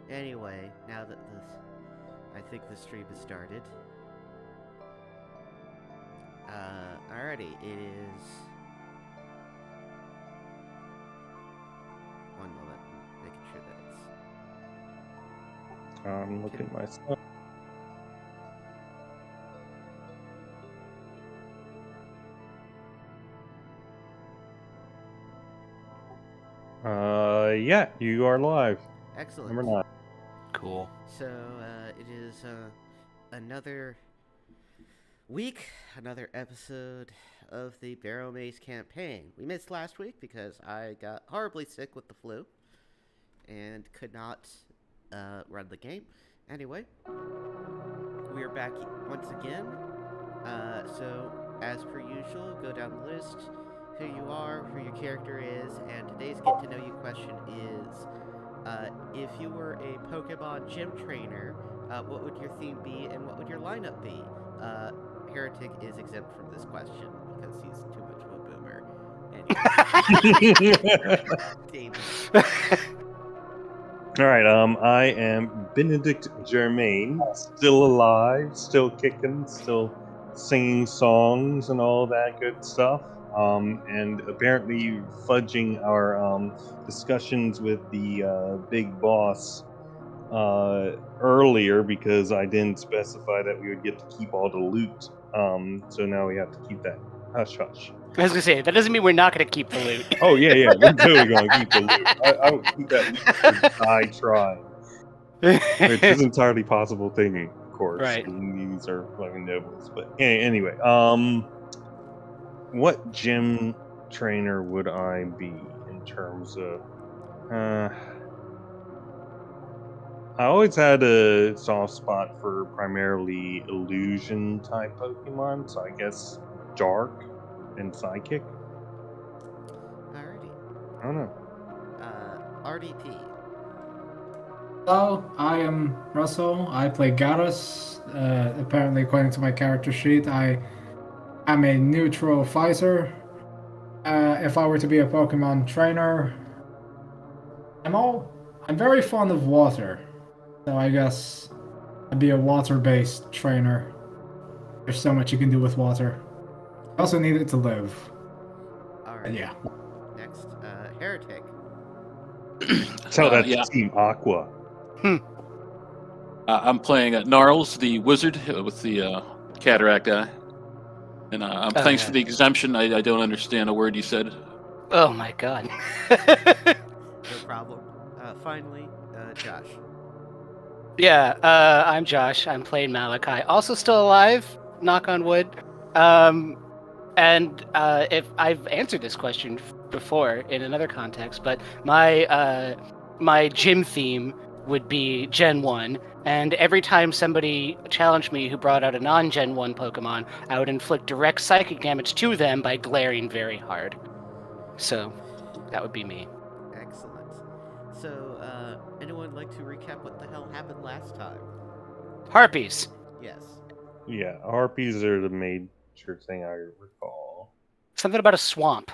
Anyway, now that I think the stream has started. Alrighty, it is... One moment, I'm making sure that it's... I'm looking myself. Yeah, you are live. Excellent. Number 9. Cool. So, it is, another week, another episode of the Barrowmaze campaign. We missed last week because I got horribly sick with the flu and could not run the game. Anyway, we are back once again. So, as per usual, go down the list, who you are, who your character is, and today's Get to Know You question is, if you were a Pokemon gym trainer, what would your theme be and what would your lineup be? Heretic is exempt from this question because he's too much of a boomer. Anyway. Alright, I am Benedict Germain, still alive, still kicking, still singing songs and all that good stuff. And apparently fudging our discussions with the big boss earlier because I didn't specify that we would get to keep all the loot. So now we have to keep that hush hush. I was gonna say, that doesn't mean we're not gonna keep the loot. Oh yeah, we're totally gonna keep the loot. I would keep that loot if I try. Which is entirely possible thing, of course. Right. These are fucking nobles. But anyway, what gym trainer would I be in terms of I always had a soft spot for primarily illusion type Pokemon, so I guess Dark and Psychic. Alrighty. I don't know. RDP. Hello, I am Russell. I play Garrus. Apparently, according to my character sheet, I am a neutral fighter. If I were to be a Pokemon trainer, I'm very fond of water, so I guess I'd be a water-based trainer. There's so much you can do with water. I also need it to live. Alright. Yeah. Next, Heretic. So that's yeah. Team Aqua. I'm playing Gnarls, the wizard with the cataract guy. And thanks for the exemption. I don't understand a word you said. Oh my god. No problem. Finally, Josh. Yeah, I'm Josh. I'm playing Malachi. Also still alive, knock on wood. And if I've answered this question before in another context, but my gym theme would be Gen 1, and every time somebody challenged me who brought out a non-Gen 1 Pokemon, I would inflict direct psychic damage to them by glaring very hard. So, that would be me. Excellent. So, anyone like to recap what the hell happened last time? Harpies. Yes. Yeah, Harpies are the major thing I recall. Something about a swamp.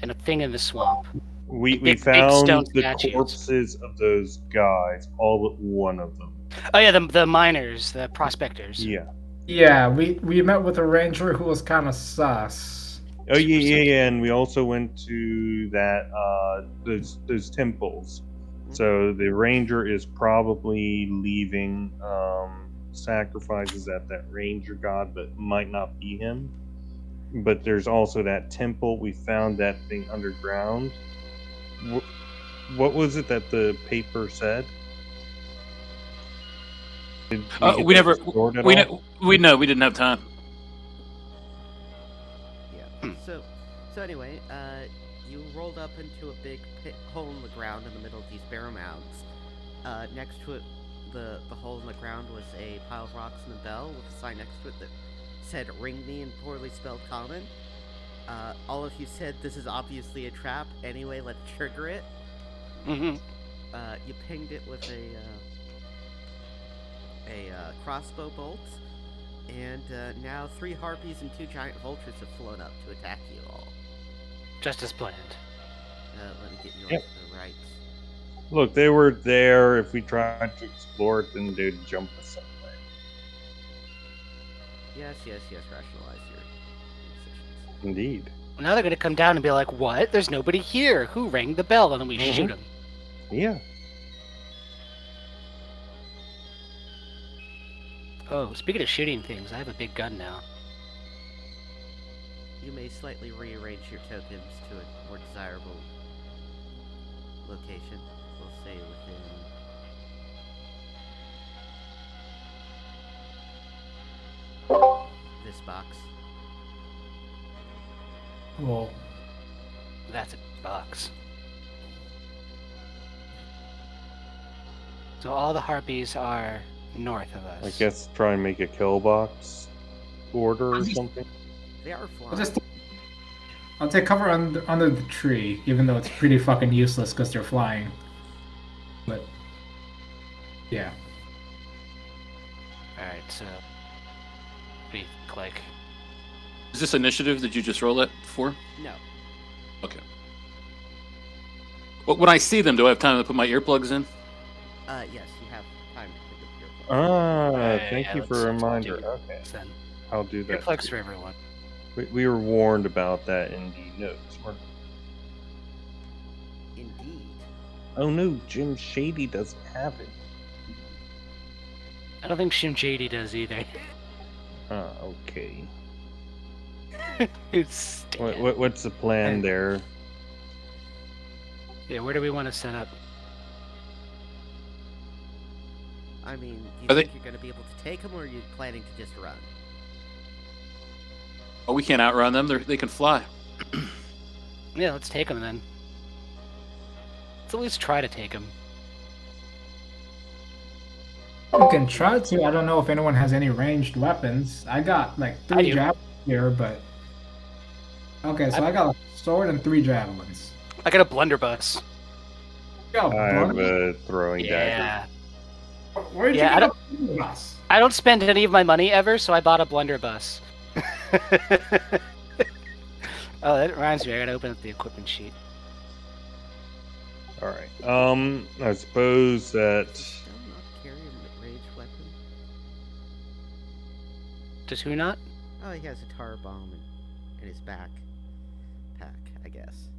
And a thing in the swamp. We Big found stone the statues. corpses of those guys, all but one of them. Oh yeah, the miners, the prospectors. Yeah. Yeah, we met with a ranger who was kind of sus. Oh yeah, and we also went to that those temples. So the ranger is probably leaving sacrifices at that ranger god, but might not be him. But there's also that temple. We found that thing underground. What was it that the paper said? Did We didn't have time. Yeah. So anyway, you rolled up into a big hole in the ground in the middle of these barrow mounds. Next to it, the hole in the ground was a pile of rocks and a bell with a sign next to it that said "Ring me" in poorly spelled common. All of you said this is obviously a trap. Anyway, let's trigger it. Mm-hmm. You pinged it with a crossbow bolt, and now 3 harpies and 2 giant vultures have flown up to attack you all. Just as planned. Let me get you Yep. onto the right Look, they were there. If we tried to explore it, then they'd jump us anyway. Yes. Rationalize your decisions. Indeed. Now they're gonna come down and be like, "What? There's nobody here. Who rang the bell?" And then we shoot them. Yeah. Oh, speaking of shooting things, I have a big gun now. You may slightly rearrange your tokens to a more desirable location. We'll say within this box. Well, That's a box. So all the harpies are north of us. I guess try and make a kill box order or something. They are I'll flying. I'll take cover under the tree, even though it's pretty fucking useless because they're flying. But yeah, Alright, so what do you think, like? Is this initiative that you just roll it for? No. Okay. Well, when I see them, do I have time to put my earplugs in? Yes, you have time to pick up your Thank you for a let's reminder. do Okay, Then I'll do that. earplugs for everyone. We were warned about that in the notes. Indeed. Oh no, Jim Shady doesn't have it. I don't think Shim JD does either. Okay. It's What's the plan there? Yeah, where do we want to set up? I mean, do Are you they- think you're going to be able to take them, or are you planning to just run? Oh, we can't outrun them. They can fly. Yeah, let's take them then. Let's at least try to take them. we can try to. I don't know if anyone has any ranged weapons. I got like I 3 do. javelins here, but okay, so I got a sword and 3 javelins. I got a blunderbuss. Yo, I have brother, a throwing dagger. Yeah. where'd you Yeah, I get us? I don't spend any of my money ever, so I bought a blunderbuss. Oh, that reminds me. I gotta open up the equipment sheet. All right. I suppose that. Still not carry a ranged weapon? Does who not? Oh, he has a tar bomb in his backpack, I guess.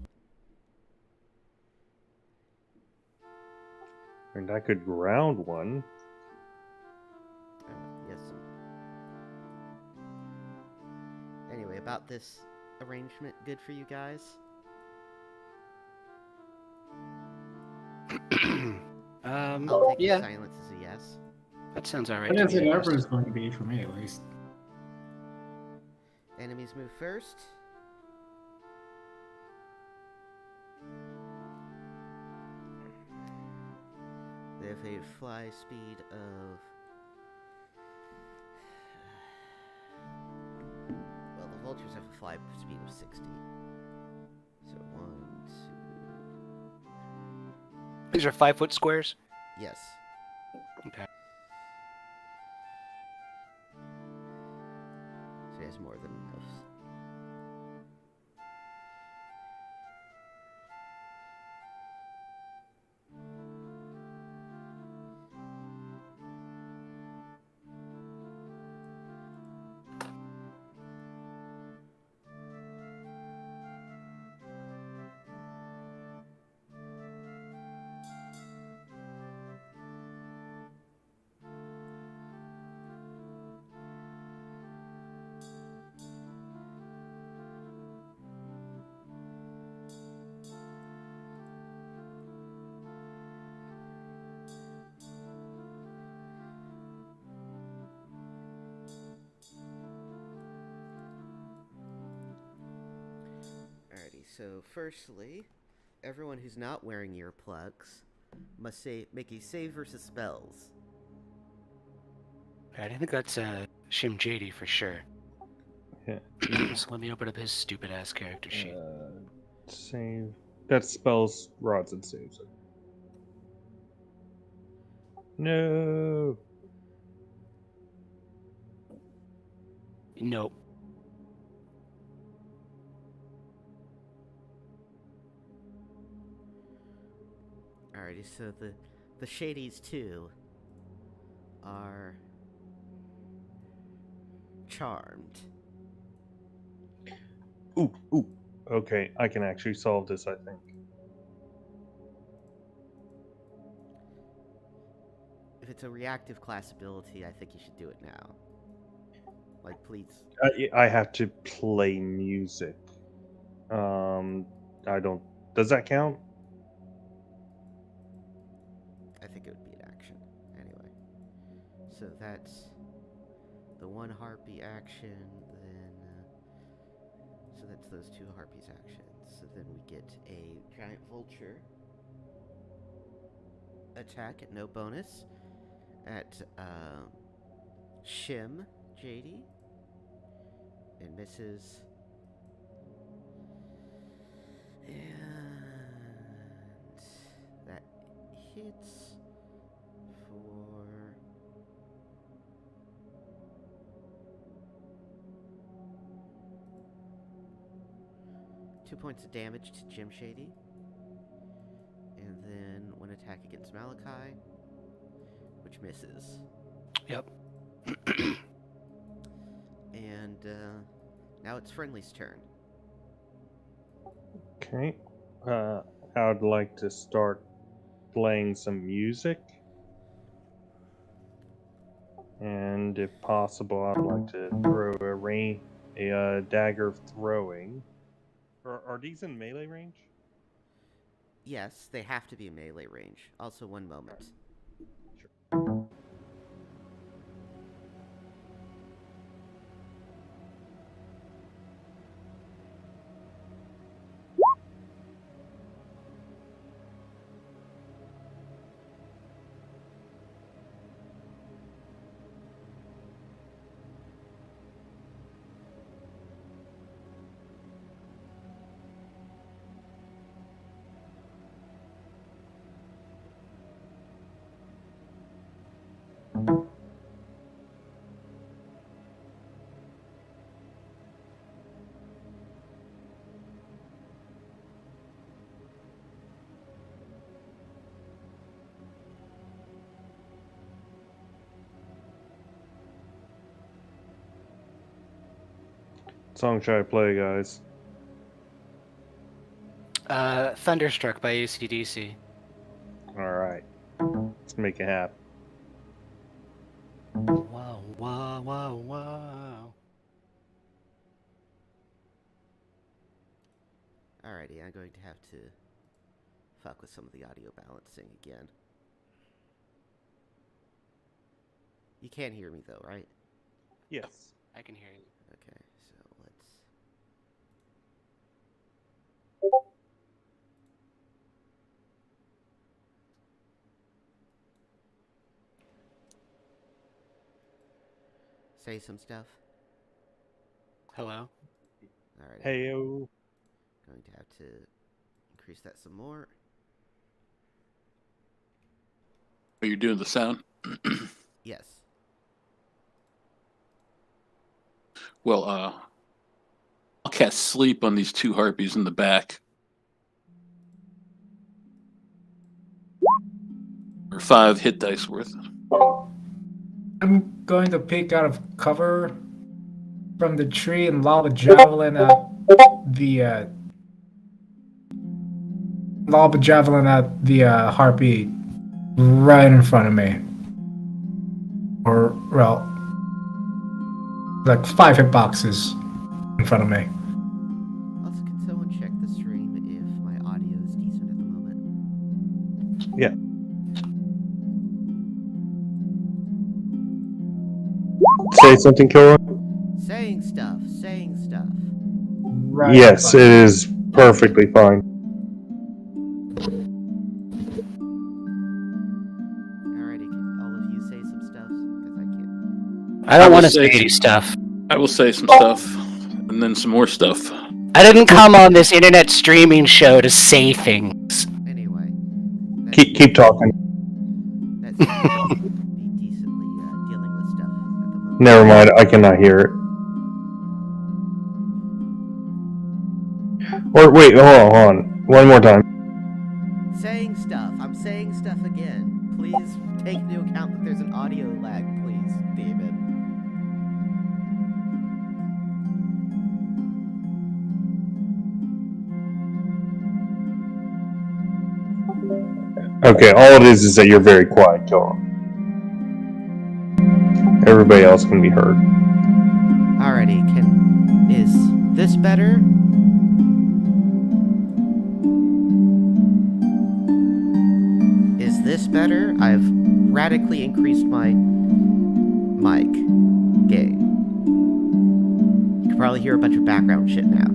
And I could ground one. Oh, yes. Anyway, about this arrangement, good for you guys? I'll take Yeah, silence as a yes. that sounds alright. What to is me, it I guess. ever is going to be for me, at least. Enemies move first. They have a fly speed of... Well, the vultures have a fly speed of 60. So 1, 2... These are 5-foot squares. Yes. Okay. So he has more than enough. Alrighty, so firstly, everyone who's not wearing earplugs must make a save versus spells. Alright, I think that's Shim JD for sure. Yeah. So let me open up his stupid ass character sheet. Save. That spells rods and saves. No. Nope. Alright. Alrighty, so the Shadies too are charmed. Ooh. Okay, I can actually solve this, I think. If it's a reactive class ability, I think you should do it now. Like, please. I have to play music. I don't. Does that count? I think it would be an action. Anyway. So that's the one harpy action, then. So that's those two harpies actions. So then we get a giant vulture attack at no bonus at Shim JD. It misses. And that hits for 2 points of damage to Jim Shady. And then one attack against Malachi, which misses. Yep. And now it's Friendly's turn. Okay. I'd like to start playing some music. And if possible, I'd like to throw a dagger of throwing. Are these in melee range? Yes, they have to be in melee range. Also, one moment. What song should I play, guys? Thunderstruck by AC/DC. Alright. Let's make it happen. Wow, wow, wow, wow. Alrighty, I'm going to have to fuck with some of the audio balancing again. You can hear me though, right? Yes. I can hear you. Okay, so let's... say some stuff. Hello? Alright. Heyo. Going to have to increase that some more. Are you doing the sound? Yes. Well, I'll cast sleep on these two harpies in the back. Or 5 hit dice worth. I'm going to peek out of cover from the tree and lob a javelin at the harpy right in front of me. Or, well, like 5 hitboxes in front of me. Also, can someone check the stream if my audio is decent at the moment? Yeah. Say something, Kilroy? Saying stuff. Right Yes, in it front of me. is perfectly fine. Alrighty, can all of you say some stuff? Because I can't. I don't will want to say say any stuff. I will say some stuff, and then some more stuff. I didn't come on this internet streaming show to say things. Anyway. Keep talking. That seems to be decently dealing with stuff at the moment. Never mind, I cannot hear it. Or wait, hold on. One more time. Saying stuff. I'm saying Damon, please take into account that there's an audio lag, please, Damon. Okay, all it is that you're very quiet, Joel. Everybody else can be heard. Alrighty, is this better? Is this better? I've radically increased my mic gain. You can probably hear a bunch of background shit now.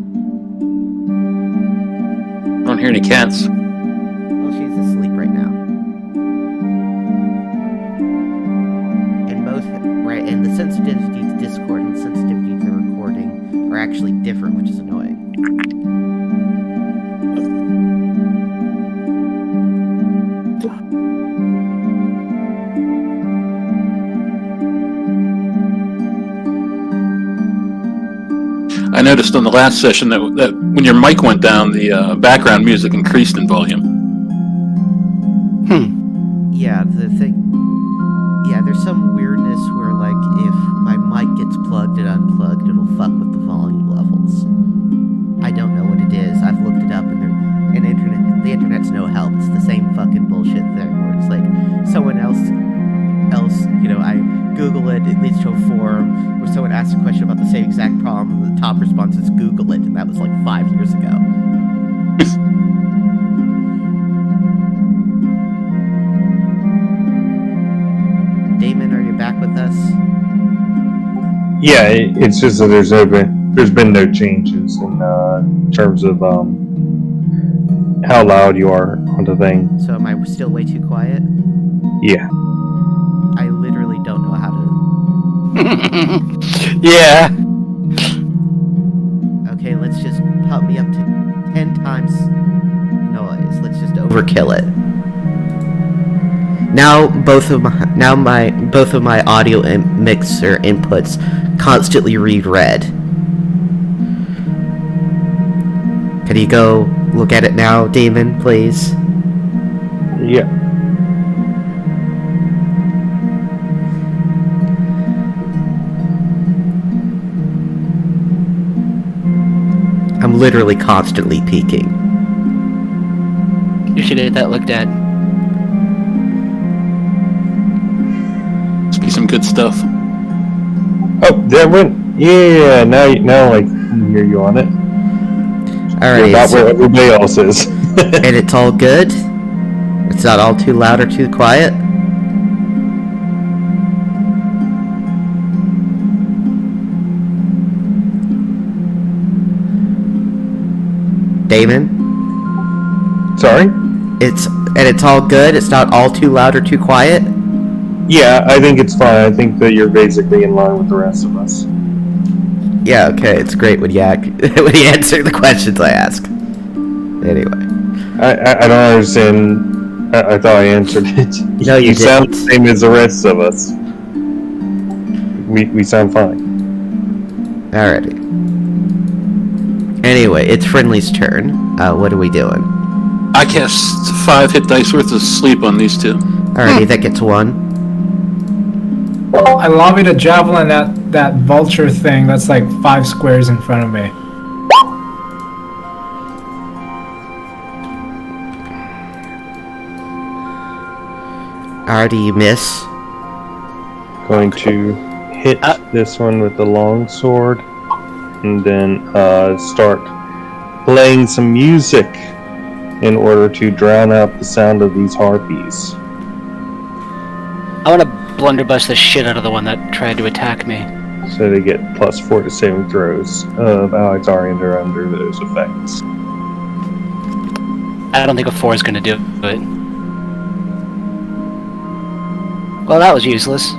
I don't hear any cats. Well, she's asleep right now. And the sensitivity to Discord and the sensitivity to recording are actually different, which is annoying. I noticed on the last session that when your mic went down, the background music increased in volume. Yeah, there's some weirdness where, like, if my mic gets plugged and unplugged, it'll fuck with the volume levels. I don't know what it is. I've looked it up, and the internet's no help. It's the same fucking bullshit thing where it's like someone else, I Google it leads to a forum where someone asks a question about the same exact problem, and the top response is Google it, and that was like 5 years ago. Damon, are you back with us? Yeah, it's just that there's been no changes in terms of how loud you are on the thing. So am I still way too quiet? Yeah. I literally don't know how to... Yeah. Okay, let's just pump me up to 10 times noise. Let's just overkill it. Now both of my audio mixer inputs constantly read red. Can you go look at it now, Damon, please? Yeah. I'm literally constantly peaking. You should get that looked at. Must be some good stuff. Oh, that went. Yeah, now I can hear you on it. Alright, You're about where everybody else is. and it's all good? It's not all too loud or too quiet? Damon? Sorry? It's all good? It's not all too loud or too quiet? Yeah, I think it's fine. I think that you're basically in line with the rest of us. Yeah, okay, it's great when you answer the questions I ask. Anyway. I don't understand. I thought I answered it. No, you sound didn't. the same as the rest of us. We sound fine. Alrighty. Anyway, it's Friendly's turn. What are we doing? I cast 5 hit dice worth of sleep on these two. Alrighty, that gets 1. I lobbied a javelin at that vulture thing that's like 5 squares in front of me. Alrighty, you miss. Going to hit this one with the long sword, and then start playing some music in order to drown out the sound of these harpies. I want to blunderbuss the shit out of the one that tried to attack me. So they get +4 to saving throws of Alexarian are under those effects. I don't think a 4 is going to do it. Well, that was useless.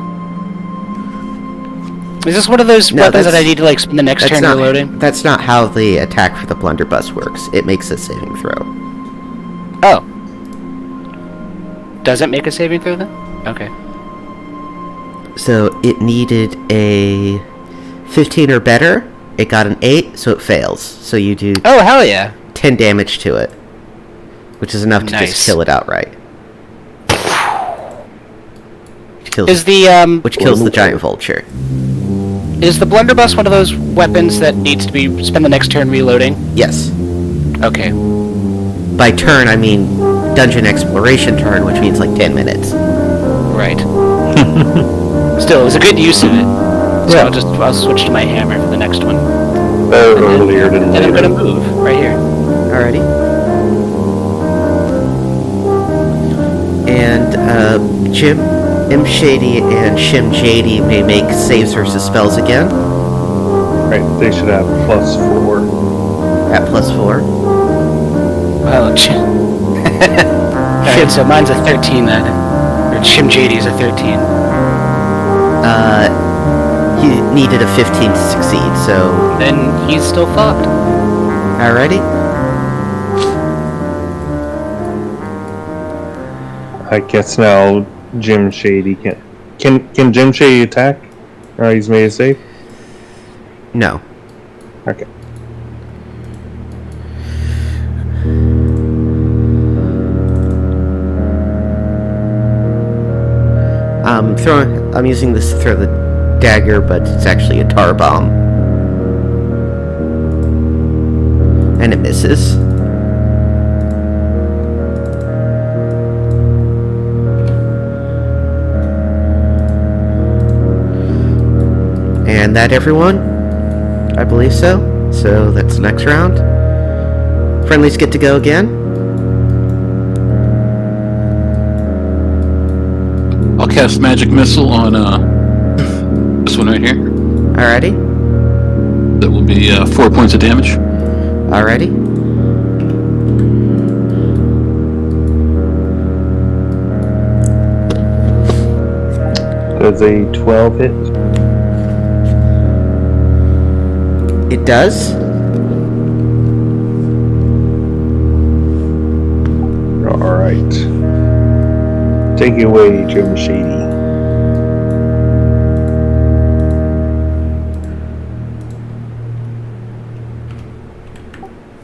Is this one of those weapons that I need to spend the next turn reloading? That's not how the attack for the blunderbuss works. It makes a saving throw. Oh. Does it make a saving throw then? Okay. So it needed a 15 or better. It got an 8, so it fails. So you do Oh, hell yeah. 10 damage to it, which is enough to Nice. just kill it outright. kills Is the giant vulture. Is the blunderbuss one of those weapons that needs to be spend the next turn reloading? Yes. Okay. By turn, I mean dungeon exploration turn, which means like 10 minutes. Right. Still, it was a good use of it. So I'll switch to my hammer for the next one. Better earlier than And later. I'm gonna move right here. Alrighty. And Jim, M Shady and Shim Jady may make saves versus spells again Right, they should have +4. at +4. Oh, Alright, so mine's a 13 then. Or Shim JD's a 13. He needed a 15 to succeed, so Then he's still fucked. alrighty. I guess now Jim Shady can Jim Shady attack? He's made a save? No. Okay. I'm using this to throw the dagger, but it's actually a tar bomb. And it misses. And that, everyone? I believe so. So that's next round. Friendlies get to go again. I'll cast Magic Missile on this one right here. Alrighty. That will be 4 points of damage. Alrighty. Does a 12 hit? It does. Alright. Take it away, Jim Shady.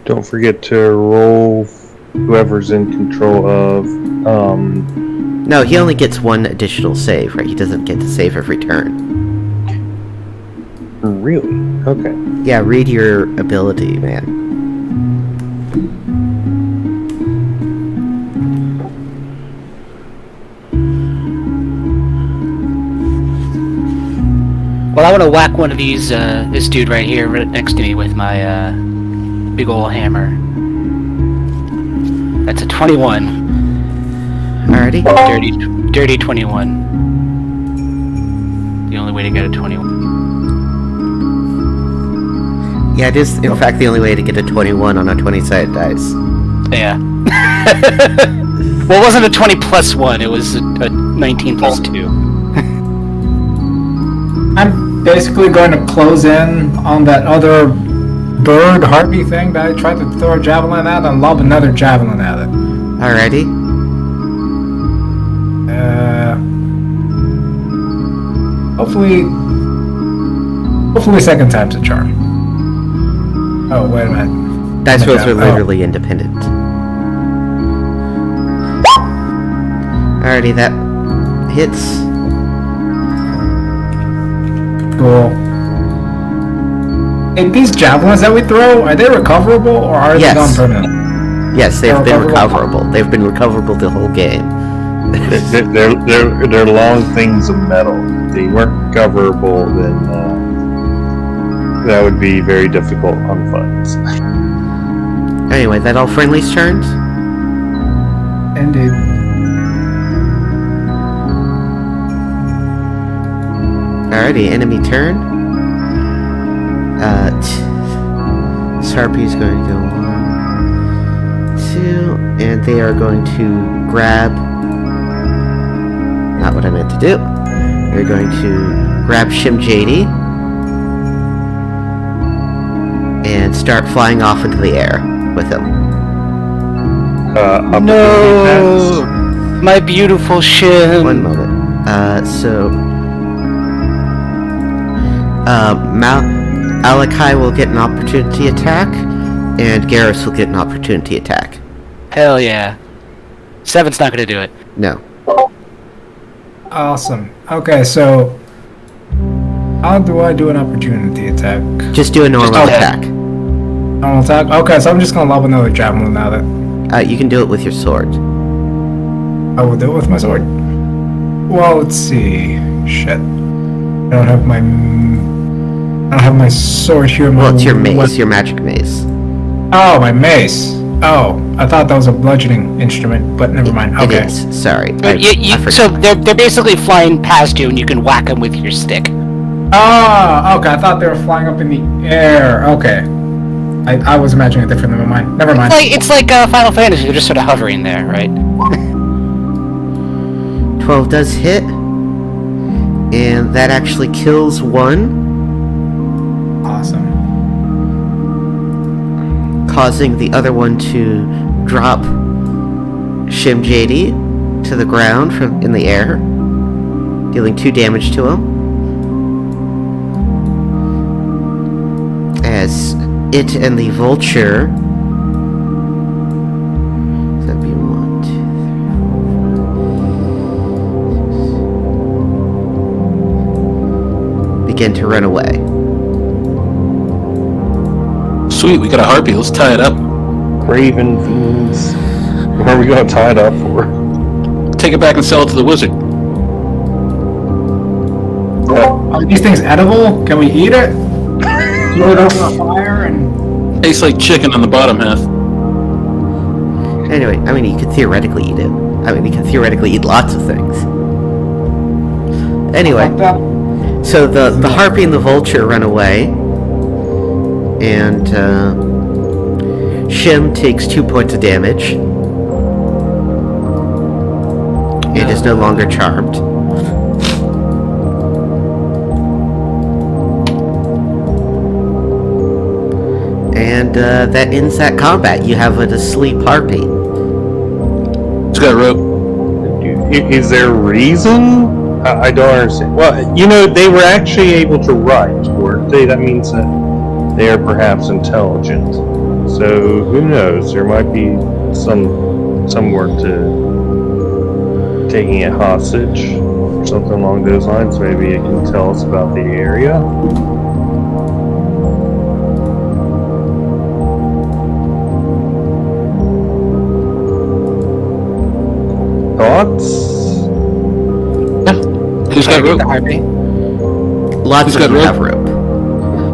Don't forget to roll whoever's in control of, No, he only gets one additional save, right? He doesn't get to save every turn. really? Okay. Yeah, read your ability, man. Well, I want to whack one of these, this dude right here, right next to me with my, big ol' hammer. That's a 21. Alrighty. Dirty 21. The only way to get a 21. Yeah, it is, in fact, the only way to get a 21 on a 20-sided dice. Yeah. Well, it wasn't a 20 plus 1, it was a 19 plus 2. I'm basically going to close in on that other bird harpy thing that I tried to throw a javelin at and lob another javelin at it. Alrighty. Hopefully second time's a charm. Oh, wait a minute. Dice rolls are Oh. literally independent. Alrighty, that hits. Cool. Hey, these javelins that we throw, are they recoverable or are Yes. they gone permanent? Yes, they've been Recoverable. recoverable. They've been recoverable the whole game. They're long things of metal. If they weren't recoverable, then that would be very difficult on funds. Anyway, that all friendlies' turns? Indeed. Alrighty, enemy turn. Sarpy's going to go 1, 2, and they are going to grab. Not what I meant to do. They're going to grab Shim JD and start flying off into the air with him. No! My beautiful Shim! One moment. Malachi will get an opportunity attack, and Garrus will get an opportunity attack. Hell yeah. 7's not gonna do it. No. Awesome. Okay, so how do I do an opportunity attack? Just do a normal okay. attack. Normal attack? Okay, so I'm just gonna lob another javelin now that You can do it with your sword. I will do it with my sword. Well, let's see. Shit. I don't have my sword here. Well, it's your mace, your magic mace. Oh, my mace. Oh, I thought that was a bludgeoning instrument, but never mind. Okay. It is. Sorry. So they're basically flying past you, and you can whack them with your stick. Oh, okay. I thought they were flying up in the air. Okay. I was imagining it differently. Never mind. It's like Final Fantasy. They're just sort of hovering there, right? 12 does hit. And that actually kills one, Awesome. causing the other one to drop Shim JD to the ground from in the air, dealing 2 damage to him. As it and the vulture, so that'd be 1, 2, 3, 4, begin to run away. Sweet, we got a harpy. Let's tie it up. Raven fiends. What are we gonna tie it up for? Take it back and sell it to the wizard. Are these things edible? Can we eat it? Throw it over a fire and... Tastes like chicken on the bottom half. Anyway, I mean, you could theoretically eat it. I mean, you can theoretically eat lots of things. Anyway, so the harpy and the vulture run away, and Shim takes 2 points of damage. It is no longer charmed. And that ends that combat. You have an asleep harpy. It's got a rope. Is there a reason? I don't understand. Well, they were actually able to write, weren't they? That means that they are perhaps intelligent. So who knows? There might be some work to taking it hostage or something along those lines. Maybe it can tell us about the area. Thoughts? Who's got rope? Lots of them have rope.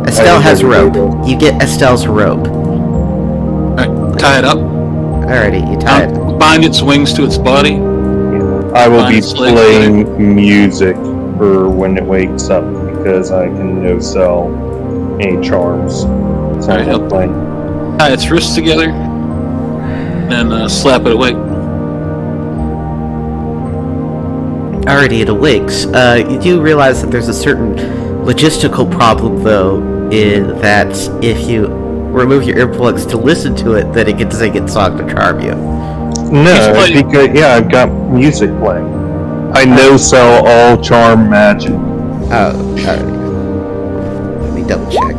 Estelle has rope. You get Estelle's rope. Alright, tie it up. Alrighty, you tie it. Bind its wings to its body. I will Bind be its legs playing music for when it wakes up because I can no sell any charms. So Alright, I'm playing. Tie its wrists together. And slap it awake. Alrighty, it awakes. You do realize that there's a certain logistical problem, though, in that if you remove your earplugs to listen to it, then it can sing its song to charm you. No, because I've got music playing. I no sell all charm magic. Oh, alright. Let me double check.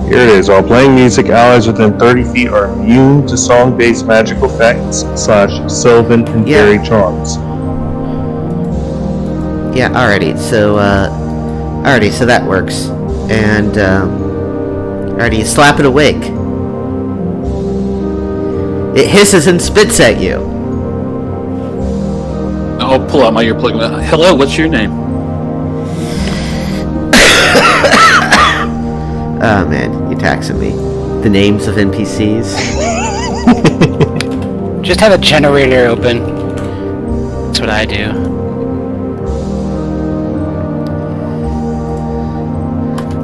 Here it is. While playing music, allies within 30 feet are immune to song-based magical effects / Sylvan and fairy charms. Yeah, alrighty, so that works. And, alrighty, you slap it awake. It hisses and spits at you. I'll pull out my earplug. Hello, what's your name? Oh man, you're taxing me. The names of NPCs. Just have a generator open. That's what I do.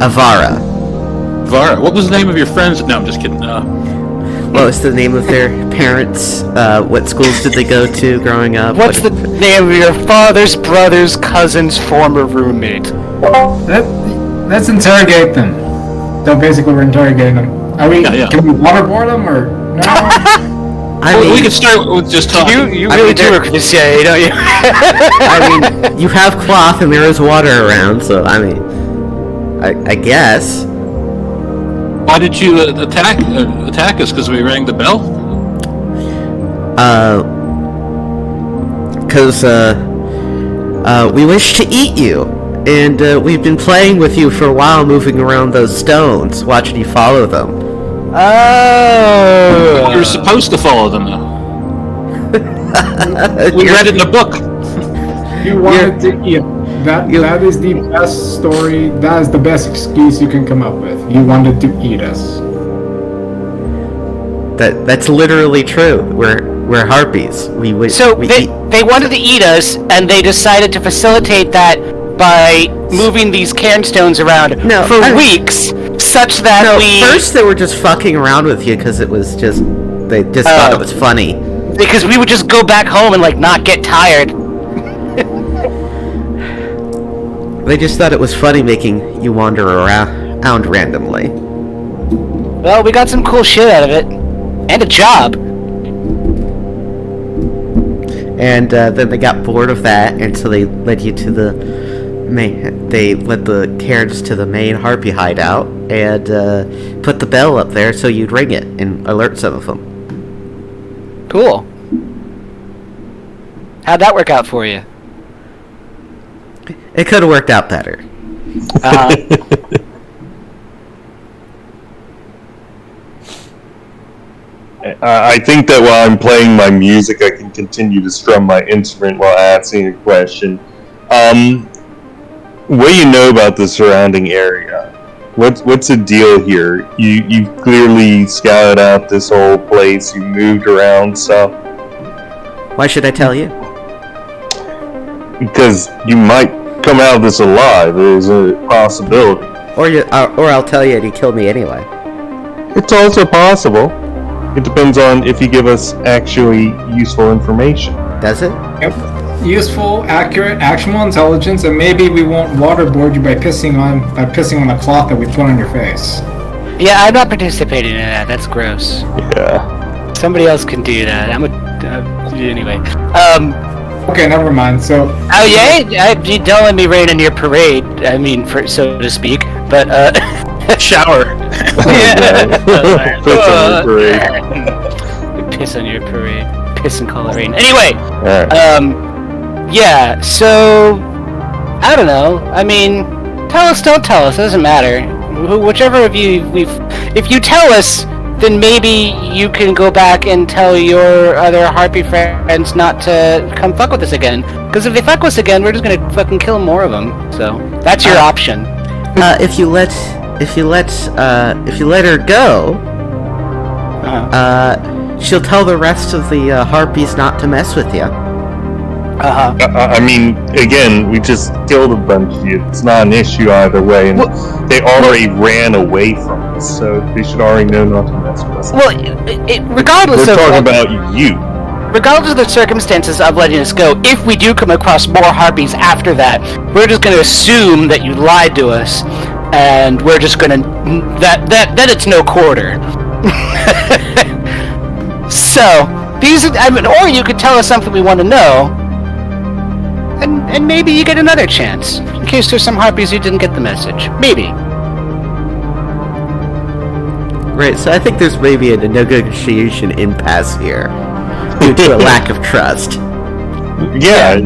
Avara. Vara. What was the name of your friends? No, I'm just kidding. What was the name of their parents? What schools did they go to growing up? What's the name of your father's brother's cousin's former roommate? Let's interrogate them. So basically, we're interrogating them. Are we? Yeah. Can we waterboard them or no? We could start with just talking. You really do work for the CIA, don't you? I mean, you have cloth and there is water around, so I mean, I guess. Why did you attack us? Because we rang the bell? We wish to eat you, and we've been playing with you for a while, moving around those stones, watching you follow them. Oh. You're supposed to follow them, though. We read it in the book. You wanted to eat. That is the best story. That is the best excuse you can come up with. You wanted to eat us. That's literally true. We're harpies. We they wanted to eat us, and they decided to facilitate that by moving these cairnstones around for weeks, such that first they were just fucking around with you because it was just they just thought it was funny. Because we would just go back home and not get tired. They just thought it was funny making you wander around randomly. Well, we got some cool shit out of it, and a job. And then they got bored of that, and so they led you to the main. They led the Cairns to the main harpy hideout, and put the bell up there so you'd ring it and alert some of them. Cool. How'd that work out for you? It could have worked out better. I think that while I'm playing my music, I can continue to strum my instrument while asking a question. What do you know about the surrounding area? What's the deal here? You clearly scouted out this whole place. You moved around stuff. Why should I tell you? Because you might come out of this alive. There's a possibility. Or I'll tell you and you kill me anyway. It's also possible. It depends on if you give us actually useful information. Does it? Yep. Useful, accurate, actionable intelligence, and maybe we won't waterboard you by pissing on the cloth that we put on your face. Yeah, I'm not participating in that. That's gross. Yeah. Somebody else can do that. Anyway. Okay, never mind. So. Oh yeah, you don't let me rain on your parade. I mean, so to speak. But Shower. Piss on your parade. Piss on your parade. Piss and call it rain. Anyway. Alright. Yeah. So I don't know. I mean, tell us, don't tell us. It doesn't matter. Whichever of you if you tell us, then maybe you can go back and tell your other harpy friends not to come fuck with us again. Because if they fuck with us again, we're just gonna fucking kill more of them. So that's your option. If you let her go, she'll tell the rest of the harpies not to mess with you. I mean, again, we just killed a bunch of you. It's not an issue either way, and they already ran away from us, so they should already know not to mess with us. Well, regardless We're of talking about you. Regardless of the circumstances of letting us go, if we do come across more harpies after that, we're just going to assume that you lied to us, and we're just going to that it's no quarter. So or you could tell us something we want to know. And maybe you get another chance, in case there's some harpies who didn't get the message. Maybe. Right, so I think there's maybe a negotiation impasse here, due to a lack of trust. Yeah.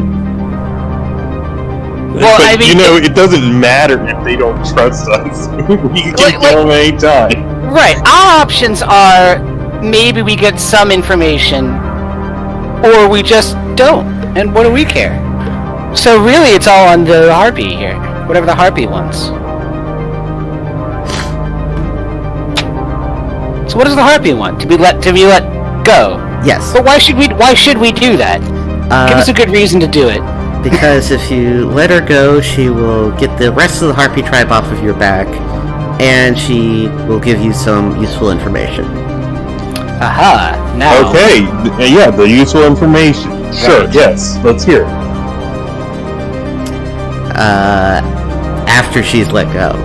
Well, but, I mean, it doesn't matter if they don't trust us. We can kill them anytime. Right, our options are maybe we get some information, or we just don't, and what do we care? So really, it's all on the harpy here. Whatever the harpy wants. So what does the harpy want? To be let go? Yes. But why should we do that? Give us a good reason to do it. Because if you let her go, she will get the rest of the harpy tribe off of your back, and she will give you some useful information. Aha! Now. Okay. Yeah, the useful information. Sure. Right. Yes. Let's hear it. After she's let go.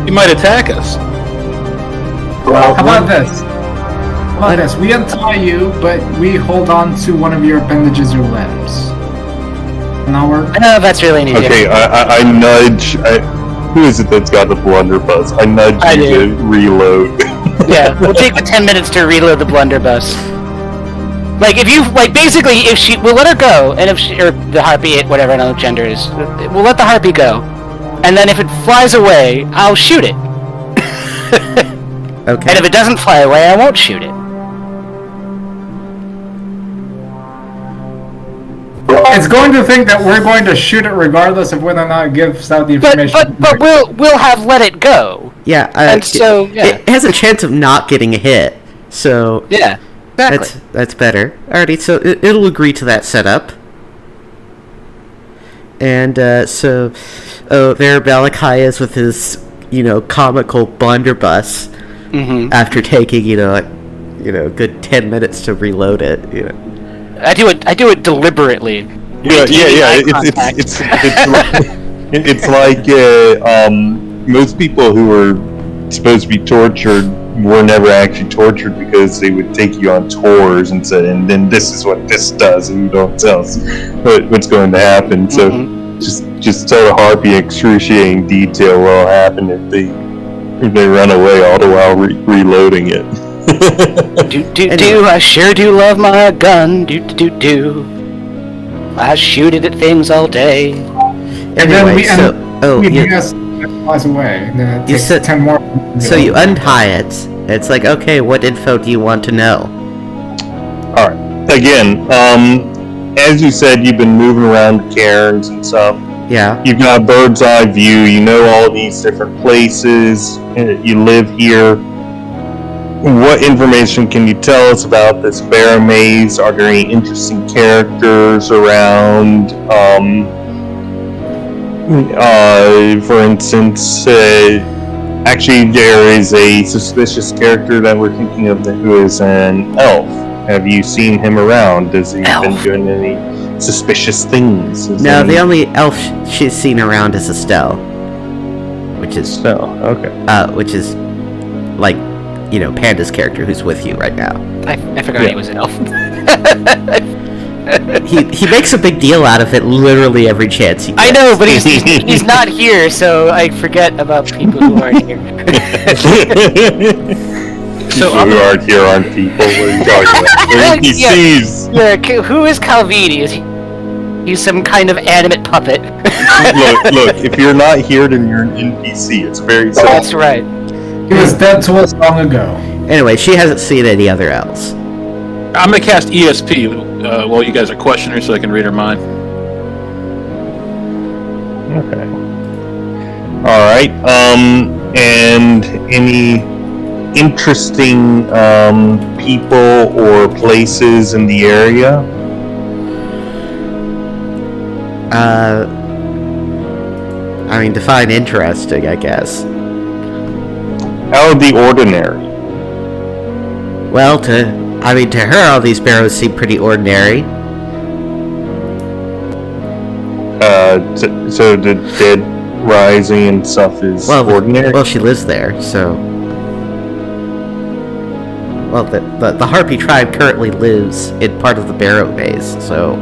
He might attack us. Well, how about this? We untie you, but we hold on to one of your appendages or limbs. Now we're. No, that's really neat. Okay, I nudge. Who is it that's got the blunderbuss? I nudge you to reload. Yeah, we'll take the 10 minutes to reload the blunderbuss. Like if you basically if we'll let her go, and if or the harpy, whatever I know gender is, we'll let the harpy go, and then if it flies away, I'll shoot it. Okay. And if it doesn't fly away, I won't shoot it. It's going to think that we're going to shoot it regardless of whether or not it gives out the information. But we'll have let it go. Yeah. And so it has a chance of not getting a hit. So yeah, exactly. That's better. Alrighty, so it'll agree to that setup. And there Malachi is with his, comical blunderbuss. Mm-hmm. After taking, a good 10 minutes to reload it. I do it deliberately. Yeah. It's like most people who were supposed to be tortured were never actually tortured because they would take you on tours and say, and then this is what this does, and you don't tell us what's going to happen. So just tell the harpy excruciating detail what will happen if they run away, all the while reloading it. I sure do love my gun. I shoot it at things all day. And then we just flies away. And then it takes 10 more. So you untie it. It's like, okay, what info do you want to know? All right. Again, as you said, you've been moving around cairns and stuff. Yeah. You've got a bird's eye view. You know all these different places. You live here. What information can you tell us about this Barrowmaze? Are there any interesting characters around? For instance, actually, there is a suspicious character that we're thinking of who is an elf. Have you seen him around? Has he been doing any suspicious things? The only elf she's seen around is Estelle, which is which is like Panda's character who's with you right now. I forgot he was an elf. he makes a big deal out of it literally every chance he gets. I know, but he's not here, so I forget about people who aren't here. So who aren't here aren't people. What are you talking about? NPCs. Yeah, who is Calvini? Is he's some kind of animate puppet? Look. If you're not here, then you're an NPC. It's very simple. That's right. He was dead to us long ago. Anyway, she hasn't seen any other elves. I'm gonna cast ESP while you guys are questioning her, so I can read her mind. Okay. All right. And any interesting people or places in the area? Define interesting, I guess. Out of the ordinary. Well, to her, all these barrows seem pretty ordinary. So the dead rising and stuff is ordinary? Well, she lives there, so... Well, the Harpy tribe currently lives in part of the Barrowmaze, so...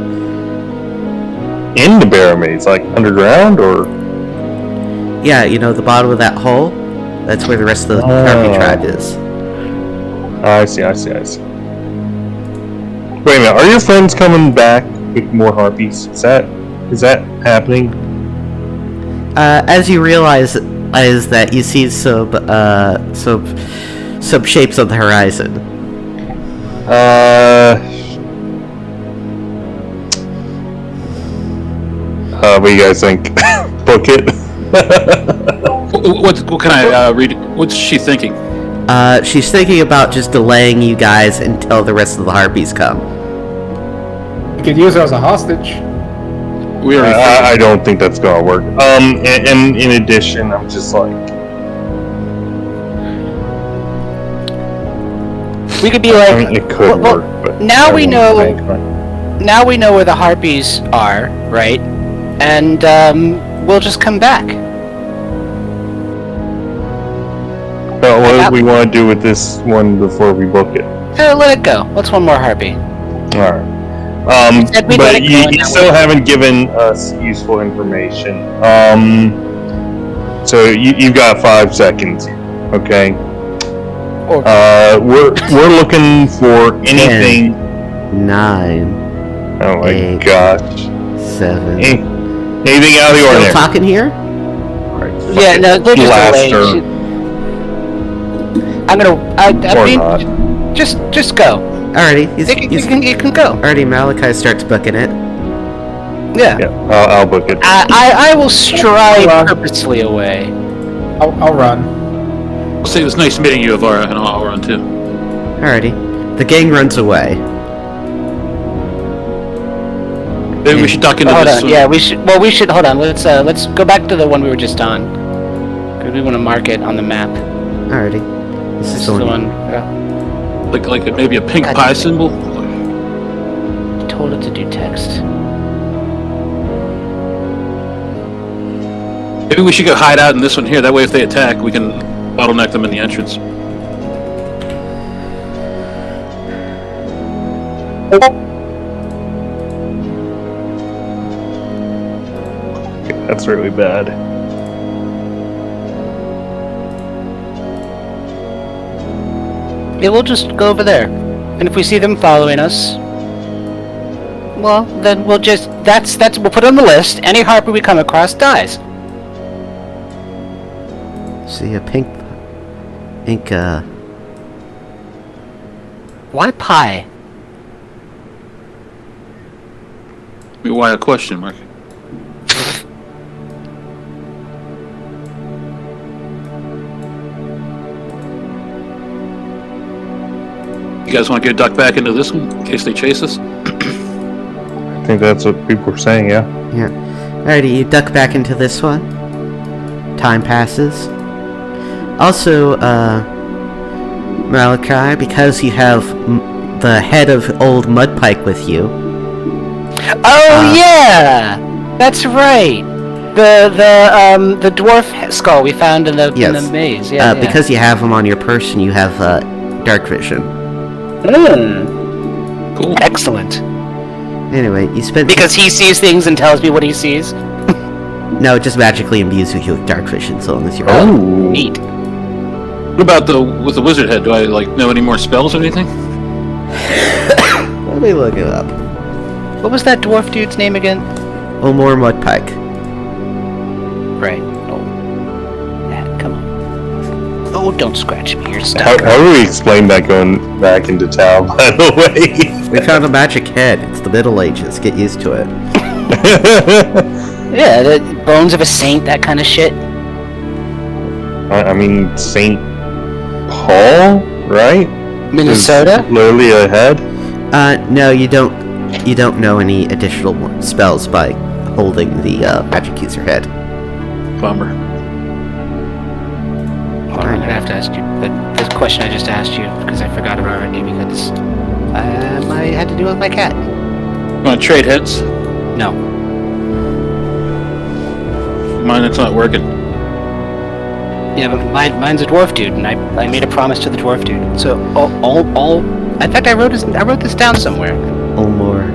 In the Barrowmaze? Like, underground, or...? Yeah, the bottom of that hole? That's where the rest of the Harpy tribe is. I see. Wait a minute, are your friends coming back with more harpies? Is that happening? As you realize is that you see some shapes on the horizon. What do you guys think? Book it. What can I read? What's she thinking? She's thinking about just delaying you guys until the rest of the harpies come. You could use her as a hostage. I don't think that's gonna work. And in addition, I'm just like... We could be like... it could work, but... Now we know where the harpies are, right? And, we'll just come back. But what do we want to do with this one before we book it? Let it go. What's one more harpy? Alright. But you still haven't given us useful information. So you've got 5 seconds, okay? We're looking for anything 9, Oh my 8, gosh. 7. Anything out of the Still ordinary? talking here? Alright, Yeah, no, they're just blast away. her. I'm gonna. I Or mean, not. just go. Alrighty, You can go. already Malachi starts booking it. Yeah. Yeah, I'll book it. I will stride purposely away. I'll run. I'll say it was nice meeting you, Avara, and I'll run too. Alrighty. The gang runs away. Maybe we should duck into Hold this. on. Yeah, we should. Well, we should. Hold on. Let's go back to the one we were just on. Because we want to mark it on the map. Alrighty. This This is is the the one. one. Like maybe a pink pie symbol. I told it to do text. Maybe we should go hide out in this one here. That way, if they attack, we can bottleneck them in the entrance. That's really bad. Yeah, we'll just go over there, and if we see them following us, well, then we'll just we'll put it on the list. Any harper we come across dies. See a pink ink. Why pie? I mean, why a question mark? You guys want to get ducked back into this one in case they chase us? I think that's what people were saying, yeah. Yeah. Alrighty, you duck back into this one. Time passes. Also, Malachi, because you have the head of old Mudpike with you. Oh yeah, that's right. The dwarf skull we found in the maze. Yeah, Because you have him on your person, you have dark vision. Cool. Excellent. Anyway, you spent Because he sees things and tells me what he sees. no, it just magically imbues you with dark vision, so long as you're Neat. What about with the wizard head? Do I know any more spells or anything? Let me look it up. What was that dwarf dude's name again? Omor Mudpike. Right. Oh. Yeah, come on. Oh, don't scratch me. You're How, stuck. how do we explain that going back into town, by the way? We found a magic head. It's the Middle Ages. Get used to it. Yeah, the bones of a saint, that kind of shit. I mean, St. Paul, right? Minnesota? Is literally a head? No, you don't. You don't know any additional spells by holding the magic user head. Bummer. Hold on, I'm gonna have to ask you the question I just asked you because I forgot it already because I had to do with my cat. Want to trade heads? No. Mine, it's not working. Yeah, but mine's a dwarf dude, and I made a promise to the dwarf dude. So all in fact, I wrote this down somewhere. Omor.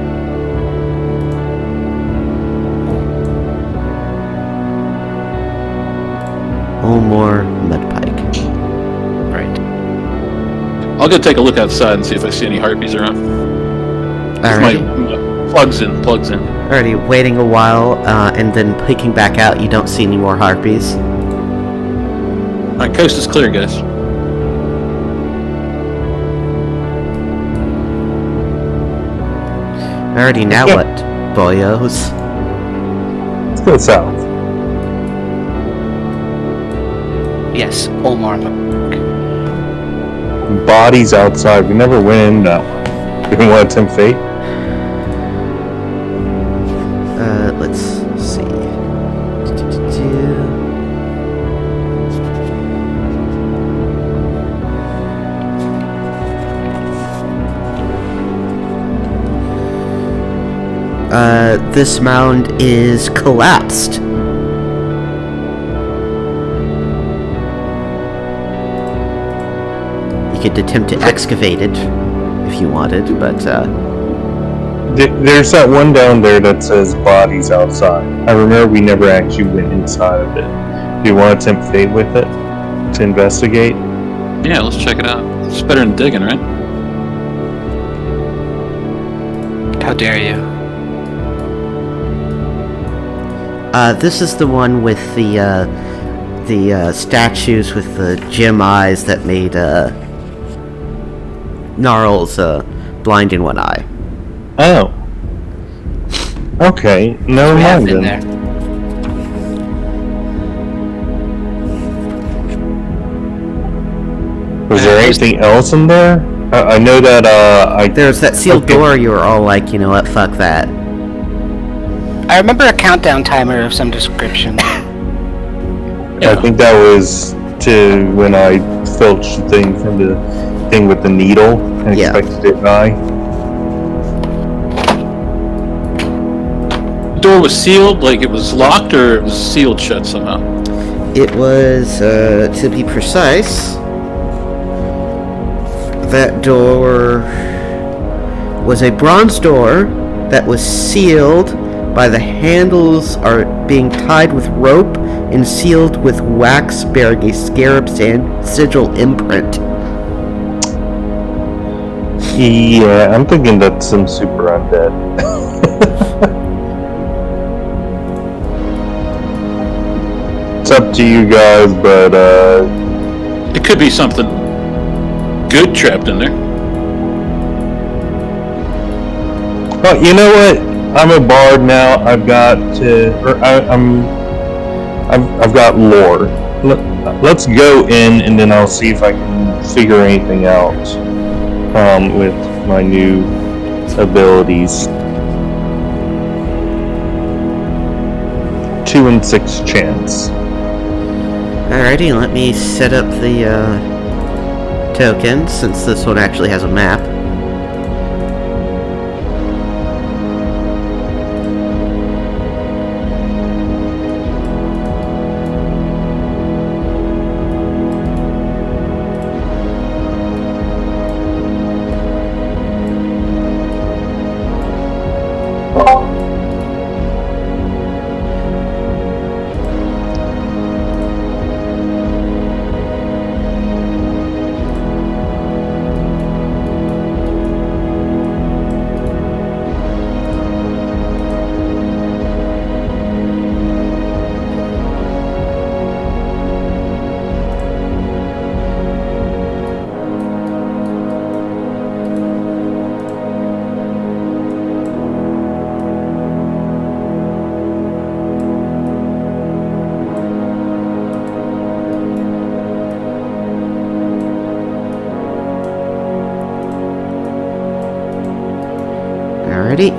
Omor Mudpike. Right. I'll go take a look outside and see if I see any harpies around. Alrighty. Plugs in. Alrighty, waiting a while, and then peeking back out, you don't see any more harpies. Alright, coast is clear, guys. Alrighty, now what, boyos? Let's go south. Yes, Olmar. Bodies outside. We never went in that one. Didn't want to tempt fate. Let's see. This mound is collapsed. You could attempt to excavate it if you wanted, but There's that one down there that says bodies outside. I remember we never actually went inside of it. Do you want to tempt fate with it to investigate? Yeah, let's check it out. It's better than digging, right? How dare you? This is the one with the statues with the gem eyes that made Gnarls blind in one eye. Oh. Okay, never We have mind been then. there. Was there anything else in there? I know that There's that sealed Okay. door. You were all like, you know what? Fuck that. I remember a countdown timer of some description. I think that was to when I filched the thing from the thing with the needle and Yeah. expected it to die. The door was sealed, like it was locked, or it was sealed shut somehow. It was, to be precise, that door was a bronze door that was sealed by the handles are being tied with rope and sealed with wax bearing a scarab sigil imprint. Yeah, I'm thinking that's some super undead. It's up to you guys, but It could be something good trapped in there. well, you know what? I'm a bard now. I've got lore. Let's go in, and then I'll see if I can figure anything out with my new abilities. 2 and 6 chance. Alrighty, let me set up the token, since this one actually has a map. Alrighty.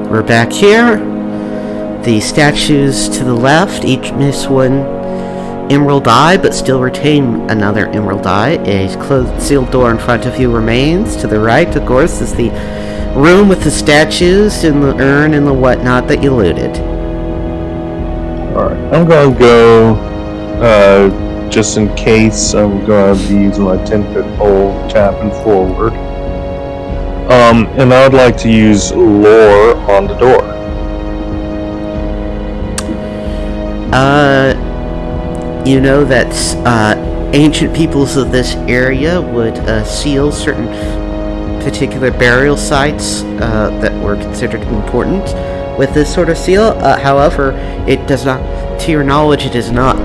We're back here. The statues to the left each miss one emerald eye, but still retain another emerald eye. A closed sealed door in front of you remains. To the right, of course, is the room with the statues and the urn and the whatnot that you looted. Alright, I'm gonna go, just in case, I'm gonna be using my 10-foot pole, tapping forward. And I would like to use lore on the door. You know that ancient peoples of this area would seal certain particular burial sites that were considered important with this sort of seal. However, it does not, to your knowledge, it is not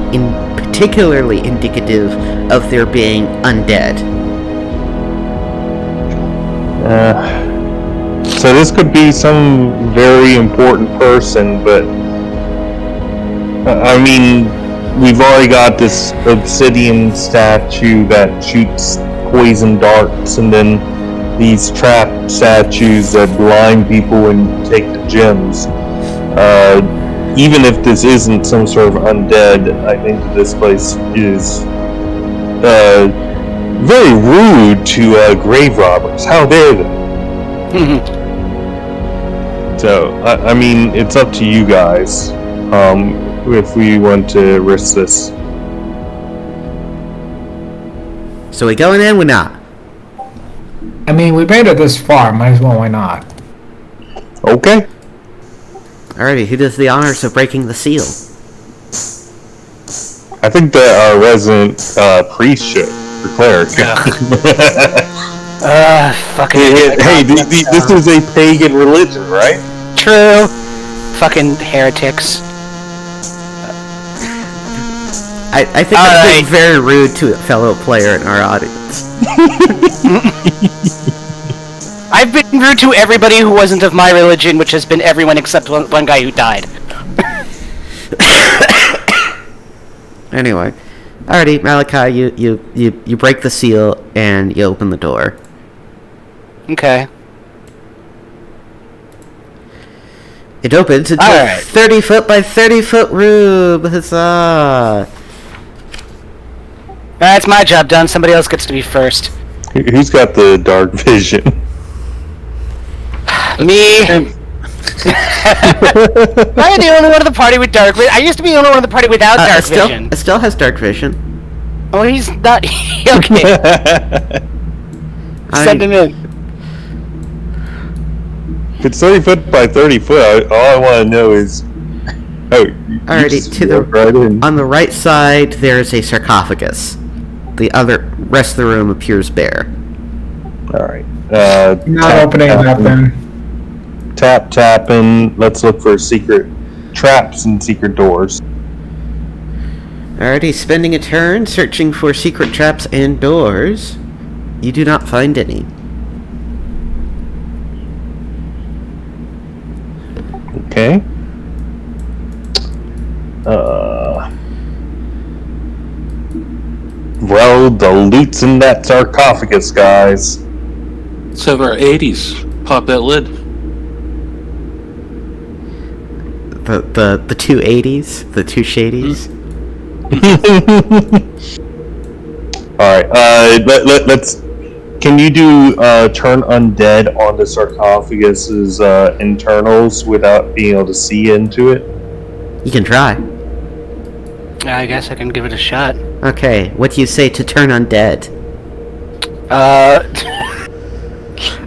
particularly indicative of their being undead. So this could be some very important person, but I mean, we've already got this obsidian statue that shoots poison darts, and then these trap statues that blind people and take the gems. Even if this isn't some sort of undead, I think that this place is very rude to grave robbers. How dare they? So, I mean, it's up to you guys if we want to risk this. So we going in? We're not. I mean, we made it this far. Might as well. Why not? Okay. Alrighty, who does the honors of breaking the seal? I think that our resident priest should, for cleric. Fucking. Hey, this is a pagan religion, right? True. Fucking heretics. I think that's being very rude to a fellow player in our audience. I've been rude to everybody who wasn't of my religion, which has been everyone except one guy who died. Anyway, alrighty, Malachi, you break the seal and you open the door. Okay. It opens into a 30-foot by 30-foot room. Huzzah! That's my job done. Somebody else gets to be first. Who's got the dark vision? Me. Am I the only one of the party with dark vision? I used to be the only one of the party without dark vision. Estelle has dark vision. Oh, he's not. Okay. Send him in. If it's 30 foot by 30 foot, all I want to know is... Alrighty, on the right side, there's a sarcophagus. The rest of the room appears bare. Alright. Not opening it up then. Tapping. Let's look for secret traps and secret doors. Alrighty, spending a turn searching for secret traps and doors. You do not find any. Okay. Well, the loot's in that sarcophagus, guys. Let's have our 80s. Pop that lid. The two 80s? The two shadies? Alright, let's... Can you do turn undead on the sarcophagus's internals without being able to see into it? You can try. I guess I can give it a shot. Okay, what do you say to turn undead?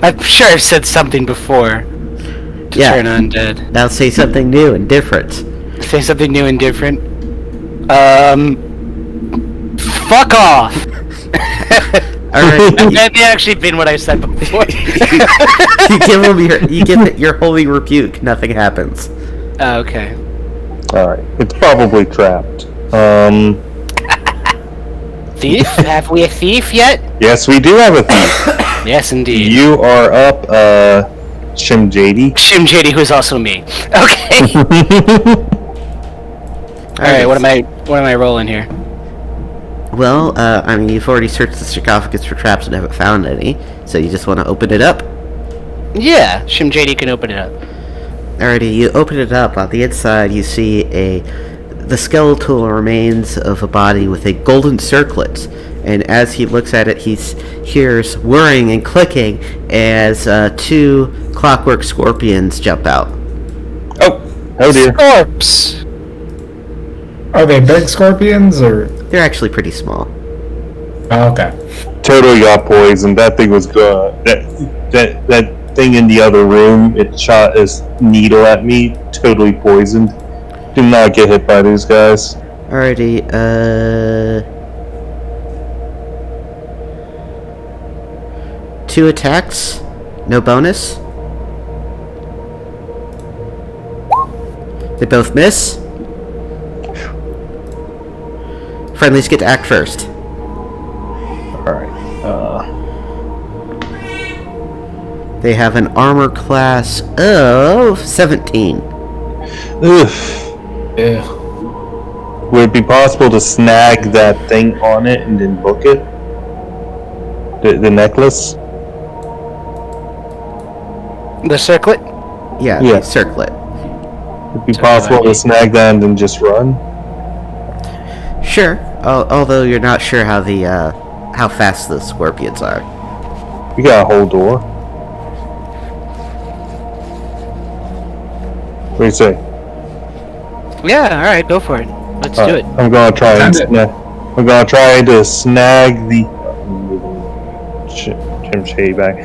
I'm sure I've said something before. Turn undead. Now say something new and different. Say something new and different. Fuck off! Alright. That may actually been what I said before. you give it your holy rebuke, nothing happens. Okay. Alright, it's probably trapped. Thief? Have we a thief yet? Yes, we do have a thief. Yes, indeed. You are up, Shimjady. Shimjady, who's also me. Okay. Alright, what am I rolling here? Well, I mean, you've already searched the sarcophagus for traps and haven't found any, so you just want to open it up? Yeah, Shimjady can open it up. Alrighty, you open it up. On the inside, you see the skeletal remains of a body with a golden circlet. And as he looks at it, he hears whirring and clicking as two clockwork scorpions jump out. Oh dear. Scorps! Are they big scorpions, or...? They're actually pretty small. Oh, okay. Totally got poisoned. That thing was good. That thing in the other room, it shot its needle at me. Totally poisoned. Did not get hit by these guys. Alrighty, 2 attacks. No bonus. They both miss. Friendlies get to act first. Alright. They have an armor class of 17. Oof. Yeah. Would it be possible to snag that thing on it and then book it? The necklace? The circlet? Yeah, Yeah. the circlet. Would it be possible to snag that and then just run? Sure, although you're not sure how how fast the scorpions are. We got a whole door. What do you say? Yeah, alright, go for it. Let's do it. I'm gonna try and I'm gonna try to snag the Shady back.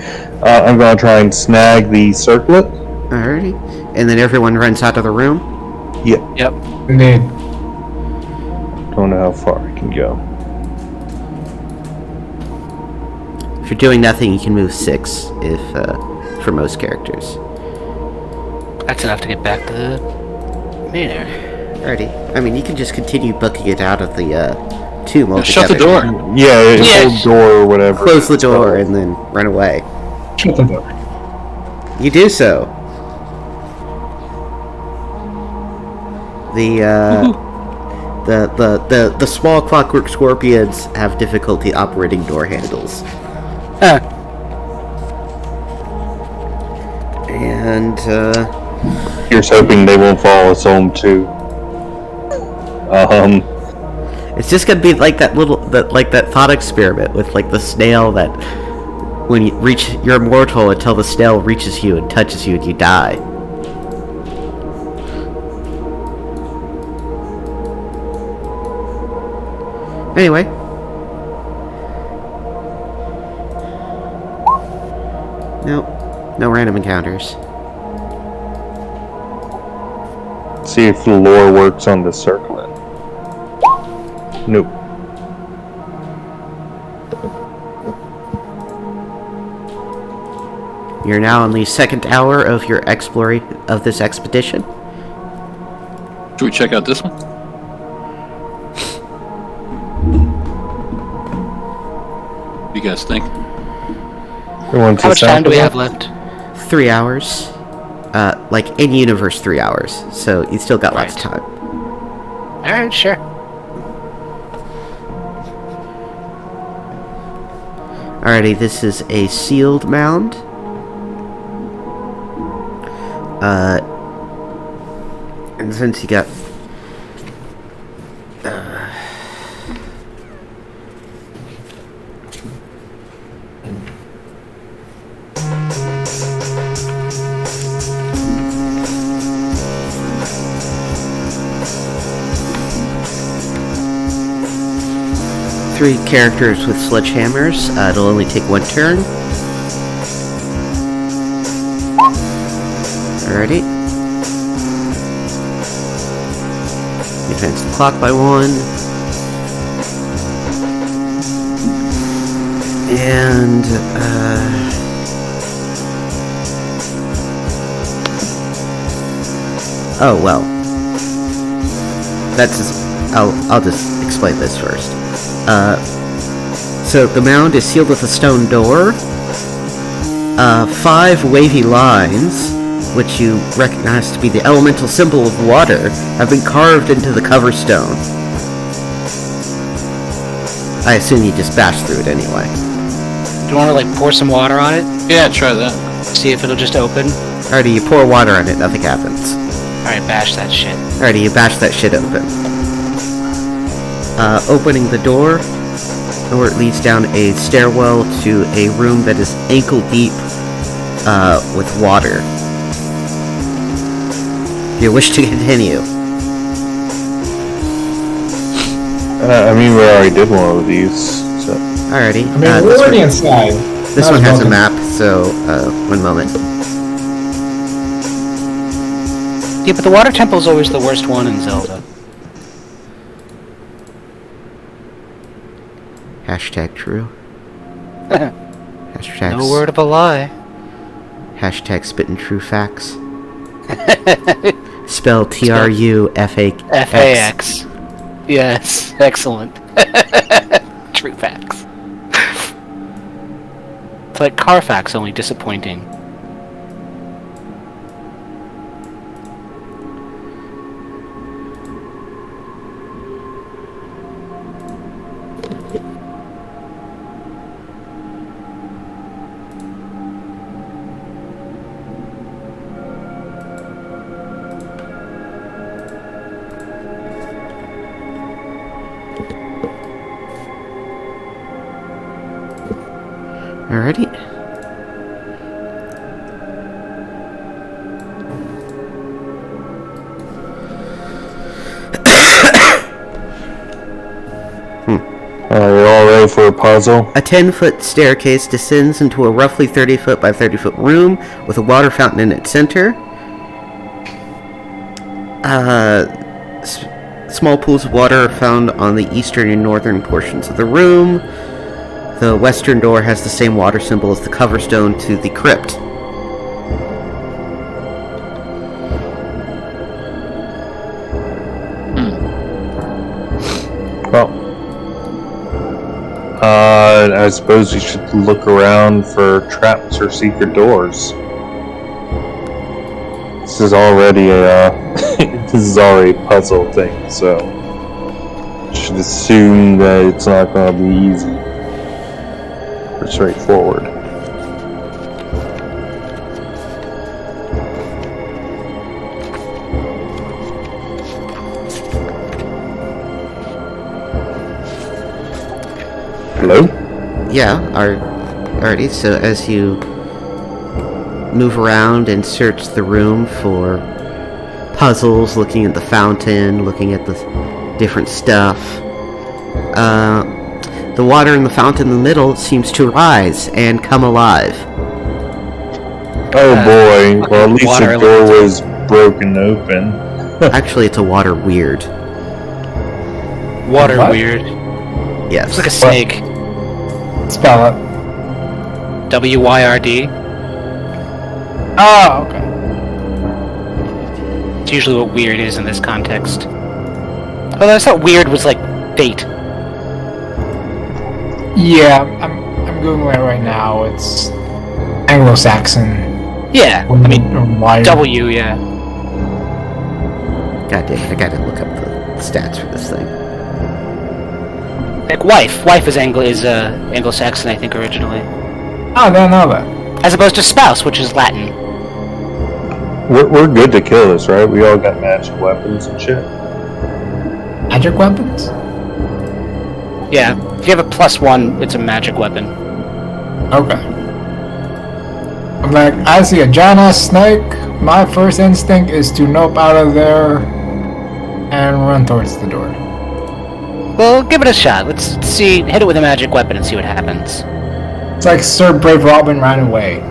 I'm gonna try and snag the circlet. Alrighty. And then everyone runs out of the room? Yeah. Yep. Indeed. don't know how far I can go. If you're doing nothing, you can move 6 if for most characters. That's enough to get back to the main area. Alrighty. I mean, you can just continue booking it out of the tomb altogether. Shut the door. Yeah, Yeah. hold door or whatever. Close the door and then run away. Shut the door. You do so. The small clockwork scorpions have difficulty operating door handles. Huh. And Here's hoping they won't follow us home too. it's just gonna be like that thought experiment with like the snail that when you reach you're immortal until the snail reaches you and touches you and you die. Anyway. Nope. No random encounters. See if the lore works on the circlet. Nope. You're now on the second hour of your exploration of this expedition. Should we check out this one? What do you guys think? How much time do we have left? 3 hours. Like in universe 3 hours. So you still got lots of time. Alright, sure. Alrighty, this is a sealed mound. And since you got three characters with sledgehammers, it'll only take one turn. Alrighty. Advance the clock by 1. And, oh, well. That's just, I'll just explain this first. So the mound is sealed with a stone door. 5 wavy lines, which you recognize to be the elemental symbol of water, have been carved into the cover stone. I assume you just bash through it anyway. Do you want to like pour some water on it? Yeah, try that. See if it'll just open? Alrighty, you pour water on it, nothing happens. Alright, bash that shit. Alrighty, you bash that shit open. Opening the door, or it leads down a stairwell to a room that is ankle deep with water. You wish to continue? I mean, we already did one of these, so... Alrighty. I mean, we're already inside. This one has a map, so, one moment. Yeah, but the water temple's always the worst one in Zelda. Hashtag true. Hashtag No word of a lie. Hashtag spittin' true facts. Spell TRUFAX. FAX. Yes, excellent. True facts. It's like Carfax, only disappointing. Alrighty. Are you all ready for a puzzle? A 10-foot staircase descends into a roughly 30-foot by 30-foot room with a water fountain in its center. Small pools of water are found on the eastern and northern portions of the room. The western door has the same water symbol as the cover stone to the crypt. Well, I suppose we should look around for traps or secret doors. This is already a a puzzle thing, so I should assume that it's not going to be easy or straightforward. Hello? Yeah, alrighty, so as you move around and search the room for puzzles, looking at the fountain, looking at the different stuff, the water in the fountain in the middle seems to rise and come alive. Oh boy, well at least water the door was broken open. Actually, it's a water weird. Water What? weird. Yes. It's like a snake. Spell it. WYRD. Oh, okay. It's usually what weird is in this context. Although I thought weird was like date. Yeah, I'm googling it right now. It's Anglo-Saxon. Yeah, I mean why? W. Yeah. God damn it, I gotta look up the stats for this thing. Like wife. Wife is Anglo-Saxon, I think, originally, Oh, I don't know that. as opposed to spouse, which is Latin. We're good to kill this, right? We all got magic weapons and shit. Magic weapons? Yeah. If you have a +1, it's a magic weapon. Okay. I'm like, I see a giant ass snake. My first instinct is to nope out of there and run towards the door. Well, give it a shot. Let's see. Hit it with a magic weapon and see what happens. It's like Sir Brave Robin ran away.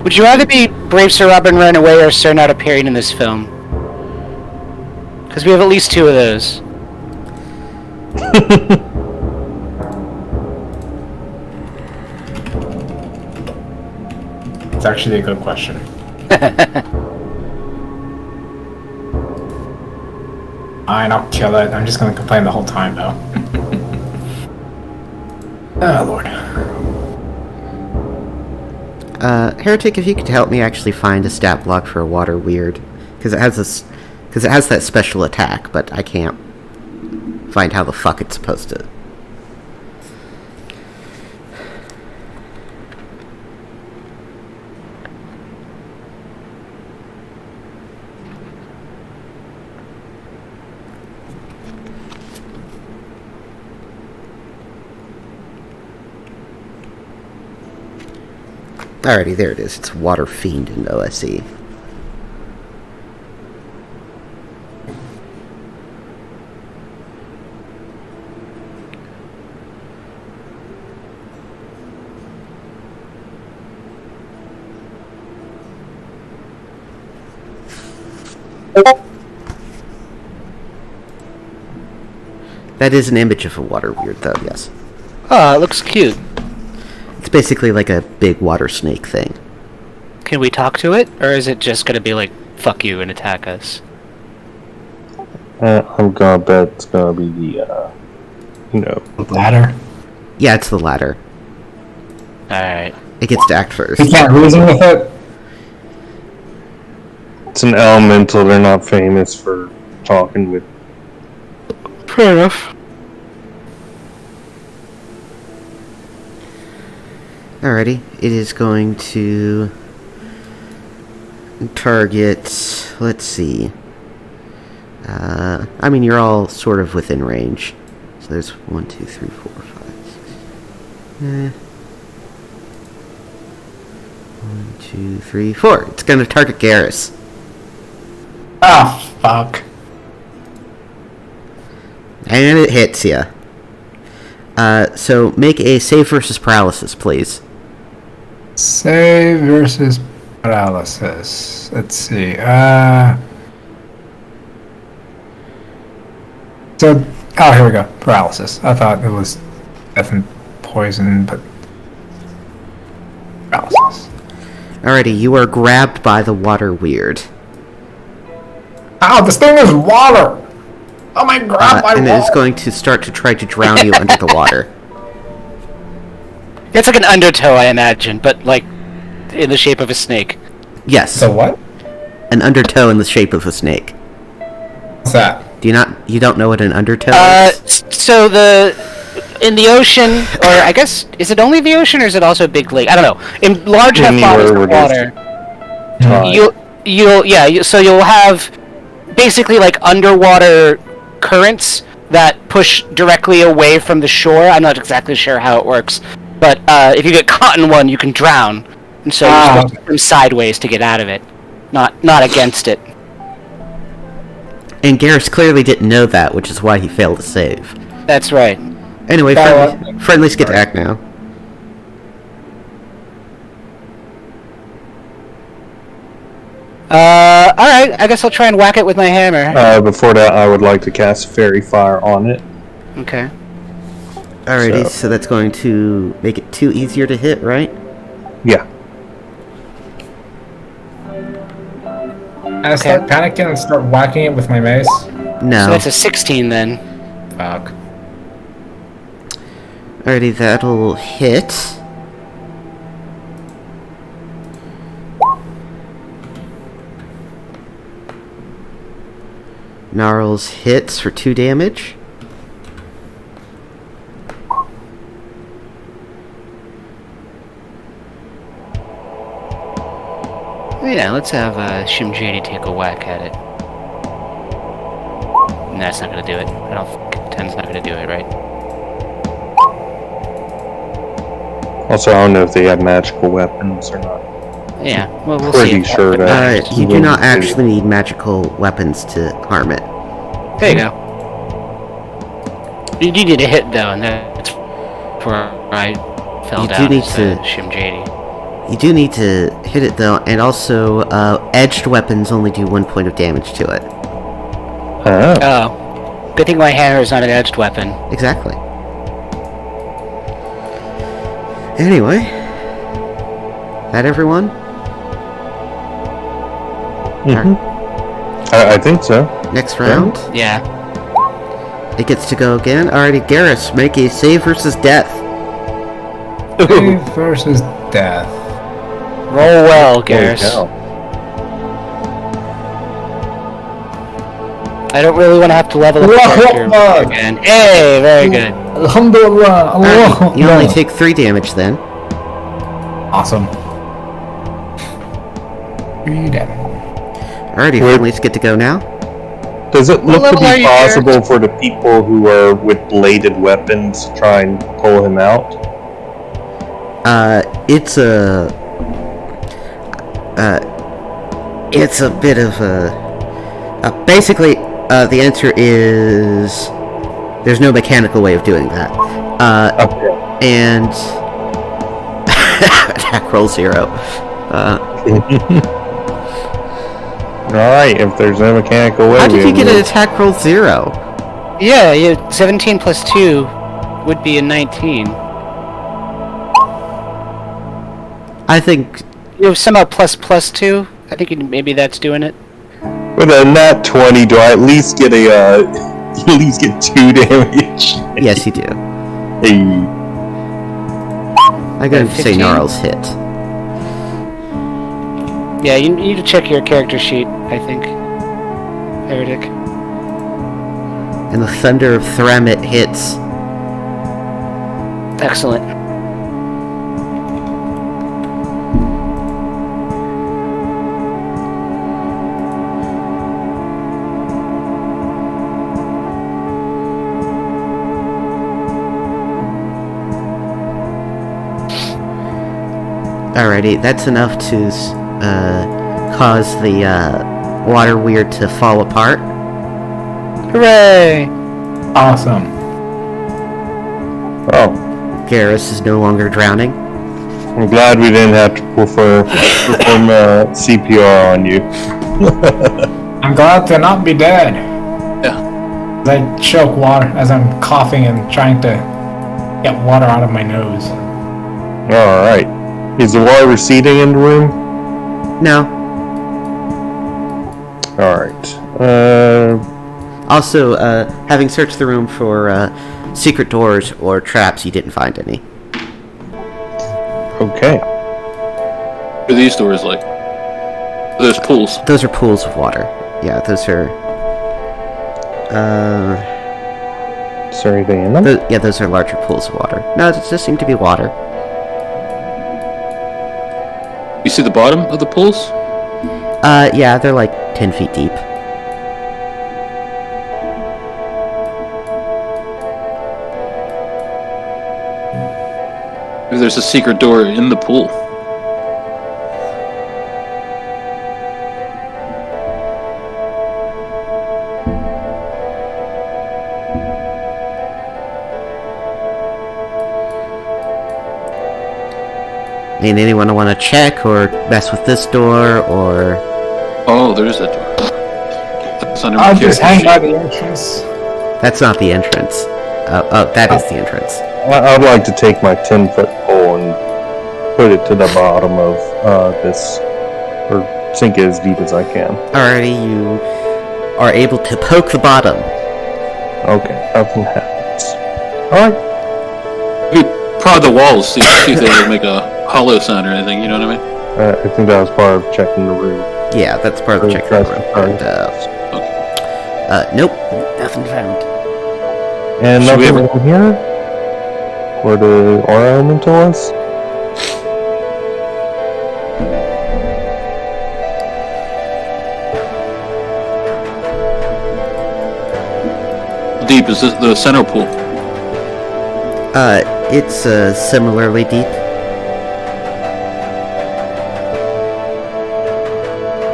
Would you rather be Brave Sir Robin ran away or Sir not appearing in this film? Because we have at least 2 of those. It's actually a good question. Fine, I'll kill it. I'm just gonna complain the whole time, though. Oh, Lord. Heretic, if you could help me actually find a stat block for a water weird, because it has that special attack, but I can't find how the fuck it's supposed to. Alrighty, there it is. It's Water Fiend in OSE. That is an image of a water weird, though, yes. Oh, it looks cute. It's basically like a big water snake thing. Can we talk to it? Or is it just gonna be like, fuck you and attack us? I'm gonna bet it's gonna be the, Ladder. Yeah, it's the latter. Alright. It gets to act first. You can't reason with it? it's an elemental. They're not famous for talking with. Fair enough. Alrighty, it is going to target, let's see. I mean, you're all sort of within range. So there's 1, 2, 3, 4, 5, 6. 1, 2, 3, 4. It's going to target Garrus. Ah, fuck. And it hits you. So make a save versus paralysis, please. Save versus paralysis. Let's see. So, here we go. Paralysis. I thought it was death and poison, but paralysis. Alrighty, you are grabbed by the water weird. Ow, this thing is water! Oh my god, my and it is water! going to start to try to drown you under the water. It's like an undertow, I imagine, but like in the shape of a snake. Yes. So what? An undertow in the shape of a snake. What's that? You don't know what an undertow is? So in the ocean, or I guess, is it only the ocean or is it also a big lake? I don't know. In large enough bodies of water, you'll have basically like underwater currents that push directly away from the shore. I'm not exactly sure how it works, but if you get caught in one, you can drown, and so you're supposed to swim sideways to get out of it, not against it. And Garrus clearly didn't know that, which is why he failed to save. That's right. Anyway, friendlies get to act now. Alright, I guess I'll try and whack it with my hammer. Before that, I would like to cast Fairy Fire on it. Okay. Alrighty, so that's going to make it 2 easier to hit, right? Yeah. I start panicking and start whacking it with my mace. No. So that's a 16 then. Fuck. Alrighty, that'll hit. Gnarls hits for 2 damage. Yeah, let's have Shimjadi take a whack at it. And that's not gonna do it. I don't think 10's not gonna do it, right? Also, I don't know if they have magical weapons or not. Yeah, well, we'll Pretty see. sure that You do not actually need magical weapons to harm it. There you go. You do need a hit though, and that's where I fell You do down need as to- Shimjadi. You do need to hit it though, and also edged weapons only do 1 point of damage to it. Oh. Oh. Good thing my hammer is not an edged weapon. Exactly. Anyway, that everyone? I think so. Next round, Yeah. it gets to go again. Alrighty, Garrus, make a save versus death. Save versus death. Roll well, Holy Garrus. cow. I don't really want to have to level up the character again. Hey, very good. Alhamdulillah. Alright, you only take 3 damage then. Awesome. 3 damage. Alrighty, friendlies get to go now. Does it look to level are be you, possible for the people who are with bladed weapons to try and pull him out? It's a bit of a... basically, the answer is... There's no mechanical way of doing that. Okay. And... attack roll 0. Alright, if there's no mechanical way... How did you get we'll- an attack roll 0? Yeah, 17 plus 2 would be a 19. I think... You have somehow plus 2? I think maybe that's doing it. With a nat 20, do I at least get a, at least get 2 damage? Yes, you do. Hey. I'm going to say 15? Gnarls hit. Yeah, you need to check your character sheet, I think. Heretic. And the Thunder of Thramit hits. Excellent. Alrighty, that's enough to cause the water weird to fall apart. Hooray! Awesome. Oh, Garrus is no longer drowning. I'm glad we didn't have to perform CPR on you. I'm glad to not be dead. I choke water as I'm coughing and trying to get water out of my nose. All right. Is the water receding in the room? No. All right. Also, having searched the room for secret doors or traps, you didn't find any. Okay. What are these doors like? Those pools. Those are pools of water. Yeah, those are. Is there anything in them? Those are larger pools of water. No, it just seem to be water. You see the bottom of the pools? Yeah, they're like 10 feet deep. Maybe there's a secret door in the pool. I mean, anyone want to check or mess with this door or? Oh, there is a door. That's under my I'll just character hang by sheet. the entrance. That's not the entrance. Oh, that is the entrance. I'd like to take my 10-foot pole and put it to the bottom of this, or sink it as deep as I can. Alrighty, you are able to poke the bottom. Okay, nothing happens. All right. You prod the walls, see if they would make a hollow sound or anything, you know what I mean? I think that was part of checking the room. Yeah, that's part of the check. That's And, nope, Nothing found. And Should we nothing ever- in here? Where the aura elemental was? Deep is the center pool. it's similarly deep.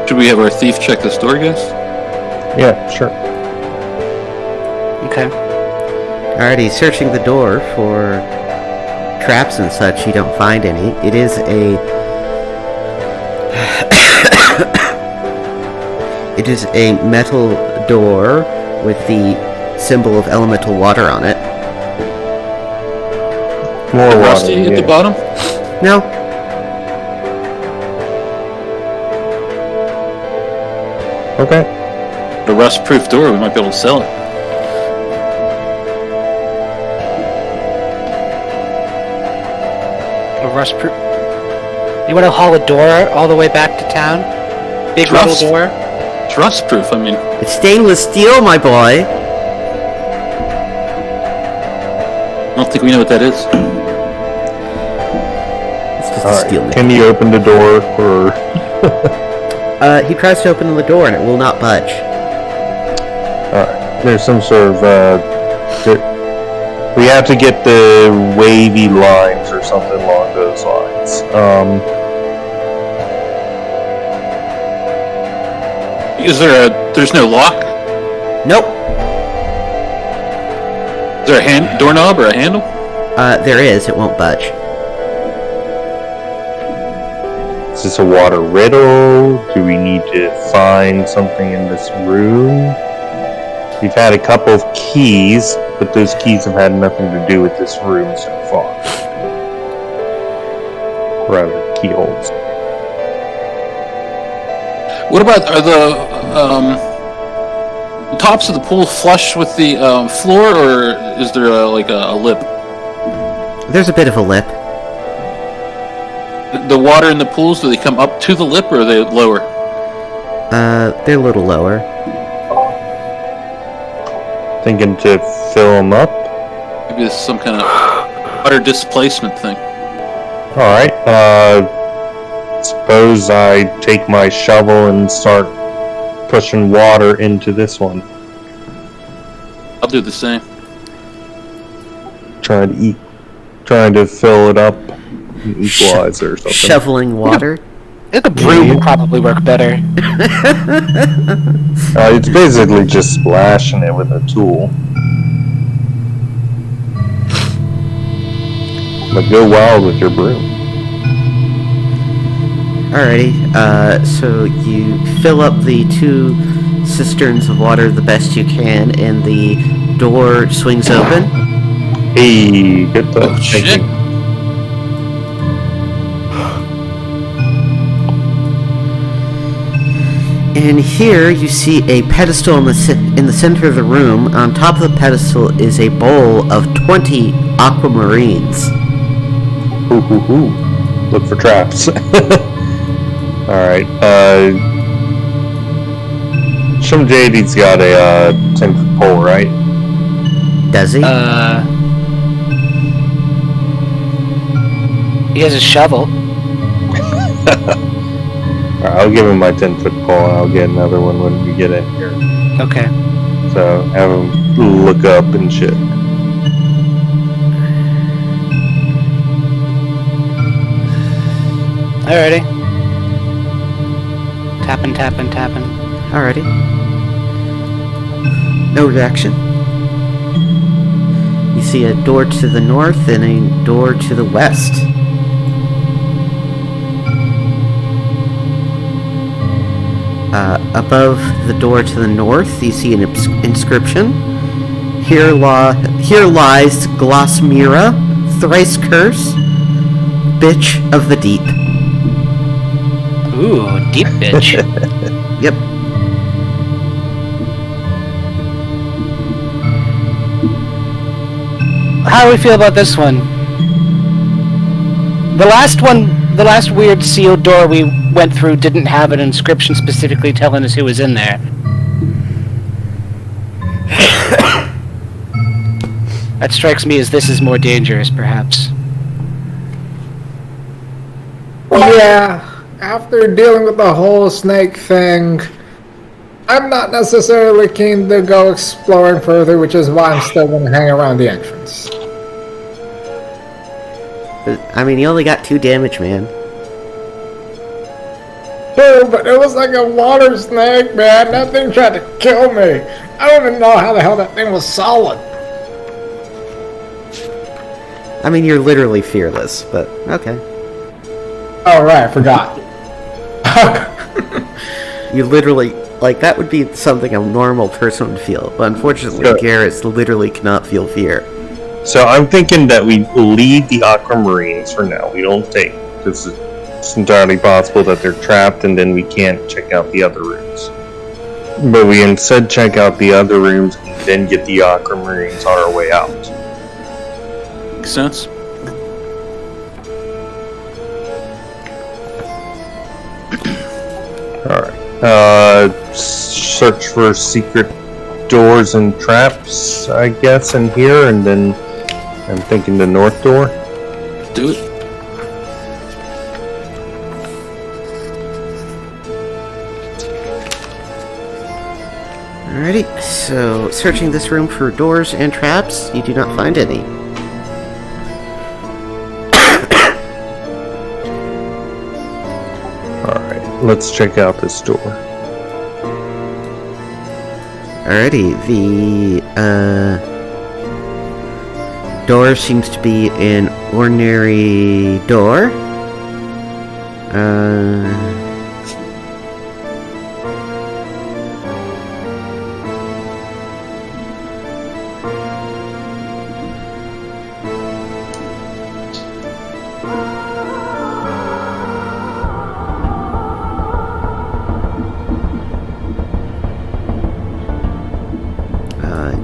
Should we have our thief check this door, guys? Yeah, sure. Okay. Alrighty, searching the door for traps and such, you don't find any. It is a... it is a metal door with the symbol of elemental water on it. More water. Rusty at the yeah. bottom? No, Okay. A rust-proof door, we might be able to sell it. A rust proof. You want to haul a door all the way back to town? Big metal Rust? door? It's rust-proof, I mean. it's stainless steel, my boy. I don't think we know what that is. It's just a All steel right. nickel. Can you open the door or? He tries to open the door and it will not budge. Alright. There's some sort of we have to get the wavy lines or something along those lines. Is there there's no lock? Nope. Is there a doorknob or a handle? There is. It won't budge. Is this a water riddle? Do we need to find something in this room? We've had a couple of keys, but those keys have had nothing to do with this room so far. Rather, keyholes. What about, are the tops of the pool flush with the floor, or is there a lip? There's a bit of a lip. The water in the pools, do they come up to the lip, or are they lower? They're a little lower. Thinking to fill them up? Maybe it's some kind of water displacement thing. Alright, suppose I take my shovel and start pushing water into this one. I'll do the same. Trying to fill it up and equalize it or something. Shoveling water. I think a broom would probably work better. It's basically just splashing it with a tool. But go wild with your broom. Alrighty, so you fill up the two cisterns of water the best you can, and the door swings open. Hey, good touch. Oh, shit. And here you see a pedestal in the center of the room. On top of the pedestal is a bowl of 20 aquamarines. Ooh. Look for traps. Alright, some JD's got a 10-foot pole, right? Does he? He has a shovel. Alright, I'll give him my 10-foot pole and I'll get another one when we get in here. Okay. So, have him look up and shit. Alrighty. Tapping. Alrighty. No reaction. You see a door to the north and a door to the west. Above the door to the north, you see an inscription. Here lies Glossmira, thrice cursed, bitch of the deep. Ooh, deep bitch. Yep. How do we feel about this one? The last weird sealed door we went through didn't have an inscription specifically telling us who was in there. That strikes me as this is more dangerous, perhaps. Yeah, after dealing with the whole snake thing, I'm not necessarily keen to go exploring further, which is why I'm still going to hang around the entrance. But, I mean, you only got 2 damage, man. Dude, but it was like a water snake, man. That thing tried to kill me. I don't even know how the hell that thing was solid. I mean, you're literally fearless, but okay. Oh, right, I forgot. You literally, like, that would be something a normal person would feel, but unfortunately, Sure. Garrus literally cannot feel fear. So I'm thinking that we leave the aquamarines for now. We don't take, because it's entirely possible that they're trapped and then we can't check out the other rooms. But we instead check out the other rooms and then get the aquamarines on our way out. Makes sense. Alright. Search for secret doors and traps, I guess, in here, and then I'm thinking the north door. Do it. Alrighty, so searching this room for doors and traps, you do not find any. Alright, let's check out this door. Alrighty, the door seems to be an ordinary door.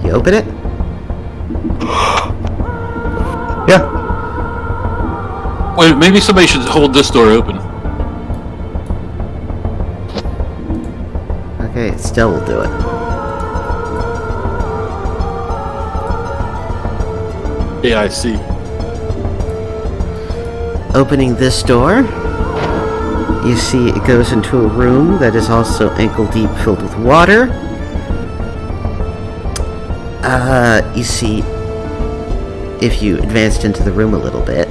You open it? Yeah. Wait, maybe somebody should hold this door open. Okay, still will do it. Yeah, I see. Opening this door, you see it goes into a room that is also ankle deep filled with water. You see, if you advanced into the room a little bit,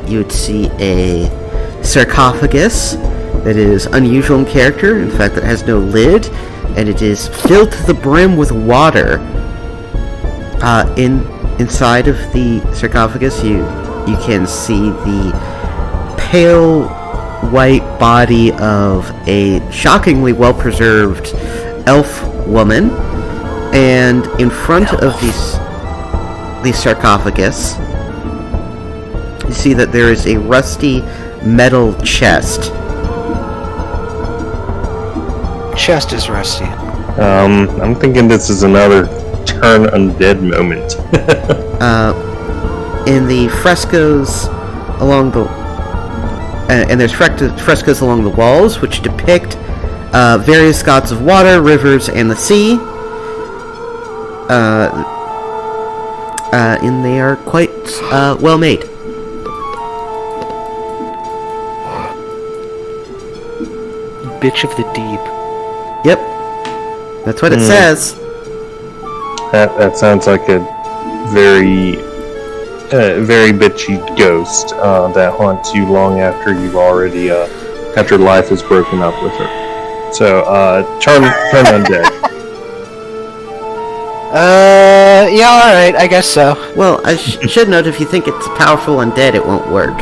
you would see a sarcophagus that is unusual in character, in fact that has no lid, and it is filled to the brim with water. Inside of the sarcophagus, you can see the pale white body of a shockingly well-preserved elf woman, and in front of the sarcophagus, you see that there is a rusty metal chest. Chest is rusty. I'm thinking this is another turn undead moment. In the frescoes along the and there's frescoes along the walls which depict various gods of water, rivers, and the sea. And they are quite well made. Bitch of the deep. Yep, that's what it says. That sounds like a very bitchy ghost that haunts you long after you've already after life is broken up with her. So turn undead. Yeah, alright, I guess so. Well, I should note, if you think it's powerful undead, it won't work.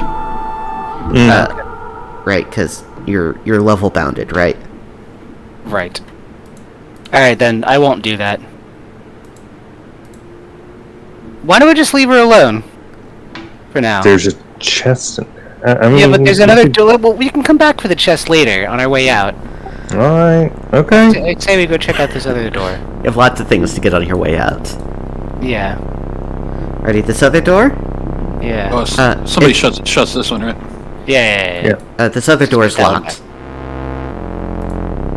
Right, because you're level bounded, right? Right. Alright, then, I won't do that. Why don't we just leave her alone? For now. There's a chest in there. I mean, Yeah, but there's another door. Well, we can come back for the chest later, on our way out. Alright, okay. I'd say we go check out this other door. You have lots of things to get on your way out. Yeah. Ready, this other door? Yeah. Oh, somebody shuts this one, right? Yeah. This other door is locked.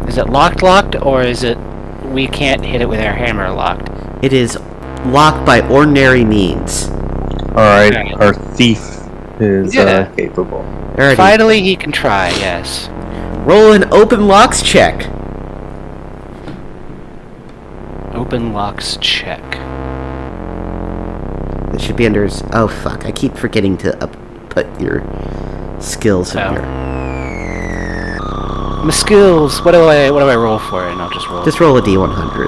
Is it locked, or is it we can't hit it with our hammer locked? It is locked by ordinary means. Alright, Okay. our thief is capable. Alrighty. Finally, he can try, yes. Roll an open locks check. Open locks check. It should be under his... Oh, fuck. I keep forgetting to put your skills in here. My skills, what do I roll for? And I'll just roll. Just roll a D100.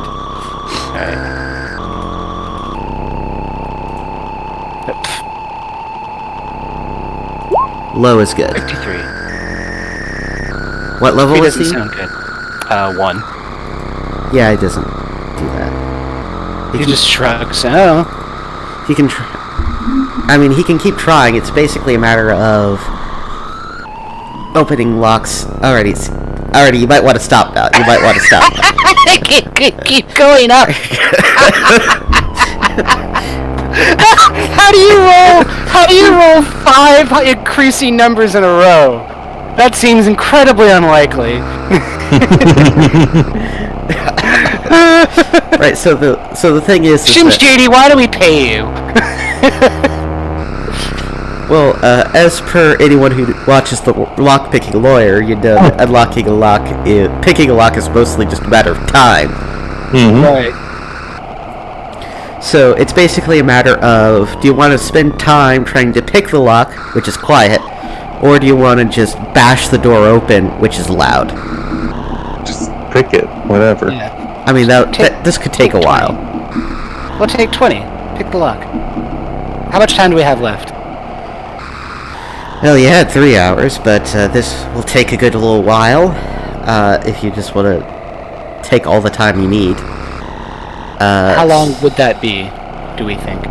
Alright. Low is good. 53. What level is doesn't he? sound good. 1. Yeah, he doesn't do that. He just shrugs. Oh. He can I mean, he can keep trying. It's basically a matter of opening locks. Alrighty, you might want to stop now. keep going up. How do you roll 5 increasing numbers in a row? That seems incredibly unlikely. Right. So the thing is Shims that, JD, why do we pay you? well, as per anyone who watches the lock-picking lawyer, you know that picking a lock is mostly just a matter of time. Mm-hmm. Right. So it's basically a matter of, do you want to spend time trying to pick the lock, which is quiet, or do you want to just bash the door open, which is loud? Just pick it, whatever. Yeah. I mean, this could take a while. We'll take 20. Pick the lock. How much time do we have left? Well, you had 3 hours, but this will take a good little while, if you just want to take all the time you need. How long would that be, do we think?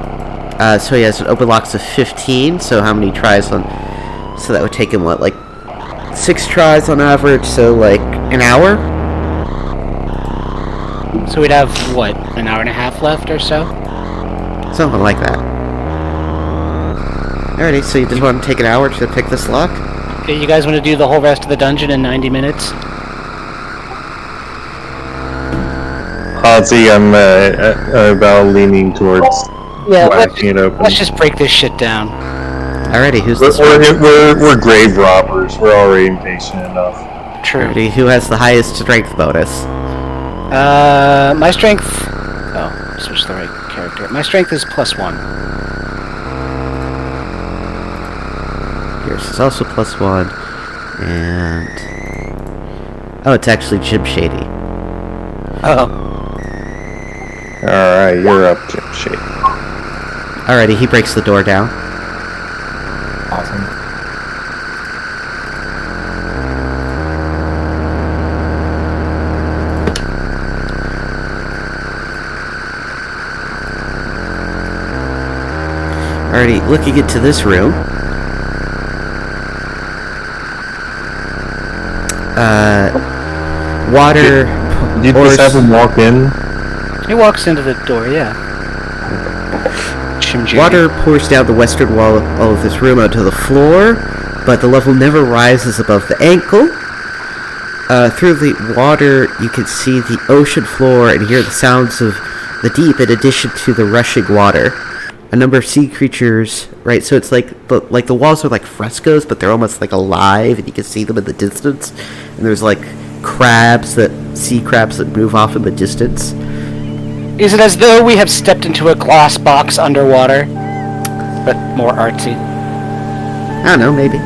So he has an open locks of 15, so how many tries on... So that would take him, what, like 6 tries on average, so like an hour? So we'd have, what, an hour and a half left or so? Something like that. Alrighty, so you just want to take an hour to pick this lock? Okay, you guys want to do the whole rest of the dungeon in 90 minutes? Ozzy, I'm about leaning towards whacking it open. Let's just break this shit down. Alrighty, who's this? We're grave robbers. We're already impatient enough. True. Alrighty, who has the highest strength bonus? My strength... Oh, switch the right character. My strength is +1. Yours is also +1, and... Oh, it's actually Jim Shady. Oh. Alright, you're up, Jim Shady. Alrighty, he breaks the door down. Awesome. Alrighty, looking into this room. Water. You just have him walk in. He walks into the door, yeah. Water pours down the western wall of this room onto the floor, but the level never rises above the ankle. Through the water, you can see the ocean floor and hear the sounds of the deep in addition to the rushing water. A number of sea creatures, right? So it's like the walls are like frescoes, but they're almost like alive, and you can see them in the distance. And there's like sea crabs that move off in the distance. Is it as though we have stepped into a glass box underwater, but more artsy? I don't know, maybe.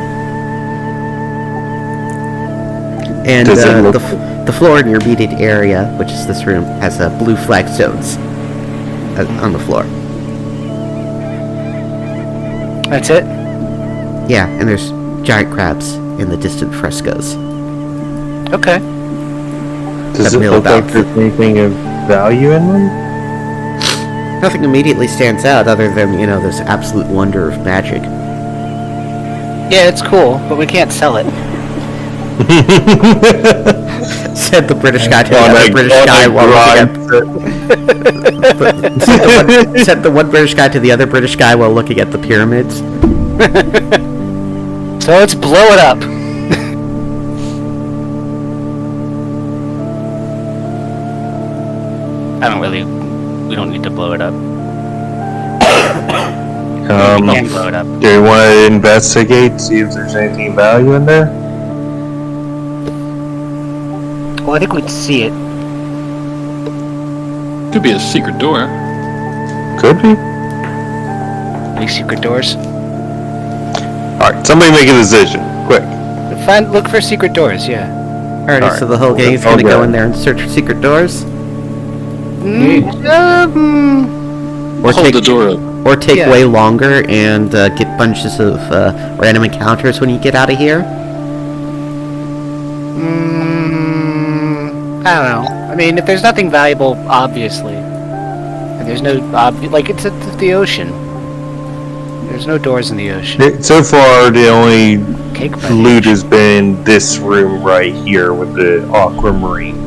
And the floor in your immediate area, which is this room, has blue flagstones on the floor. That's it? Yeah, and there's giant crabs in the distant frescoes. Okay. Does it look like there's anything of value in them? Nothing immediately stands out other than, this absolute wonder of magic. Yeah, it's cool, but we can't sell it. Said the British guy to the other British guy while looking at... Said the one British guy to the other British guy while looking at the pyramids. So let's blow it up. We don't need to blow it up. We can blow it up. Do you want to investigate, see if there's anything of value in there? Well, I think we'd see it. Could be a secret door. Could be. Any secret doors? Alright, somebody make a decision. Quick. Look for secret doors, yeah. Alright, so the whole gang is going to go in there and search for secret doors? Or Hold the door up. Or take way longer and get bunches of random encounters when you get out of here? I don't know. I mean, if there's nothing valuable, obviously. And there's no... it's the ocean. There's no doors in the ocean. So far, the only Cake loot has been in this room right here with the aquamarine.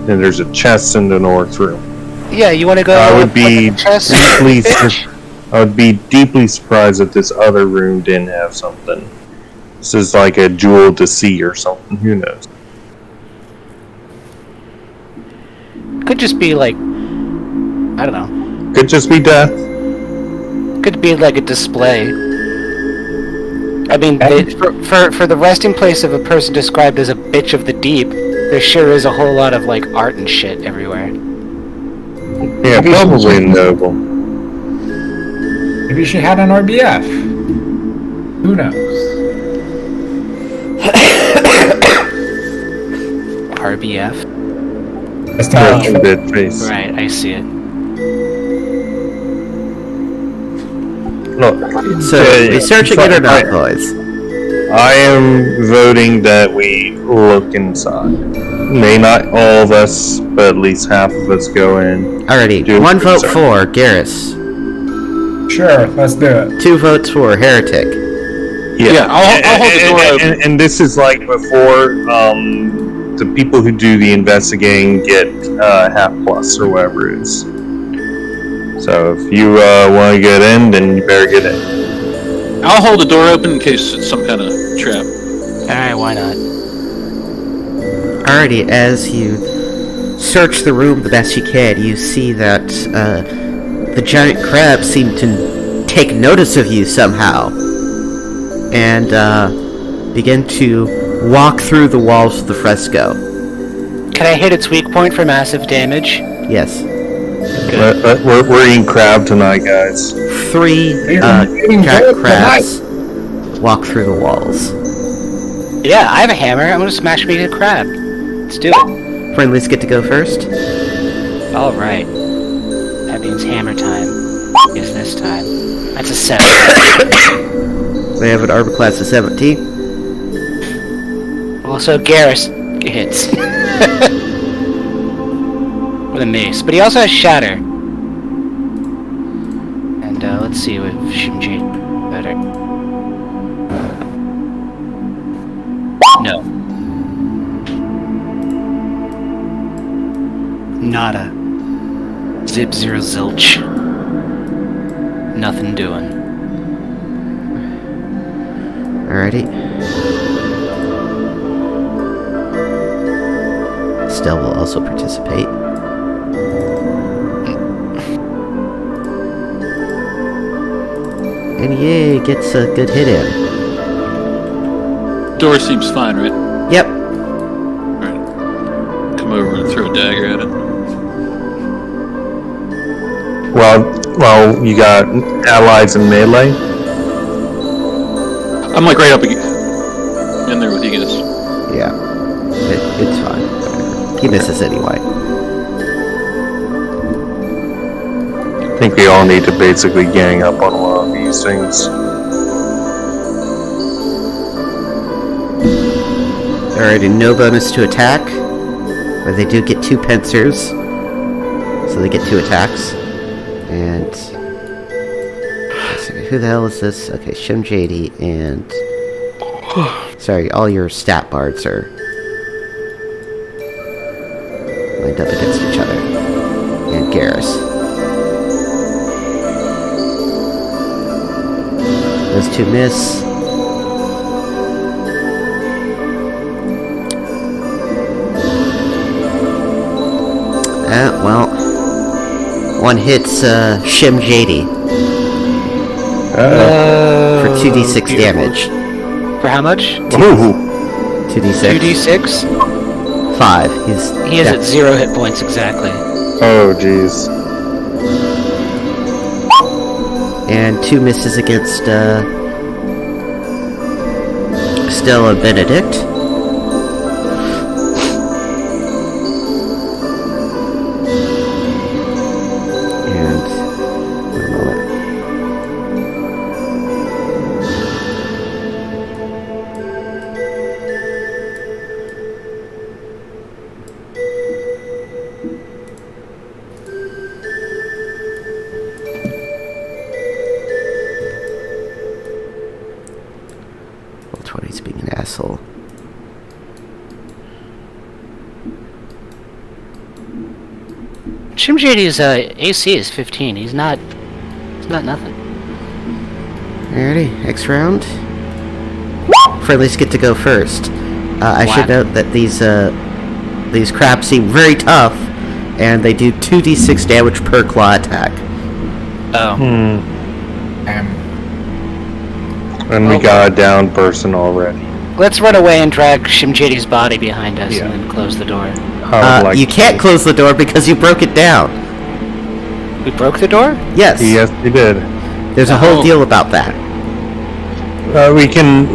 And there's a chest in the north room. Yeah, you want to go... I would be deeply surprised if this other room didn't have something. This is like a jewel to see or something. Who knows? Could just be like... I don't know. Could just be death. Could be like a display. I mean, for the resting place of a person described as a bitch of the deep, there sure is a whole lot of like art and shit everywhere. Yeah, probably noble. Maybe she had an RBF. Who knows? RBF? That's Virgin dead face. Right, I see it. Look, So, we searching it or not, boys? I am voting that we look inside. May not all of us, but at least half of us go in. Alrighty, one vote for Garrus. Sure, let's do it. 2 votes for Heretic. Yeah, I'll hold the door open. And this is like before the people who do the investigating get half plus or whatever it is. So if you want to get in, then you better get in. I'll hold the door open in case it's some kind of trap. Alright, why not? Alrighty, as you search the room the best you can, you see that the giant crabs seem to take notice of you somehow. And begin to walk through the walls of the fresco. Can I hit its weak point for massive damage? Yes. We're eating crab tonight, guys. 3 giant crabs walk through the walls. Yeah, I have a hammer. I'm gonna smash me to a crab. Let's do it. Friendlies get to go first. Alright. That means hammer time is this time. That's a 7. They have an armor class of 17. Also, Garrus hits. With a mace. But he also has shatter. And let's see if Shinji better. No. Nada. Zip zero zilch. Nothing doing. Alrighty. Stell will also participate. And yay, gets a good hit in. Door seems fine, right? Yep. Alright. Come over and throw a dagger at it. Well, you got allies in melee. I'm like right up in there with you guys. Yeah. It's fine. He misses anyway. I think we all need to basically gang up on one of these things. Alrighty, no bonus to attack. But they do get 2 pincers. So they get 2 attacks. And... let's see, who the hell is this? Okay, Shimjady and... sorry, all your stat bards are... lined up against each other. And Garrus. Those 2 miss. Well, one hits Shimjady for 2d6 damage. For how much? 2d6. 2d6? 5. He is at 0 hit points exactly. Oh, jeez. And 2 misses against Stella Benedict. And 1 moment. Roll 20's being an asshole. Shimjady's AC is 15. He's not nothing. Alrighty, next round. Friendlies get to go first. I should note that these crabs seem very tough, and they do 2d6 damage per claw attack. Oh. And we got a down person already. Let's run away and drag Shimjady's body behind us and then close the door. You can't close the door because you broke it down. We broke the door? Yes. Yes, we did. There's a whole deal about that. We can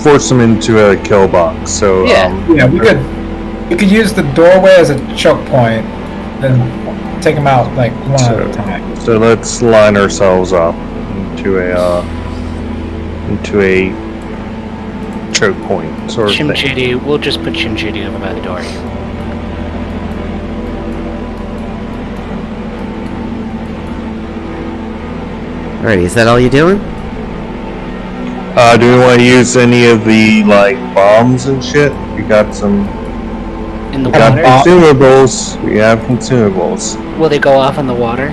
force them into a kill box. So Yeah. We could use the doorway as a choke point, then take them out like one at a time. So let's line ourselves up into a choke point sort of thing. Shimjady, we'll just put Shimjady over by the door. Alrighty, is that all you're doing? Do we want to use any of the bombs and shit? We got some. In the We got water? consumables. We have consumables. Will they go off in the water?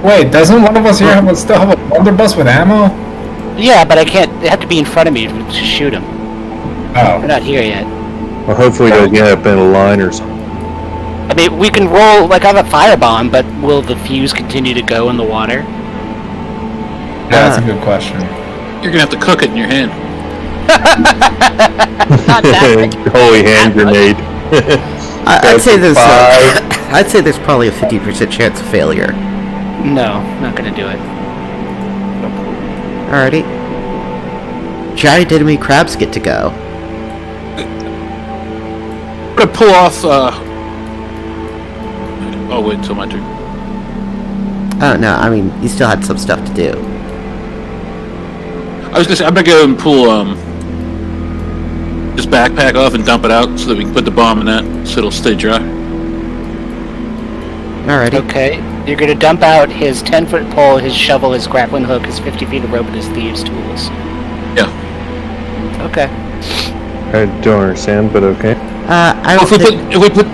Wait, doesn't one of us here still have a blunderbuss with ammo? Yeah, but I can't. They have to be in front of me to shoot them. Oh. They're not here yet. Well, hopefully they'll get up in a line or something. I mean, we can roll, I have a firebomb, but will the fuse continue to go in the water? Yeah, that's a good question. You're gonna have to cook it in your hand. Not that Holy hand grenade. I'd say there's Five. I'd say there's probably a 50% chance of failure. No, not gonna do it. Alrighty. Giant enemy crabs get to go. I'm gonna pull off. Oh wait until my turn. Oh no, I mean you still had some stuff to do. I was gonna say I'm gonna go and pull this backpack off and dump it out so that we can put the bomb in that so it'll stay dry. Alrighty. Okay. You're gonna dump out his 10-foot pole, his shovel, his grappling hook, his 50 feet of rope, and his thieves' tools. Yeah. Okay. I don't understand, but okay. I Well, don't think... if we put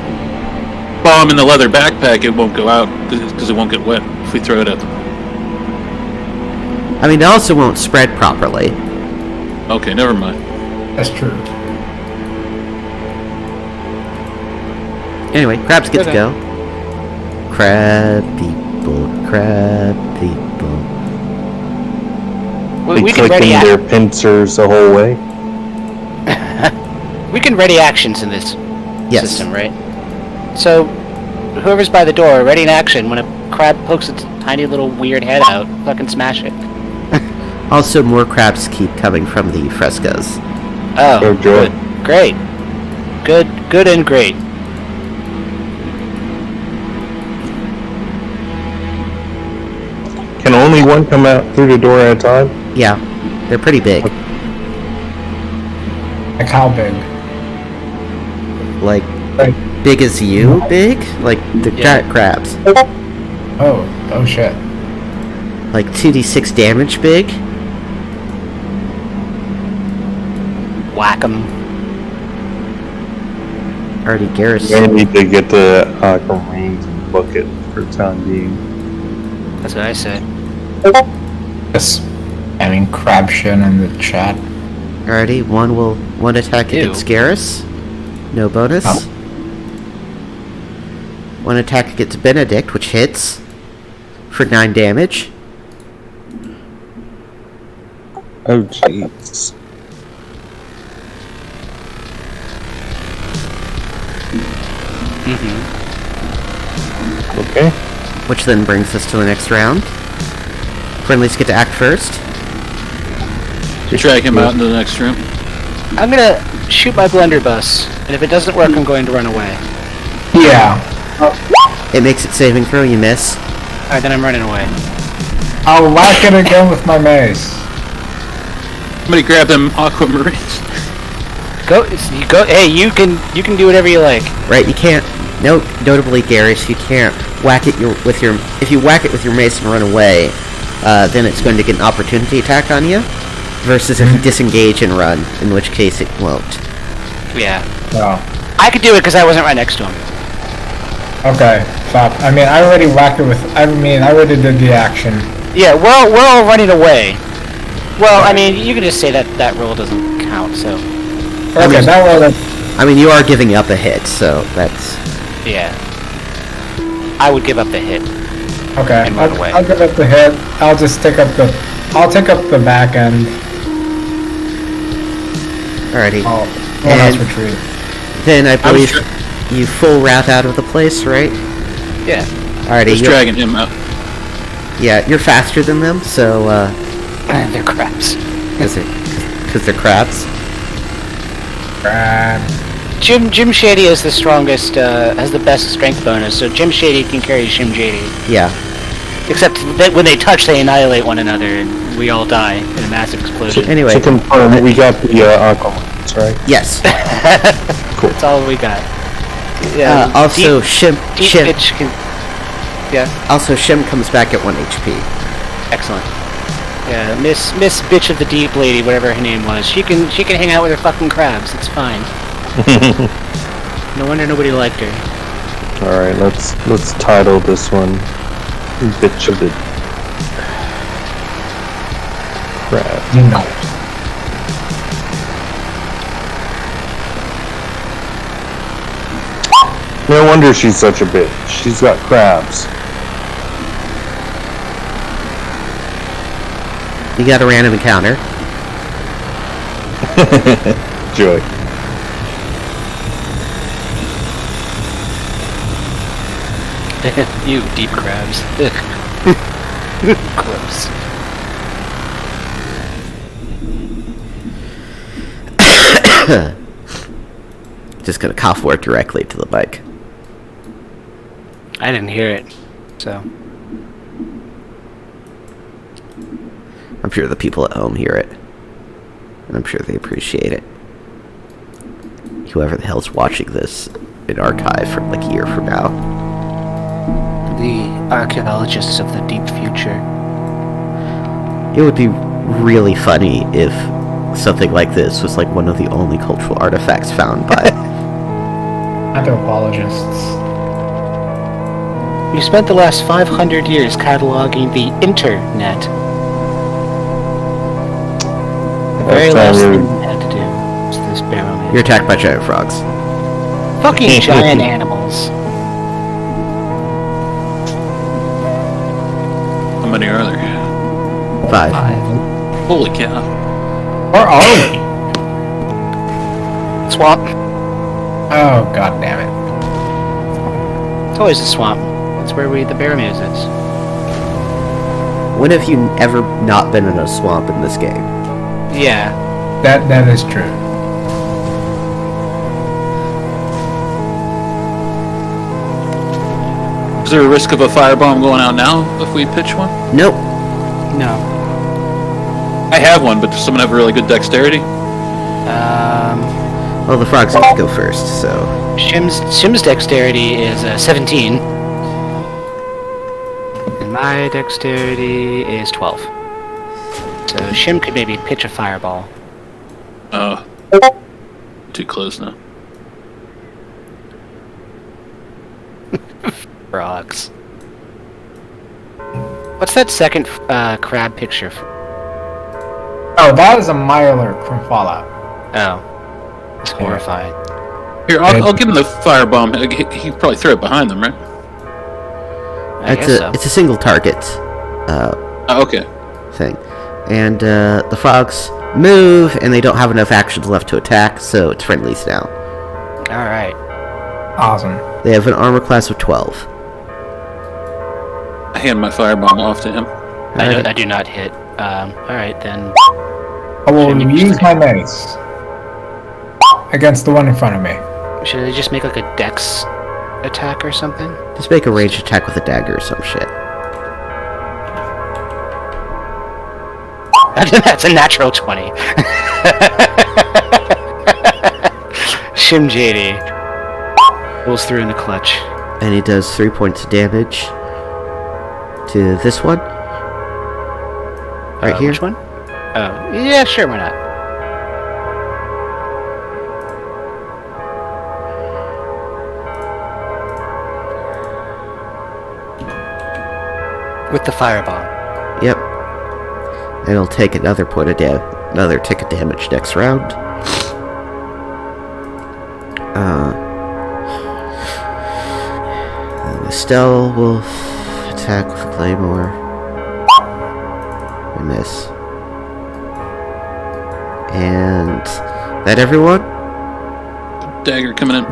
bomb in the leather backpack, it won't go out because it won't get wet if we throw it at them. I mean, it also won't spread properly. Okay, never mind. That's true. Anyway, crabs get to Okay. go. Crab people, crab people. We can clicking ready their pincers the whole way. We can ready actions in this Yes. system, right? So, whoever's by the door, ready in action. When a crab pokes its tiny little weird head out, fucking smash it. Also, more crabs keep coming from the frescoes. Oh, Oh, joy. good. Great. Good and great. Can only one come out through the door at a time? Yeah, they're pretty big. Like how big? Like, Like, big as you big? Like, the giant crabs. oh shit. Like, 2d6 damage big? Whack 'em. Already Garrus. We need to get the Aquamarine bucket for the time being. That's what I said. Just having crab shit in the chat. Alrighty, one attack Ew. against Garrus. No bonus. Oh. One attack against Benedict, which hits. For 9 damage. Oh, jeez. Okay. Which then brings us to the next round. Friendlies get to act first. Drag him out into the next room. I'm gonna shoot my blunderbuss, and if it doesn't work, I'm going to run away. Yeah. It makes it saving throw, you miss. Alright, then I'm running away. I'll whack it again with my mace. Somebody grab them aquamarines. You go. Hey, you can do whatever you like. Right, you can't... Notably, Garrus, you can't whack it with your... If you whack it with your mace and run away, then it's going to get an opportunity attack on you. Versus if you disengage and run, in which case it won't. Yeah. Oh. I could do it because I wasn't right next to him. Okay. Stop. I mean, I already whacked it with. I already did the action. Yeah, we're all running away. Well, I mean, you can just say that roll doesn't count, so... Okay, that was. I mean, you are giving up a hit, so that's... Yeah. I would give up the hit. Okay. And run away. I'll give up the hit. I'll just take up the. I'll take up the back end. Alrighty. Oh, And- that's retreat. Then I believe sure- you full wrath out of the place, right? Yeah. Alrighty, Just dragging him out. yeah, you're faster than them, so, They're crabs. because they're crabs. Crap. Jim Shady is the strongest, has the best strength bonus, so Jim Shady can carry Jim Shady. Yeah. Except that when they touch, they annihilate one another, and we all die in a massive explosion. Anyway. To confirm, we got the Aquamarines, right? Yes. That's all we got. Yeah. Also, Deep Shim bitch can... Yeah, also Shim comes back at 1 HP. excellent. Yeah, Miss Bitch of the Deep Lady, whatever her name was, she can hang out with her fucking crabs. It's fine. No wonder nobody liked her. All right, let's title this one "Bitch of the Crab." No. No wonder she's such a bitch. She's got crabs. You got a random encounter. Joy. You deep crabs. Gross. Just gonna cough word directly to the mic. I didn't hear it, so... I'm sure the people at home hear it. And I'm sure they appreciate it. Whoever the hell's watching this in archive for like a year from now. The archaeologists of the deep future. It would be really funny if something like this was like one of the only cultural artifacts found by Anthropologists. We spent the last 500 years cataloging the internet. The very last thing we had to do was this Barrowmaze. You're attacked by giant frogs. Fucking giant animals. How many are there? 5. Holy cow. Where are we? Swamp. Oh, god damn it. It's always a swamp. That's where the Barrowmaze is. When have you ever not been in a swamp in this game? Yeah. That is true. Is there a risk of a firebomb going out now if we pitch one? Nope. No. I have one, but does someone have really good dexterity? Well, the frogs have to go first, so... Shim's dexterity is 17. And my dexterity is 12. So Shim could maybe pitch a fireball. Oh. Too close now. Frogs. What's that second crab picture? Oh, that is a Mirelurk from Fallout. Oh. It's horrifying. Here, I'll give him the firebomb. He probably threw it behind them, right? I guess so. It's a single target Oh, okay. thing. And the frogs move, and they don't have enough actions left to attack, so it's friendlies now. Alright. Awesome. They have an armor class of 12. I hand my firebomb off to him. Alright. I do not hit. Alright, then. I will Shouldn't you use just- my mace against the one in front of me. Should I just make like a dex attack or something? Just make a ranged attack with a dagger or some shit. That's a natural 20. Shim JD pulls through in the clutch. And he does 3 points of damage to this one. Right here. Which one? Oh, yeah, sure, why not? With the fireball. Yep. And he'll take another point of another tick of damage next round. And Estelle will attack with a claymore. And miss. And that everyone? Dagger coming in.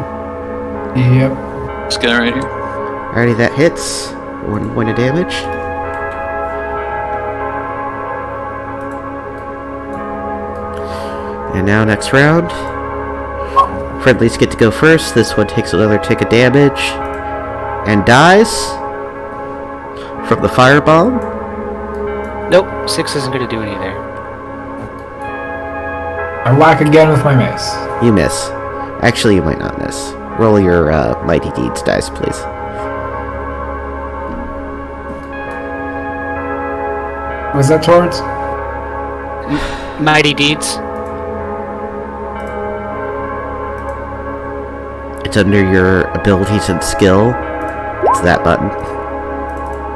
Yep. This guy right here. Alrighty, that hits. 1 point of damage. And now next round. Friendlies get to go first. This one takes another tick of damage. And dies. From the firebomb. Nope, 6 isn't going to do it either. I whack again with my mace. You miss. Actually, you might not miss. Roll your Mighty Deeds dice, please. Was that towards? Mighty Deeds. It's under your abilities and skill. It's that button.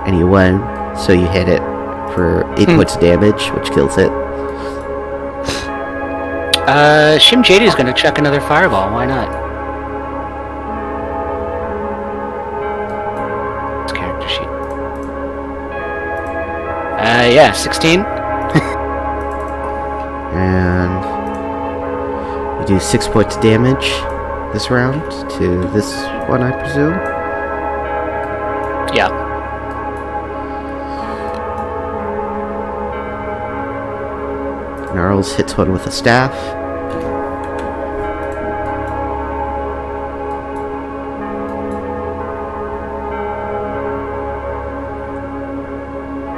And you win, so you hit it for 8 points of damage, which kills it. Shim JD is going to chuck another fireball. Why not? It's character sheet. Yeah, 16. And you do 6 points of damage this round to this one, I presume. Yeah. Gnarls hits one with a staff.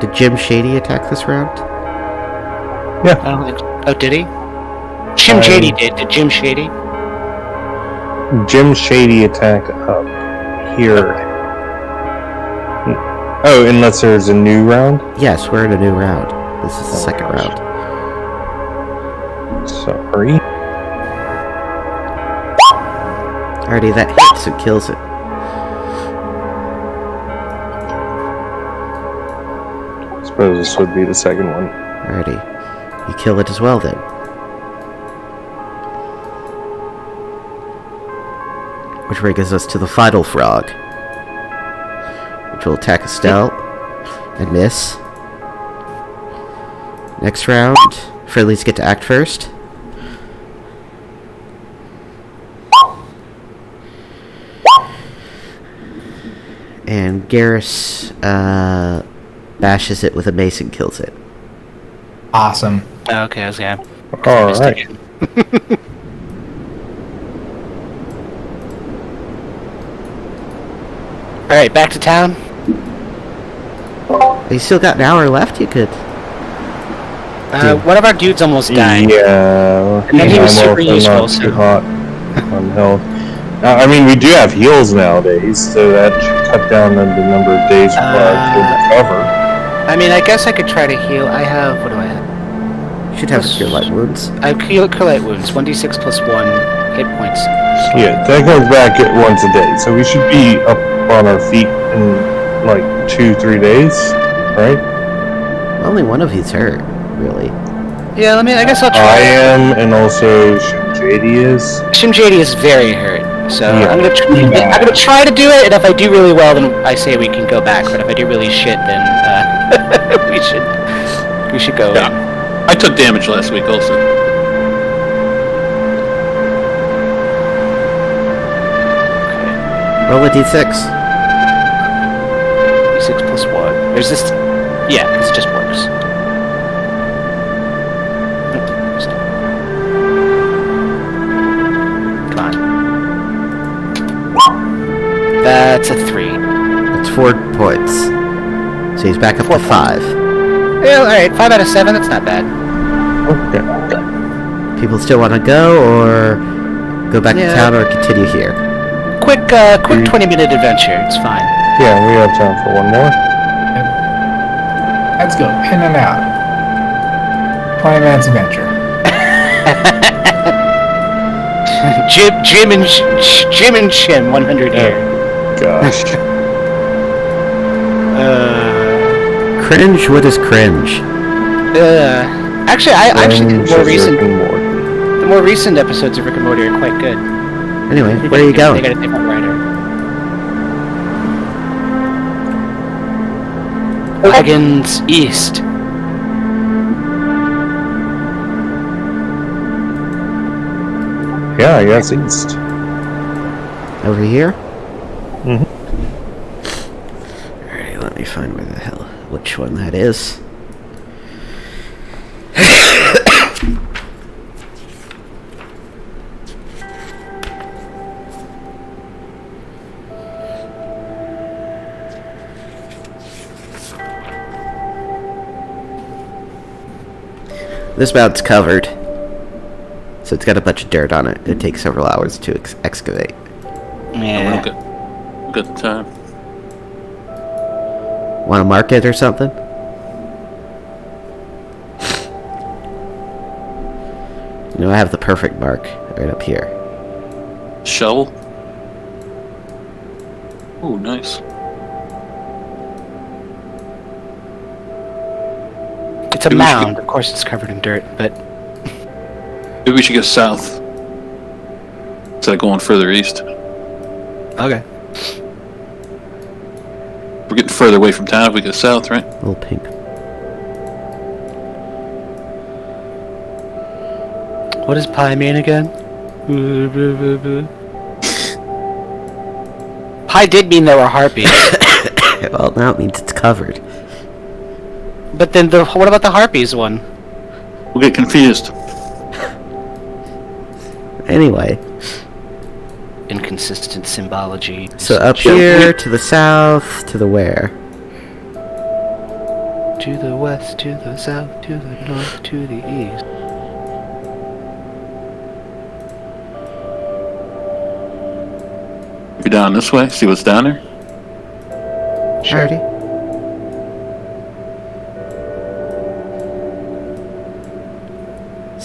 Did Jim Shady attack this round? Oh, did he? Jim JD did. Did Jim Shady? Jim Shady attack up here. Oh, unless there's a new round? Yes, we're in a new round. This is the second round. Sorry. Alrighty, that hits and kills it. I suppose this would be the second one. Alrighty. You kill it as well then. Which brings us to the final frog. Which will attack Estelle and miss. Next round, friendlies get to act first. And Garrus bashes it with a mace and kills it. Awesome. Okay, I was gonna. Alright. Alright, back to town. You still got an hour left, you could. One of our dudes almost died. Yeah. And then he was I'm super also useful, not so- too hot on health. I mean, we do have heals nowadays, so that should cut down on the number of days to recover. I mean, I guess I could try to heal. I have. What do I have? You should have cure light wounds. I have cure light wounds. 1d6 plus 1 hit points. Yeah, that goes back at once a day, so we should be up on our feet in like 2-3 days, right? Only one of you's hurt, really. Yeah, I guess I'll I try. am, and also JD is. Shimjadi is very hurt, so Yeah. I'm gonna try to do it. And if I do really well, then I say we can go back. But if I do really shit, then we should go. Yeah. I took damage last week also. Roll a d6. D6 plus 1. There's this. Yeah, this just works. Come on. That's a 3. That's 4 points. So he's back up 4 to 5. Yeah, alright, 5 out of 7, that's not bad. Okay. People still want to go, or go back to Yeah. town, or continue here? Quick 20-minute adventure, it's fine. Yeah, we have time for one more. Let's go. In and out. 20 minutes adventure. Jim and Shim, 100 here. Gosh. Cringe? What is cringe? Actually, the more recent episodes of Rick and Morty are quite good. Anyway, where are you They going? got a different writer. Wagons East. Yeah, I guess east. Over here? Mhm. Alright, let me find where the hell, which one that is. This mountain's covered, so it's got a bunch of dirt on it. It takes several hours to excavate. Yeah. We got the time. Want to mark it or something? You know, I have the perfect mark right up here. Shovel. Oh, nice. It's a Maybe we should mound. Of course, it's covered in dirt, but Maybe we should go south. Instead of going further east. okay. We're getting further away from town if we go south, right? Little pink. What does pie mean again? Pie did mean there were harpies, Well, now it means it's covered. but then what about the harpies one? We'll get confused. Anyway, Inconsistent symbology. so up here, to the south, to the where? To the west, to the south, to the north, to the east. Go down this way, see what's down there. Sure. Alrighty.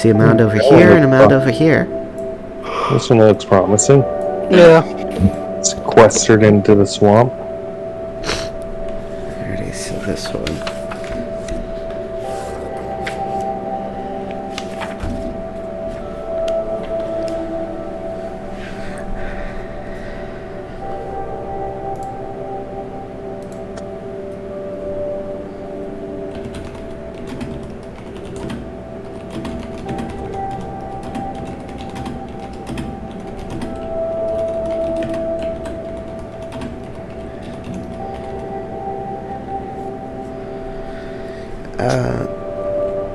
See a mound over here and a mound over here. This one looks promising. Yeah. Sequestered into the swamp. Alrighty, so this one.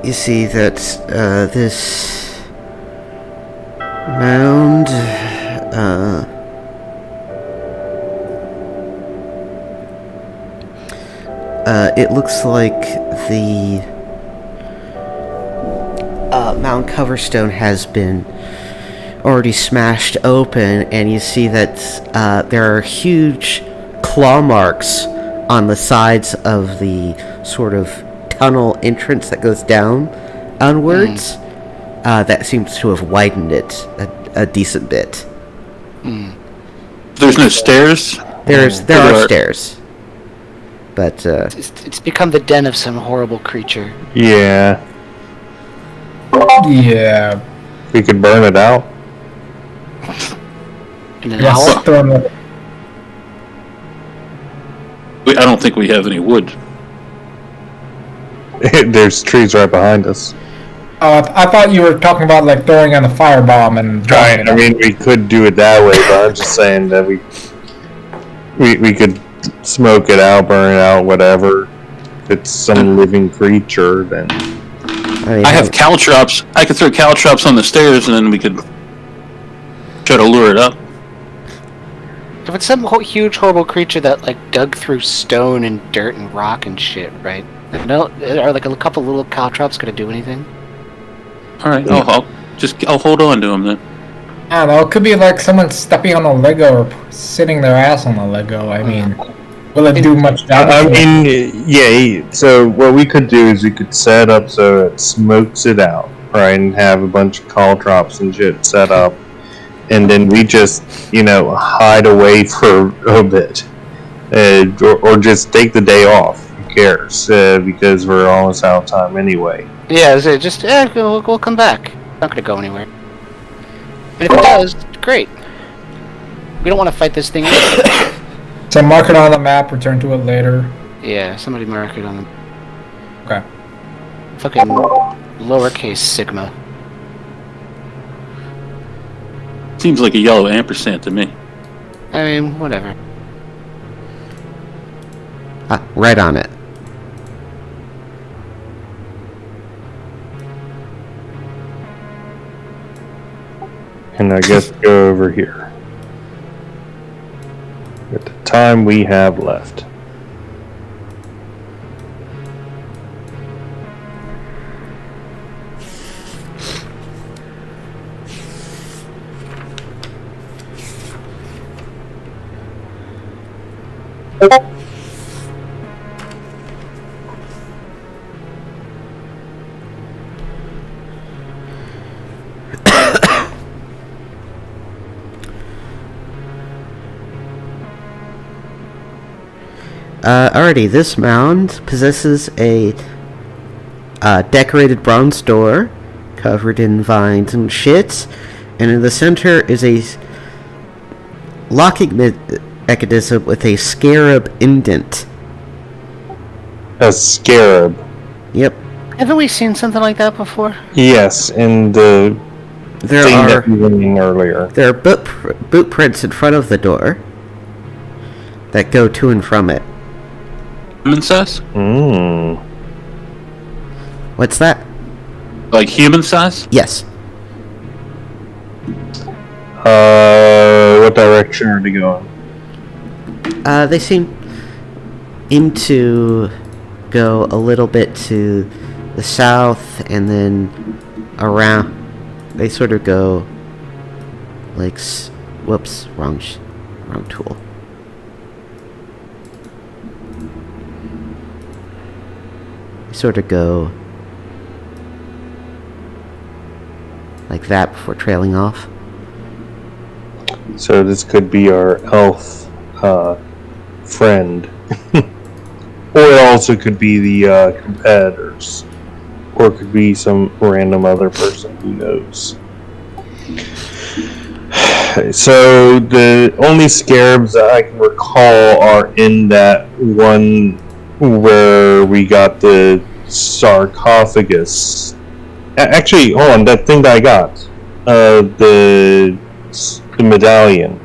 You see that this mound it looks like the mound coverstone has been already smashed open, and you see that there are huge claw marks on the sides of the sort of tunnel entrance that goes down onwards. That seems to have widened it a decent bit. There's no stairs? There are stairs. But, It's become the den of some horrible creature. Yeah. Yeah. We could burn it out. In an Yes. hour? Throw it- I don't think we have any wood. There's trees right behind us. I thought you were talking about like throwing on a firebomb and drying it. I mean, we could do it that way, but I'm just saying that we could smoke it out, burn it out, whatever. If it's some living creature, then I have caltrops. I could throw caltrops on the stairs, and then we could try to lure it up. If it's some huge horrible creature that like dug through stone and dirt and rock and shit, right? No, are like a couple little caltrops gonna do anything? All right, I'll hold on to him then. I don't know. It could be like someone stepping on a Lego or sitting their ass on a Lego. I mean, will it do much damage? I mean, yeah. So what we could do is we could set up so it smokes it out, right, and have a bunch of call drops and shit set up, and then we just, hide away for a bit, or just take the day off. Who cares? Because we're almost out of time anyway. Yeah, so just we'll come back. Not gonna go anywhere. And if it does, great. We don't want to fight this thing. So mark it on the map. Return to it later. Yeah, somebody mark it on the Okay. fucking lowercase sigma. Seems like a yellow ampersand to me. I mean, whatever. right on it. And I guess go over here. With the time we have left. Alrighty, this mound possesses a decorated bronze door covered in vines and shit, and in the center is a locking mechanism with a scarab indent. A scarab. Yep. Haven't we seen something like that before? Yes, in the thing that we were reading earlier. There are boot prints in front of the door that go to and from it. Human size? What's that? Like human size? Yes. What direction are they going? They seem to go a little bit to the south and then around. They sort of go like, whoops, wrong tool. They sort of go like that before trailing off. So this could be our elf friend. Or it also could be the competitors. Or it could be some random other person, who knows. So the only scarabs that I can recall are in that one where we got the sarcophagus. Actually, hold on, that thing that I got. The medallion.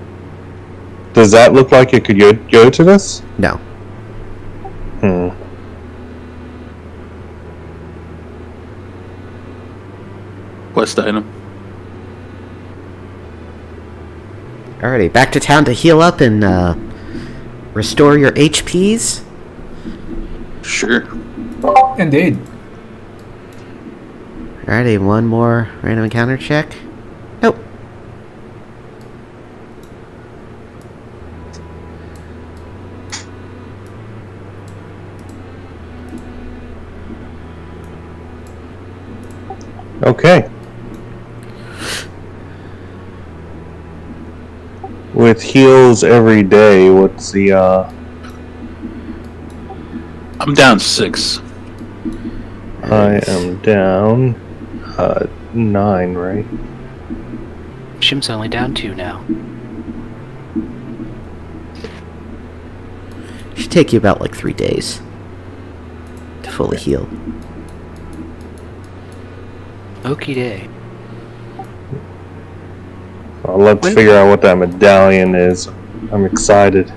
Does that look like it could go to this? No. Quest item. Alrighty, back to town to heal up and restore your HPs. Sure. Indeed. Alrighty, one more random encounter check. Nope. Okay. With heals every day, what's the I'm down 6. I am down 9, right? Shim's only down 2 now. Should take you about like 3 days to fully heal. Okie day. Well, let's figure out what that medallion is. I'm excited.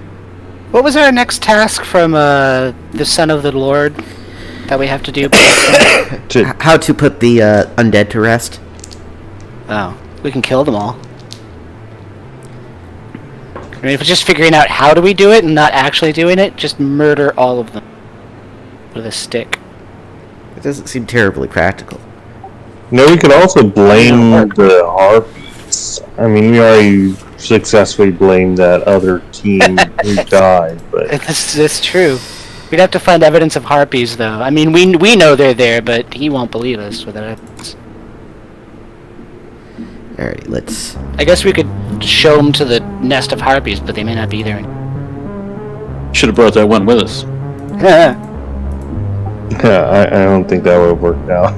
What was our next task from the Son of the Lord that we have to do? How to put the undead to rest? Oh, we can kill them all. I mean, if it's just figuring out how do we do it and not actually doing it, just murder all of them with a stick. It doesn't seem terribly practical. No, we could also blame the harpies. I mean, we already successfully blamed that other team who died, but That's true. We'd have to find evidence of harpies, though. I mean, we know they're there, but he won't believe us without evidence. Alright, let's... I guess we could show them to the nest of harpies, but they may not be there. Should have brought that one with us. yeah, I don't think that would have worked out.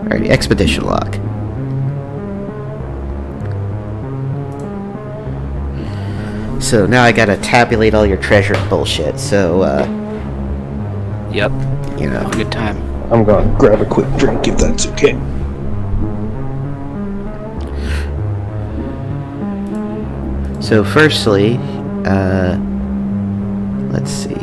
Alrighty, expedition log. So now I gotta tabulate all your treasure bullshit, so, Yep. you know. Good time. I'm gonna grab a quick drink if that's okay. So firstly, let's see.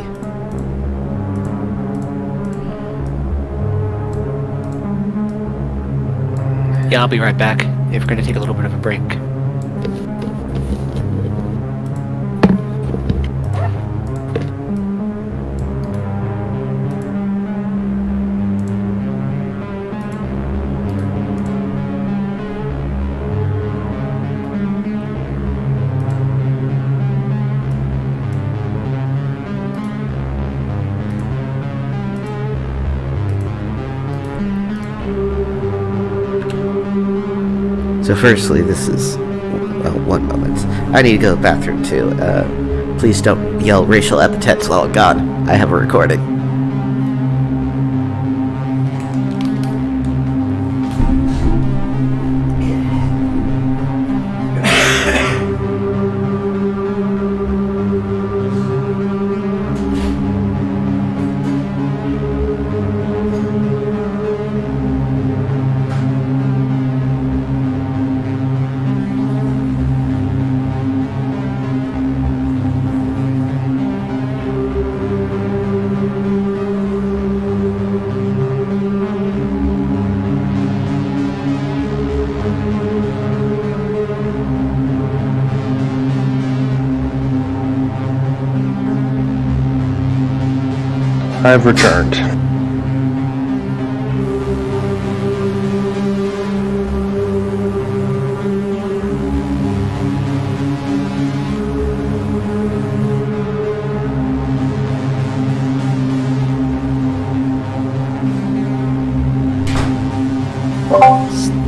Yeah, I'll be right back. If we're gonna take a little bit of a break. So firstly, this is... Well, one moment. I need to go to the bathroom too. Please don't yell racial epithets while I'm gone. I have a recording. I've returned.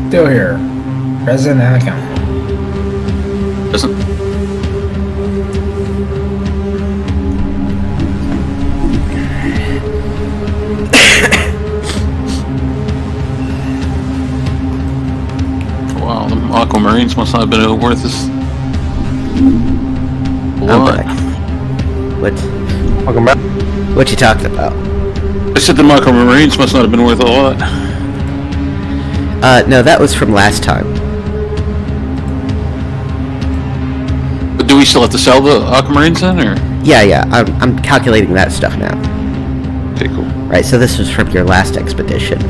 Still here. Present and account. Doesn't. Wow, the Aquamarines must not have been worth this. I'm What? back. What? Welcome back. What you talking about? I said the Aquamarines must not have been worth a lot. No, that was from last time. But do we still have to sell the Aquamarines then, or? Yeah, I'm calculating that stuff now. Okay, cool. Right, so this was from your last expedition.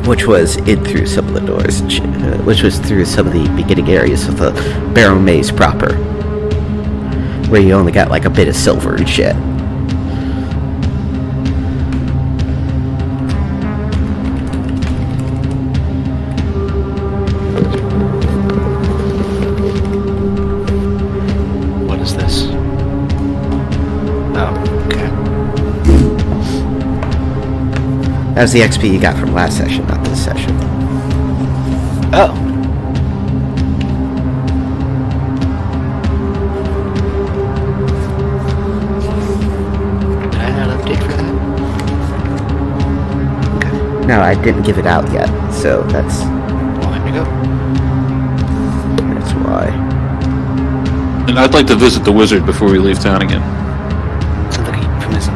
Which was in through some of the doors and shit. Which was through some of the beginning areas of the Barrowmaze proper. Where you only got like a bit of silver and shit. What is this? Oh, okay. That was the XP you got from last session, not this session. Oh. Did I not update for that? Okay. No, I didn't give it out yet, so that's Well, there we go. why. And I'd like to visit the wizard before we leave town again. Sounds like a euphemism.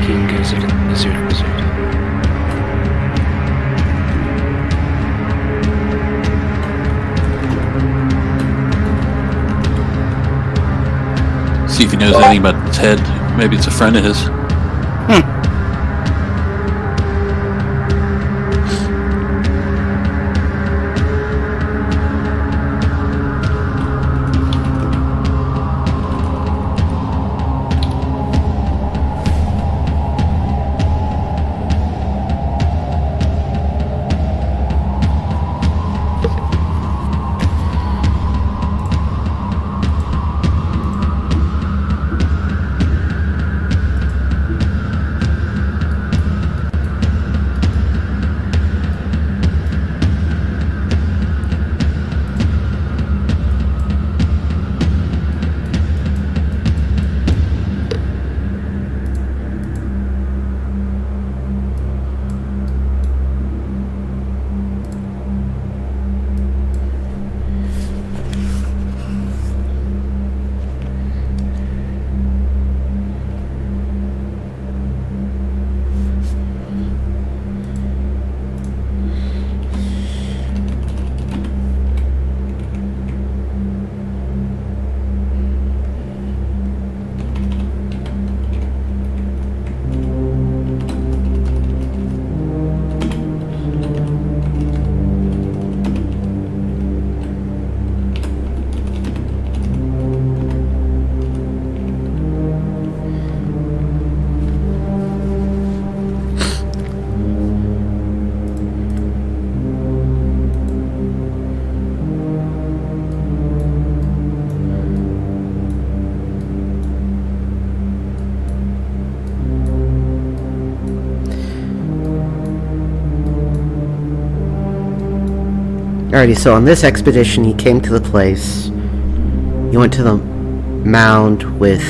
King Gizzard, Wizard. See if he knows anything about Ted. Maybe it's a friend of his. Alrighty, so on this expedition, you came to the place. You went to the mound with...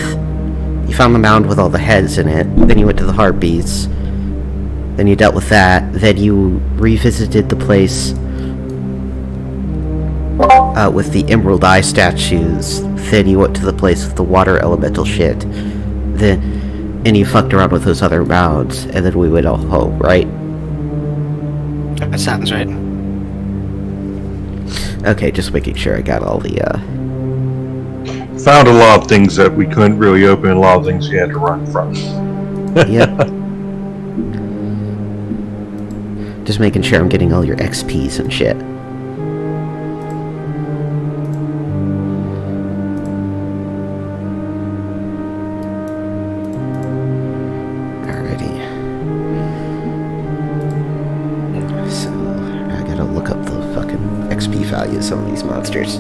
You found the mound with all the heads in it. Then you went to the heartbeats. Then you dealt with that. Then you revisited the place with the emerald eye statues. Then you went to the place with the water elemental shit. And you fucked around with those other mounds. And then we went all home, right? That sounds right. Okay, just making sure I got all the, Found a lot of things that we couldn't really open, and a lot of things we had to run from. Yep. Just making sure I'm getting all your XPs and shit. Alrighty. So, I gotta look up the fucking XP values of some of these monsters.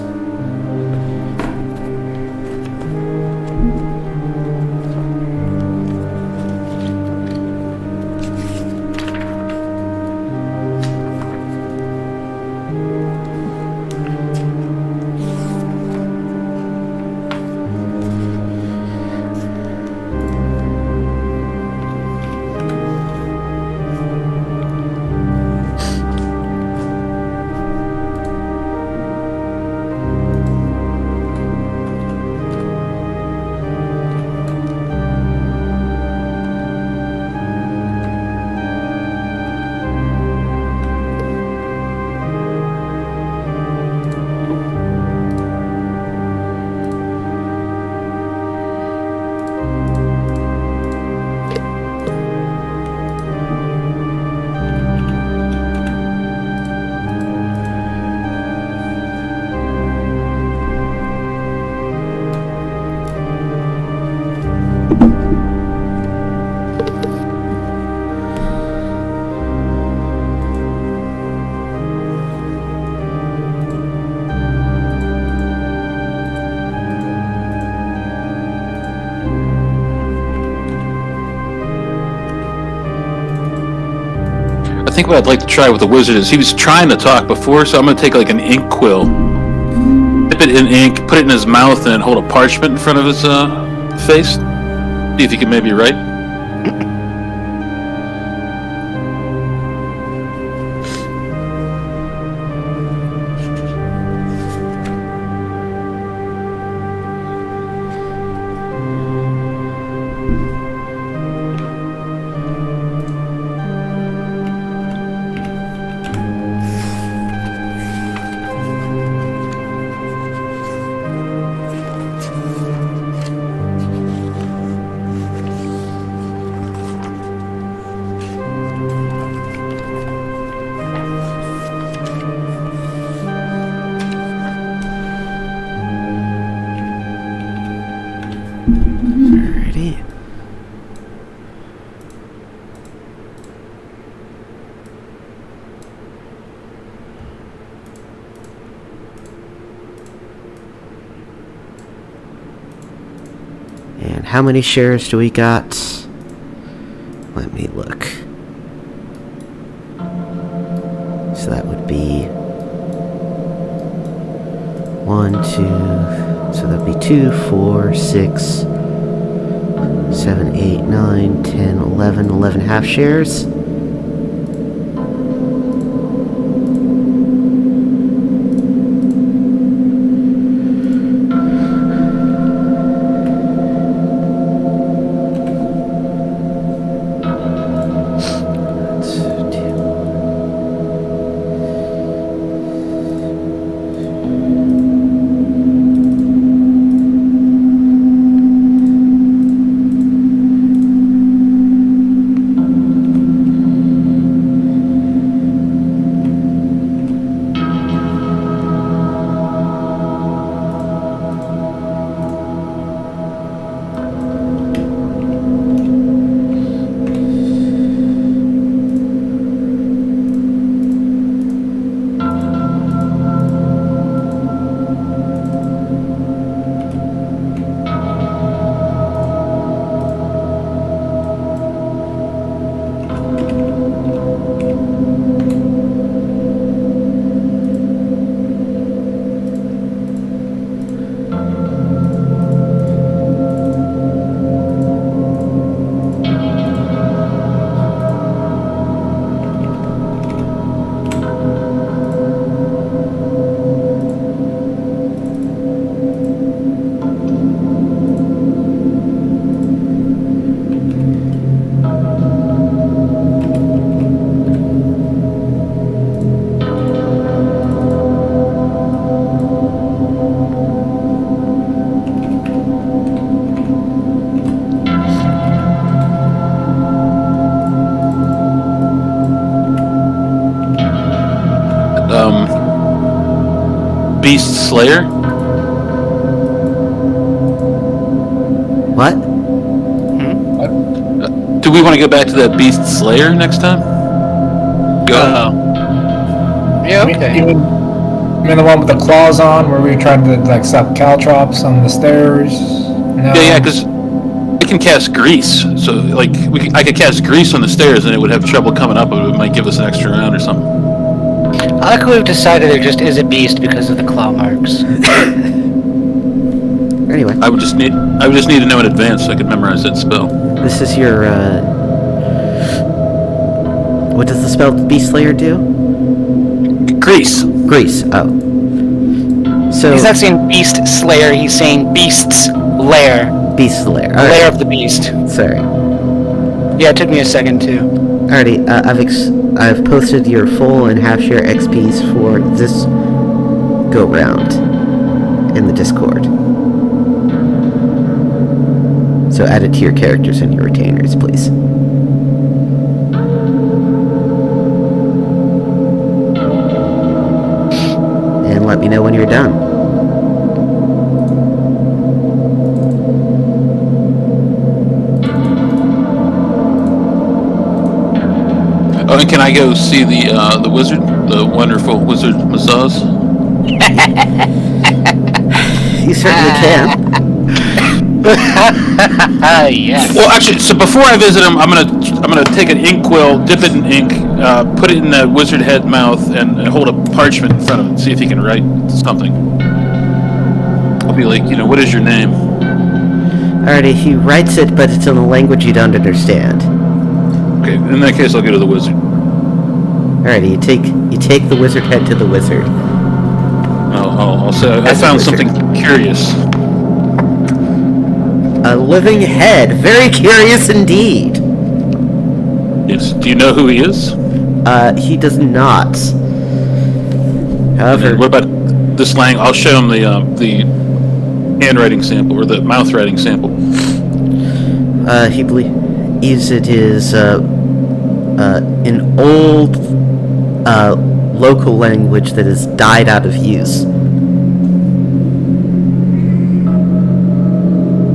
think what I'd like to try with the wizard is he was trying to talk before, so I'm going to take like an ink quill, dip it in ink, put it in his mouth, and hold a parchment in front of his face. See if he can maybe write. Alrighty. And how many shares do we got? Let me look. So that would be 1, 2. So that'd be 2, 4, 6, 7, 8, 9, 10, 11 half shares. Beast Slayer? What? Do we want to go back to that Beast Slayer next time? Go. Yeah, okay. You mean the one with the claws on, where we tried to like stop caltrops on the stairs? No. Yeah, because I can cast grease. So, like, I could cast grease on the stairs and it would have trouble coming up, but it might give us an extra round or something. I like we've decided there just is a beast because of the claw marks. Anyway, I would just need to know in advance so I could memorize that spell. this is your, what does the spell Beast Slayer do? Grease. Grease. Oh. So, He's not saying beast slayer, he's saying beast's lair. Beast Slayer. All Lair right. of the beast. Sorry. Yeah, it took me a second too. Alrighty, I've posted your full and half share XPs for this go round in the Discord. So add it to your characters and your retainers, please. And let me know when you're done. Oh, and can I go see the wizard, the wonderful wizard Mazaz? You certainly can. Yes. Well, actually, so before I visit him, I'm gonna take an ink quill, dip it in ink, put it in that wizard head mouth and hold a parchment in front of it. See if he can write something. I'll be like, what is your name? Alrighty, he writes it, but it's in a language you don't understand. Okay, in that case, I'll go to the wizard. Alrighty, you take the wizard head to the wizard. I'll say I found something curious. A living head, very curious indeed. Yes. Do you know who he is? He does not. However, What about the slang? I'll show him the handwriting sample or the mouth writing sample. he believes it is an old local language that has died out of use.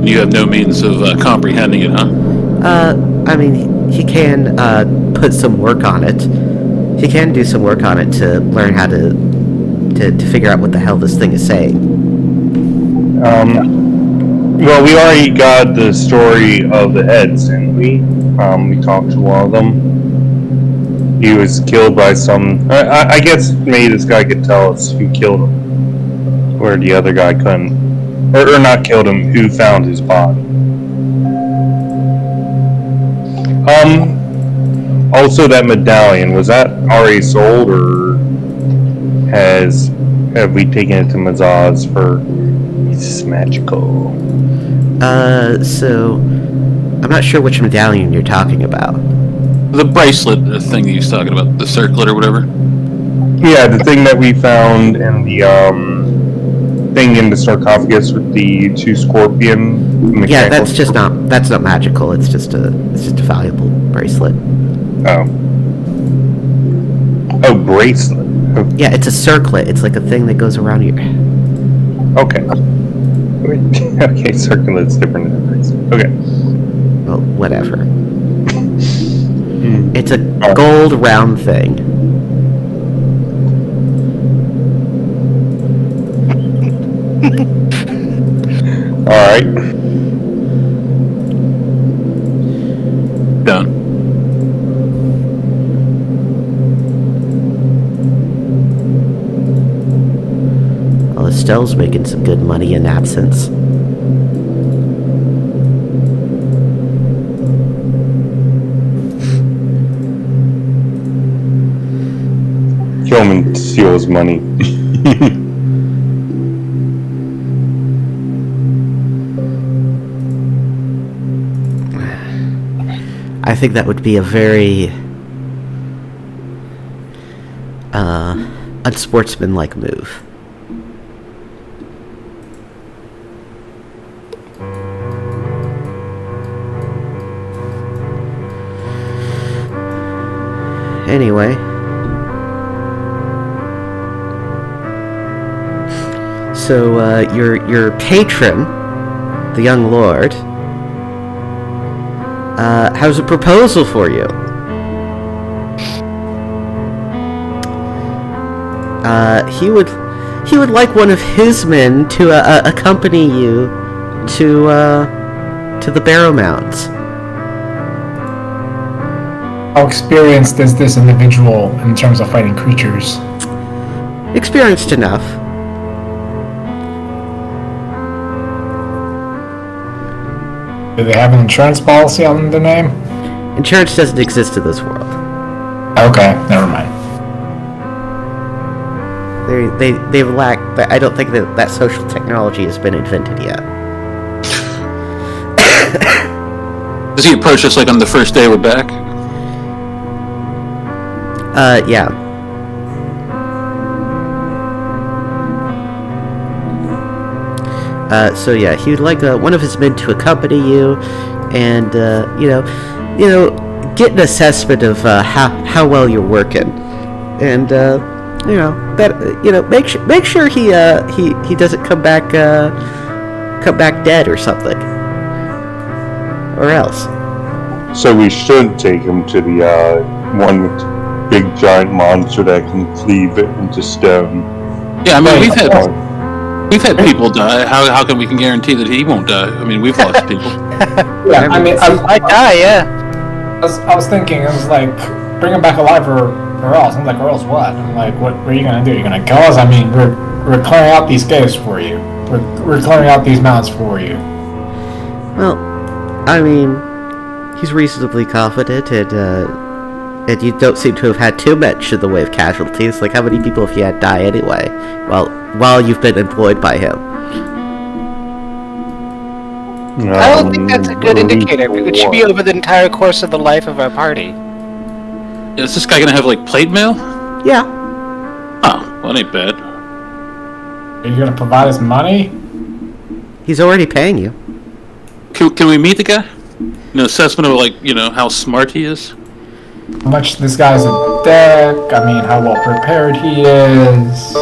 You have no means of comprehending it, huh? I mean, he can put some work on it. He can do some work on it to learn how to figure out what the hell this thing is saying. Well, we already got the story of the heads, didn't we? We talked to one of them. He was killed by some... I guess maybe this guy could tell us who killed him. Where the other guy couldn't. Or not killed him, who found his body. Also that medallion, was that already sold, or have we taken it to Mazaz for it's magical? So I'm not sure which medallion you're talking about. The bracelet thing that he was talking about, the circlet or whatever. Yeah, the thing that we found in the thing in the sarcophagus with the two scorpion. Yeah, that's not magical. It's just a valuable bracelet. Oh, bracelet. Oh. Yeah, it's a circlet. It's like a thing that goes around your... Okay. Okay, circlet's different than a bracelet. Okay. Well, whatever. It's a gold round thing. Alright. Done. Well, Estelle's making some good money in absence. Kill him and steal his money. I think that would be a very unsportsmanlike move. Anyway, so your patron, the young lord, has a proposal for you. He would like one of his men to accompany you to the Barrowmaze. How experienced is this individual in terms of fighting creatures? Experienced enough. Do they have an insurance policy on their name? Insurance doesn't exist in this world. Okay, never mind. They lack. I don't think that social technology has been invented yet. Does he approach us like on the first day we're back? Yeah. So yeah, he would like one of his men to accompany you, and get an assessment of how well you're working, and make sure he doesn't come back dead or something, or else. So we should take him to the one big giant monster that can cleave it into stone. Yeah, I mean we've had people die. How can we guarantee that he won't die? I mean, we've lost people. Yeah, I mean, I die, yeah. I was thinking, I was like, bring him back alive or else. I'm like, or else what? I'm like, what are you gonna do? You're gonna kill us? I mean, we're clearing out these caves for you. We're clearing out these mountains for you. Well, I mean, he's reasonably confident, and you don't seem to have had too much in the way of casualties. Like, how many people have you had die anyway? While you've been employed by him? I don't think that's a good indicator. It should be over the entire course of the life of our party. Is this guy gonna have like plate mail? Yeah. Oh, well, that ain't bad. Are you gonna provide us money? He's already paying you. Can we meet the guy? An assessment of like how smart he is. How much this guy's a deck? I mean, how well prepared he is.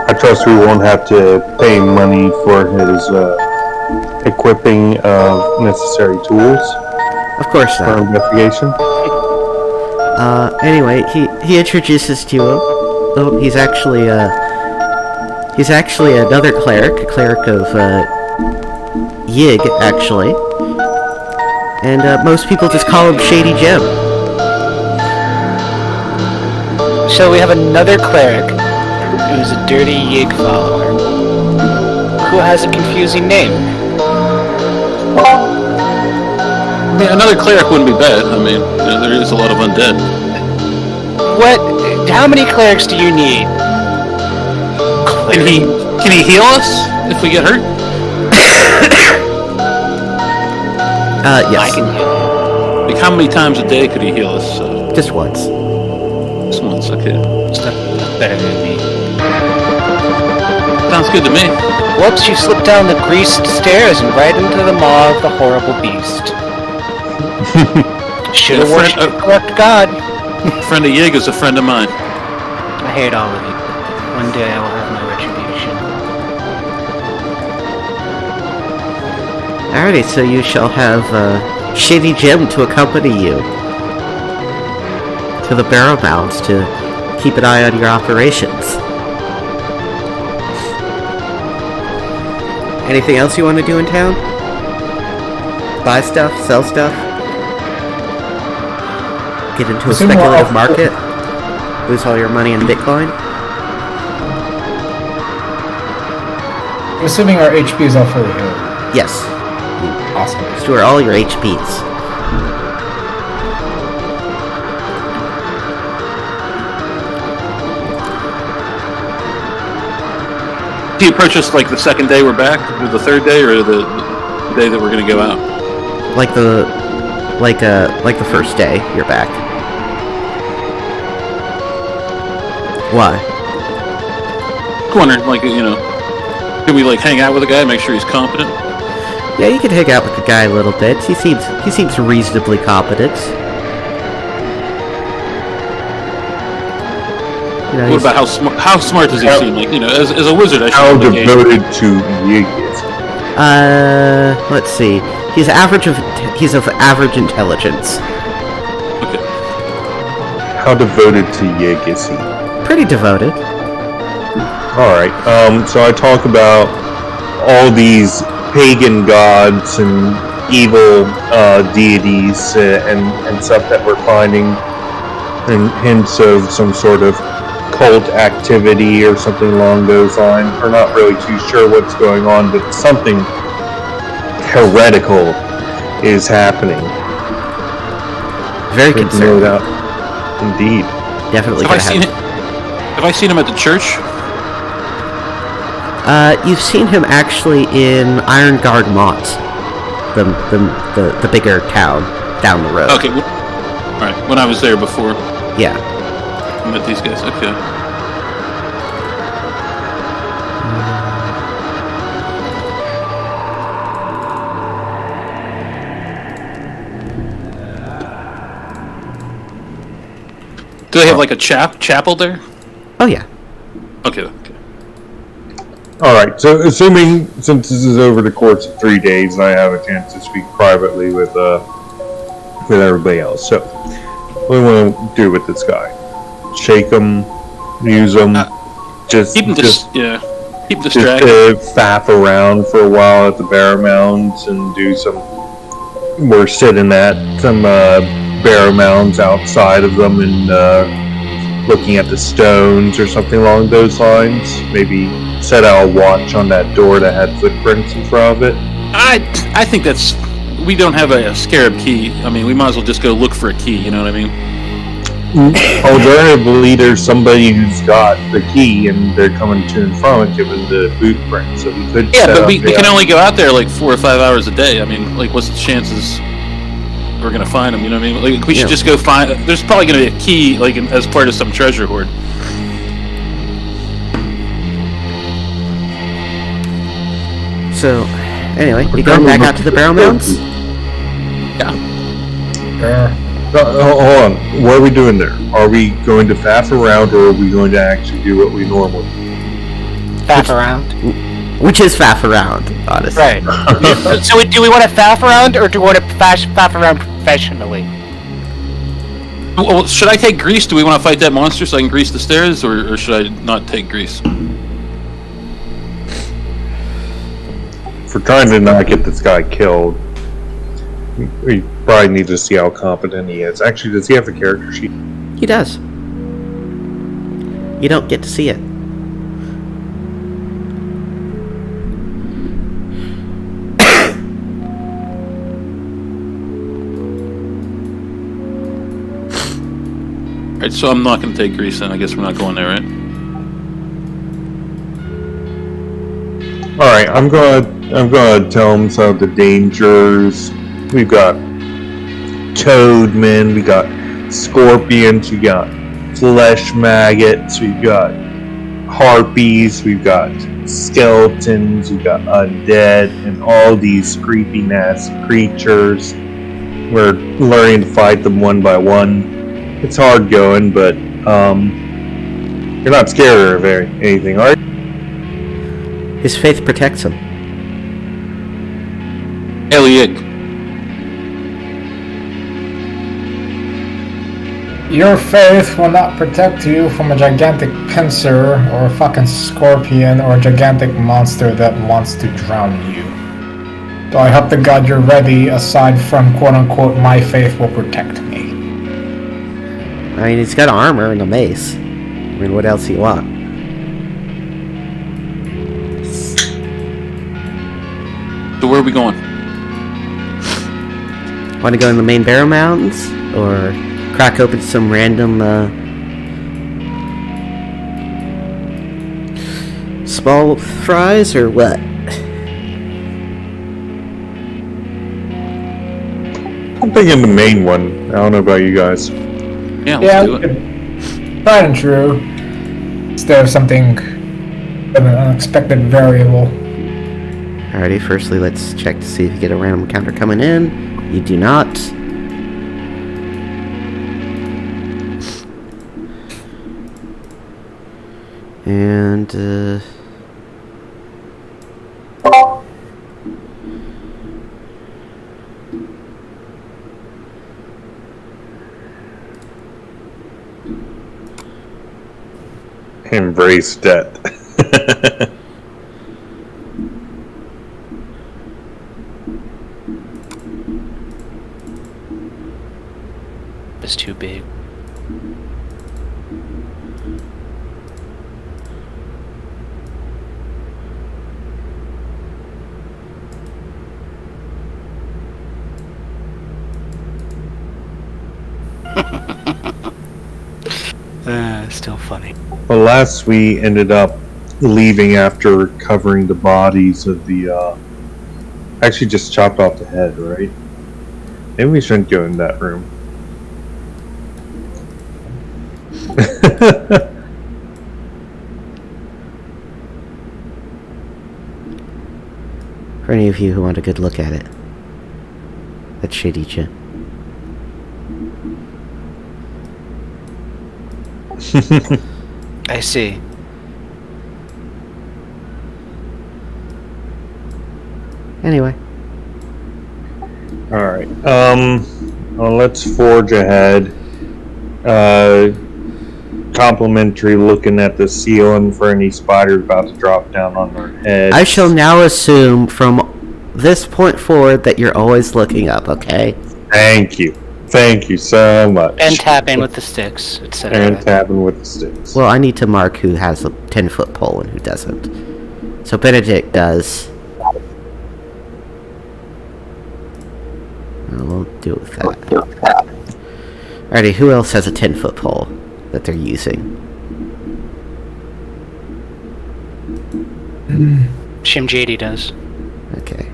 I trust we won't have to pay money for his equipping of necessary tools Of course for not. investigation. Anyway, he introduces to you. Oh, he's actually another cleric, a cleric of Yig, actually. And most people just call him Shady Jim. So we have another cleric who's a dirty Yig follower who has a confusing name. I mean, another cleric wouldn't be bad. I mean, there is a lot of undead. How many clerics do you need? Can he heal us if we get hurt? Yes. I can heal. Like, how many times a day could he heal us? Just once. This one's okay. It's not better than me. Sounds good to me. Whoops, you slipped down the greased stairs and right into the maw of the horrible beast. Should have worshipped the correct god. Friend of Yig is a friend of mine. I hate all of you. One day I will have my retribution. Alrighty, so you shall have Shady Jim to accompany you to the Barrowmaze to keep an eye on your operations. Anything else you want to do in town? Buy stuff? Sell stuff? Get into a speculative market? Lose all your money in Bitcoin? I'm assuming our HPs are fully healed. Yes. Awesome. Restore all your HPs. Do you purchase like the second day we're back, or the third day, or the day that we're gonna go out? Like the first day you're back. Why? I'm wondering, like, can we like hang out with the guy, make sure he's competent? Yeah, you can hang out with the guy a little bit. He seems reasonably competent. What about how smart does he seem? Like, as a wizard, I should How have engaged. devoted to Yig is he? Let's see. He's of average intelligence. Okay. How devoted to Yig is he? Pretty devoted. Alright, so I talk about all these pagan gods and evil deities and stuff that we're finding, and hints of some sort of cult activity or something along those lines. We're not really too sure what's going on, but something heretical is happening. Very Good to concerned. know that. Indeed. Definitely Have I seen him at the church? You've seen him actually in Iron Guard Mont, the bigger town down the road. Okay. All right. When I was there before, Yeah. I met these guys. Okay. Do they have like a chapel there? Oh yeah. Okay. Alright, so assuming, since this is over the course of 3 days, and I have a chance to speak privately with everybody else, so what do we want to do with this guy? Shake him, use him, just Keep him keep just distracted. faff around for a while at the Barrowmaze and do some, we're sitting at some barrow mounds outside of them and looking at the stones or something along those lines. Maybe set out a watch on that door that had footprints in front of it. I think that's... We don't have a scarab key. I mean, we might as well just go look for a key, you know what I mean? Alternatively, there's somebody who's got the key and they're coming to and from it given the boot print, so we could... Yeah, but we can only go out there like 4 or 5 hours a day. I mean, like, what's the chances we're gonna find them, you know what I mean? Like, we should just go find... There's probably gonna be a key, like, as part of some treasure hoard. So, anyway, we going back out to the barrel mounds? Hold on. What are we doing there? Are we going to faff around, or are we going to actually do what we normally do? Faff around. Which is faff around, honestly. Right. So do we want to faff around, or do we want to faff around professionally? Well, should I take grease? Do we want to fight that monster so I can grease the stairs, or should I not take grease? If we're trying to not get this guy killed, we probably need to see how competent he is. Actually, does he have a character sheet? He does. You don't get to see it. Alright, so I'm not going to take grease then. I guess we're not going there, right? Alright, I'm gonna tell him some of the dangers. We've got toadmen, we got scorpions, we got flesh maggots, we've got harpies, we've got skeletons, we've got undead, and all these creepy nasty creatures. We're learning to fight them one by one. It's hard going, but you're not scared of anything, are you? His faith protects him. Elliot. Your faith will not protect you from a gigantic pincer or a fucking scorpion or a gigantic monster that wants to drown you. So I hope to God you're ready, aside from quote-unquote my faith will protect me. I mean, he's got armor and a mace. I mean, what else do you want? So where are we going? Want to go in the main Barrow Mountains? Or crack open some random, small fries, or what? I'm thinking the main one. I don't know about you guys. Yeah, Yeah, let's do it. tried and true. Instead of something of an unexpected variable. Alrighty, firstly, let's check to see if you get a random encounter coming in. You do not. And, Embrace death. It's too big. Still funny. Well, last we ended up leaving after recovering the bodies of the, actually just chopped off the head, right? Maybe we shouldn't go in that room. for any of you who want a good look at it, that should eat you. I see. Anyway. Alright, well, let's forge ahead. Complimentary looking at the ceiling for any spiders about to drop down on their heads. I shall now assume from this point forward that you're always looking up, okay? Thank you. Thank you so much. And tapping with the sticks, etc. And tapping with the sticks. Well, I need to mark who has a 10-foot pole and who doesn't. So Benedict does. We'll deal with that. Alrighty, who else has a 10-foot pole that they're using? Shimjady does. Okay.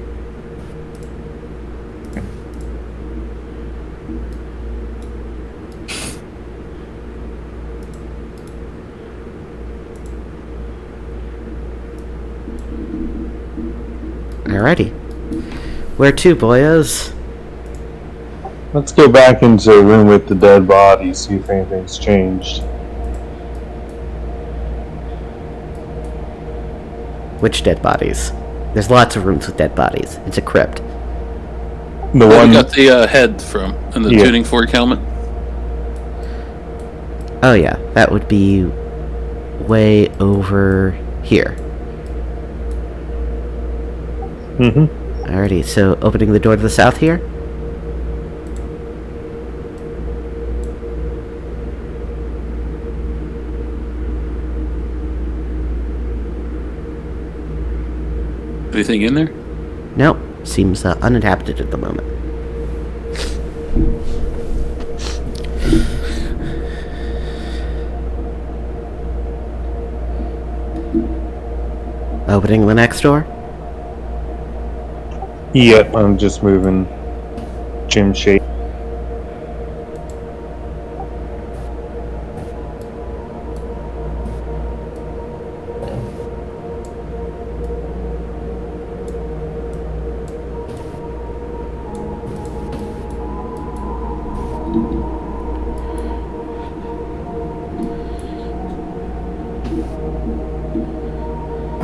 Alrighty. Where to, boyos? Let's go back into the room with the dead bodies, see if anything's changed. Which dead bodies? There's lots of rooms with dead bodies. It's a crypt. The Where one we got the head from, and the tuning fork helmet. Oh yeah, that would be way over here. Alrighty, so opening the door to the south here? Anything in there? Nope, seems uninhabited at the moment. Opening the next door? Yep, I'm just moving Jim shape.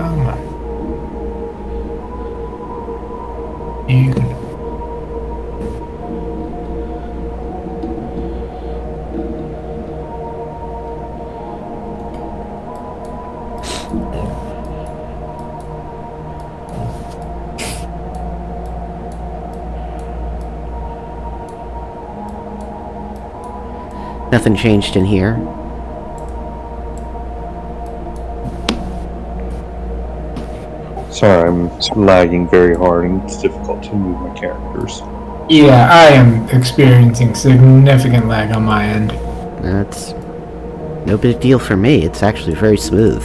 Oh my. You. Nothing changed in here. Sorry, I'm lagging very hard and it's difficult to move my characters. Yeah, I am experiencing significant lag on my end. That's no big deal for me. It's actually very smooth.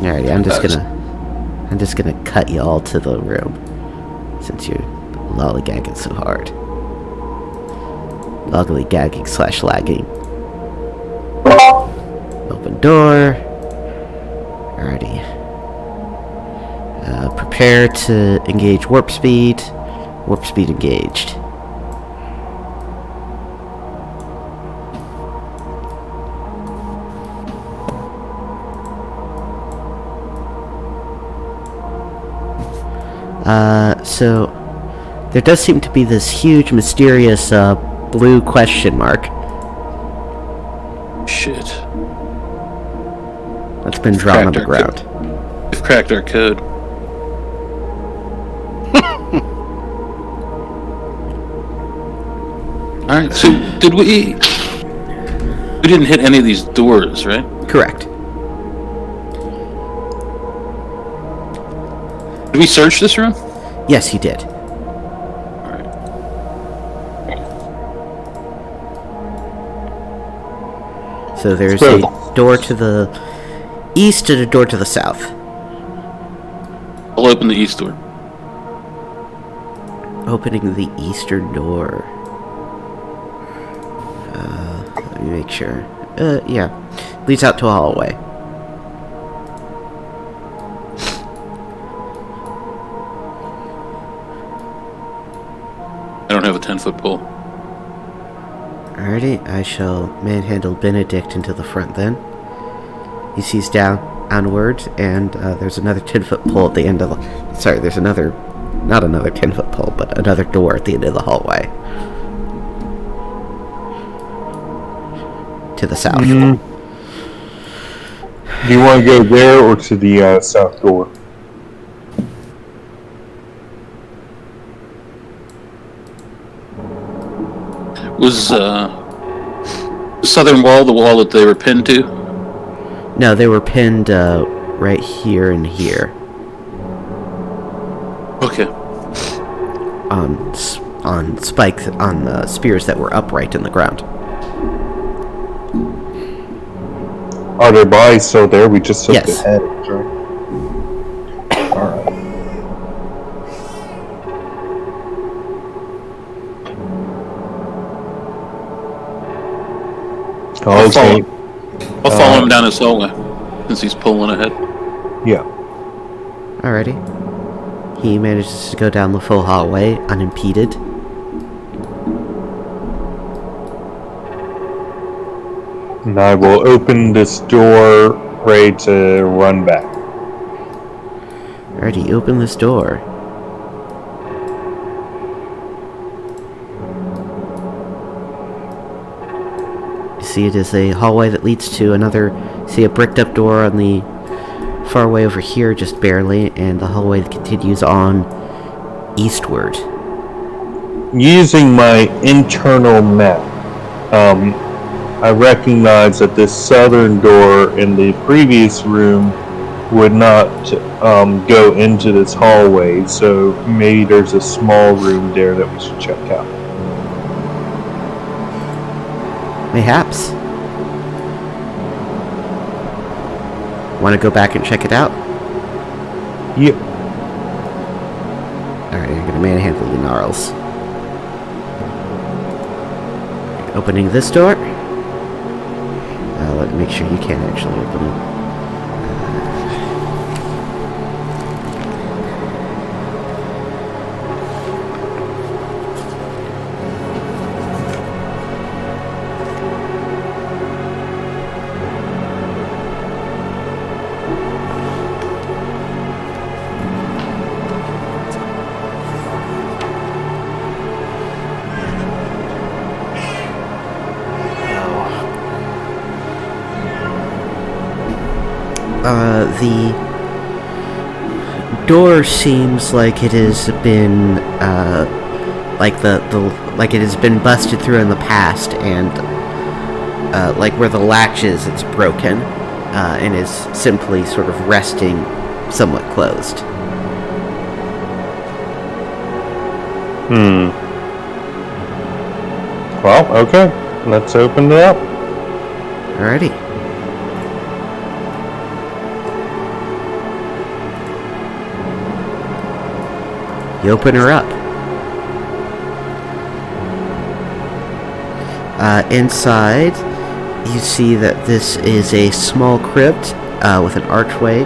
Alrighty, I'm just gonna cut you all to the room since you're lollygagging so hard. Lollygagging / lagging. Open door. Alrighty. Prepare to engage warp speed. Warp speed engaged. So there does seem to be this huge, mysterious, blue question mark Shit. that's been drawn on the Cracked our ground. We've cracked our code. Alright, so did we... We didn't hit any of these doors, right? Correct. Did we search this room? Yes, you did. Alright. So there's So- a door to the east and a door to the south. I'll open the east door. Opening the eastern door. Let me make sure. Yeah. Leads out to a hallway. I don't have a 10-foot pole. Alrighty, I shall manhandle Benedict into the front then. He sees downward, and there's another 10-foot pole at the end of the... Sorry, there's another... Not another 10-foot pole, but another door at the end of the hallway. To the south. Do you want to go there or to the south door? Was the southern wall the wall that they were pinned to? No, they were pinned right here and here Okay. on spikes on spears that were upright in the ground. Are their bodies still there? We just took Yes. the head, right? Alright. I'll Okay. follow him down his hallway since he's pulling ahead. Yeah. Alrighty. He manages to go down the full hallway unimpeded. And I will open this door, ready to run back. Alrighty, open this door. You see it is a hallway that leads to another, see a bricked up door on the far way over here, just barely, and the hallway continues on eastward. Using my internal map, I recognize that this southern door in the previous room would not go into this hallway, so maybe there's a small room there that we should check out. Mayhaps. Want to go back and check it out? Yeah. Alright, I'm gonna manhandle the gnarls. Opening this door. Let me make sure you can actually open it. The door seems like it has been, like like it has been busted through in the past, and like where the latch is, it's broken, and is simply sort of resting somewhat closed. Well, okay. Let's open it up. Alrighty. You open her up. Inside, you see that this is a small crypt with an archway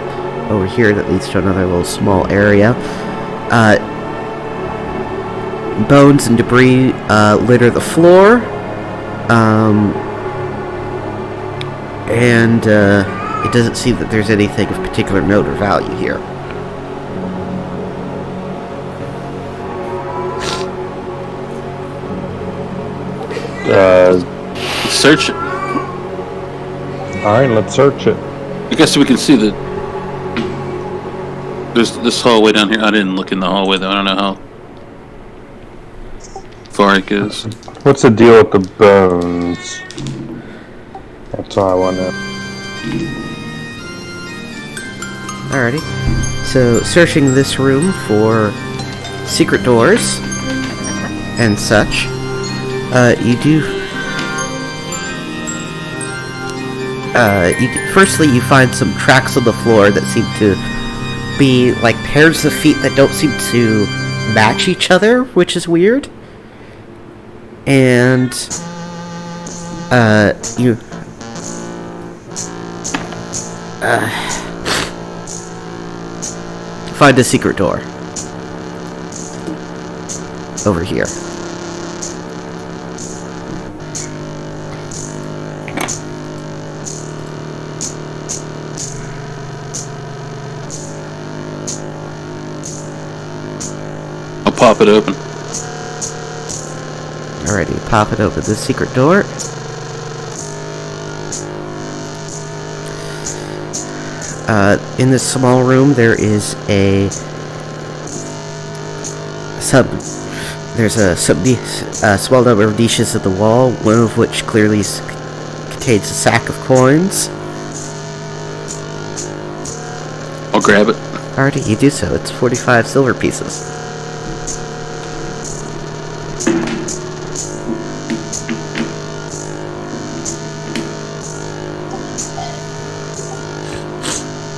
over here that leads to another little small area. Bones and debris litter the floor, and it doesn't seem that there's anything of particular note or value here. Search it. Alright, let's search it. I guess we can see that there's this hallway down here. I didn't look in the hallway though. I don't know how far it goes. What's the deal with the bones? That's all I want to know. Alrighty. So, searching this room for secret doors and such, firstly, you find some tracks on the floor that seem to be like pairs of feet that don't seem to match each other, which is weird. And you find a secret door over here. I'll pop it open. Alrighty, pop it open. The secret door. In this small room, there is a There's a small number of niches at the wall, one of which clearly contains a sack of coins. I'll grab it. Alrighty, you do so. It's 45 silver pieces.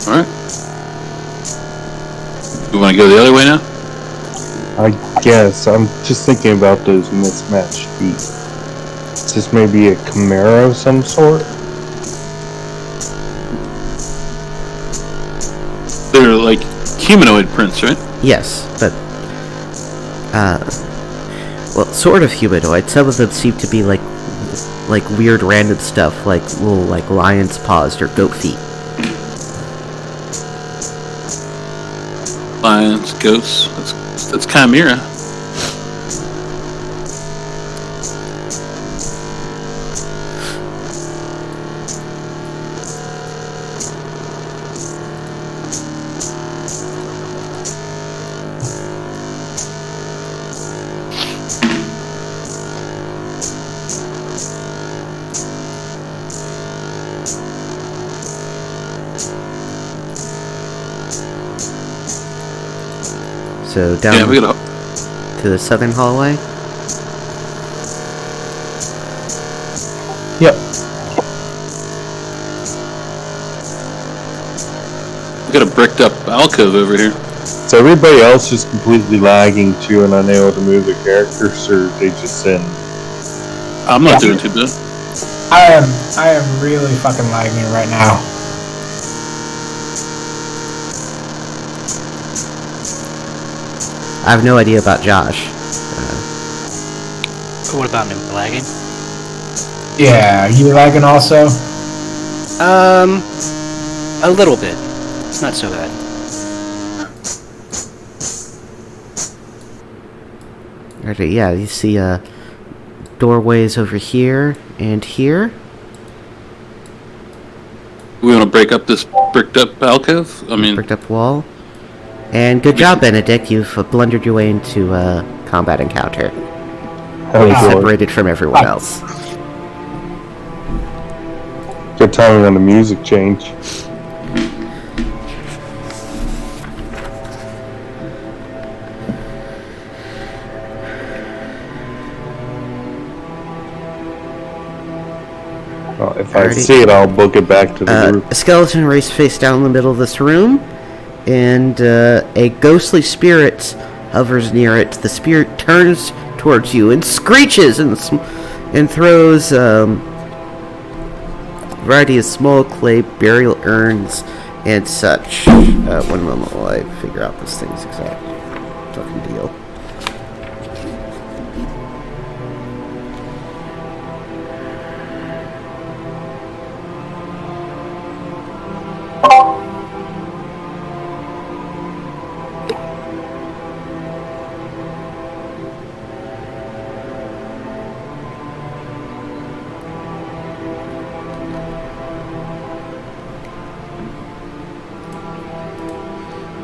Alright. You want to go the other way now? I guess. I'm just thinking about those mismatched feet. Is this maybe a Camaro of some sort? They're like humanoid prints, right? Yes, but well, sort of humanoid. Some of them seem to be like weird random stuff, like little like lion's paws or goat feet. Lions, ghosts. That's Chimera. So down Yeah, we got to the southern hallway. Yep. a bricked up alcove over here. So everybody else is completely lagging too and unable to move their characters, or they just in? I'm not doing too bad. I am really fucking lagging right now. I have no idea about Josh. What about him lagging? Yeah, you lagging also? A little bit. It's not so bad. Okay, yeah, you see doorways over here and here. We want to break up this bricked up alcove? I mean, Bricked up wall. And good job, Benedict. You've blundered your way into a combat encounter. Oh, boy. Separated from everyone else. Good timing on the music change. Well, if I Alrighty. see it, I'll book it back to the roof. A skeleton raised face down in the middle of this room, and a ghostly spirit hovers near it. The spirit turns towards you and screeches and throws a variety of small clay burial urns and such. One moment while I figure out this thing's exact fucking deal.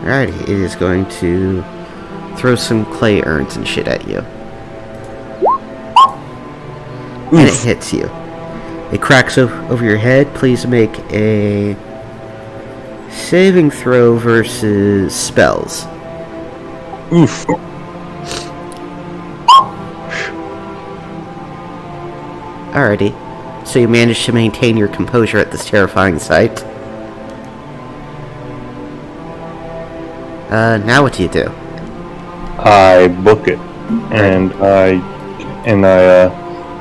Alrighty, it is going to throw some clay urns and shit at you. And it hits you. It cracks over your head. Please make a saving throw versus spells. Oof. Alrighty. So you managed to maintain your composure at this terrifying sight. Now what do you do? I book it, and I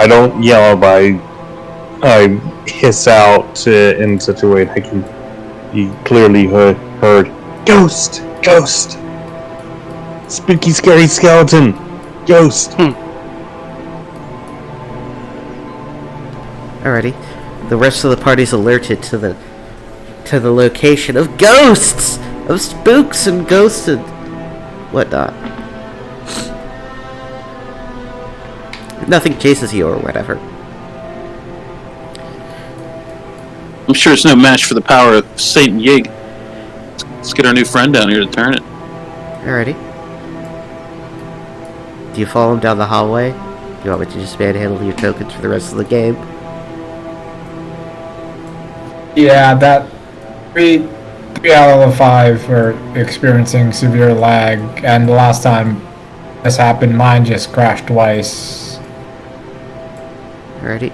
I don't yell, but I hiss out in such a way that I can be clearly heard. Ghost, ghost, spooky, scary skeleton, ghost. Alrighty. The rest of the party's alerted to the location of ghosts! Of spooks and ghosts and whatnot. Nothing chases you or whatever. I'm sure it's no match for the power of Saint Yig. Let's get our new friend down here to turn it. Alrighty. Do you follow him down the hallway? Do you want me to just manhandle your tokens for the rest of the game? Yeah, that three out of the 5 are experiencing severe lag, and the last time this happened, mine just crashed twice. Alrighty.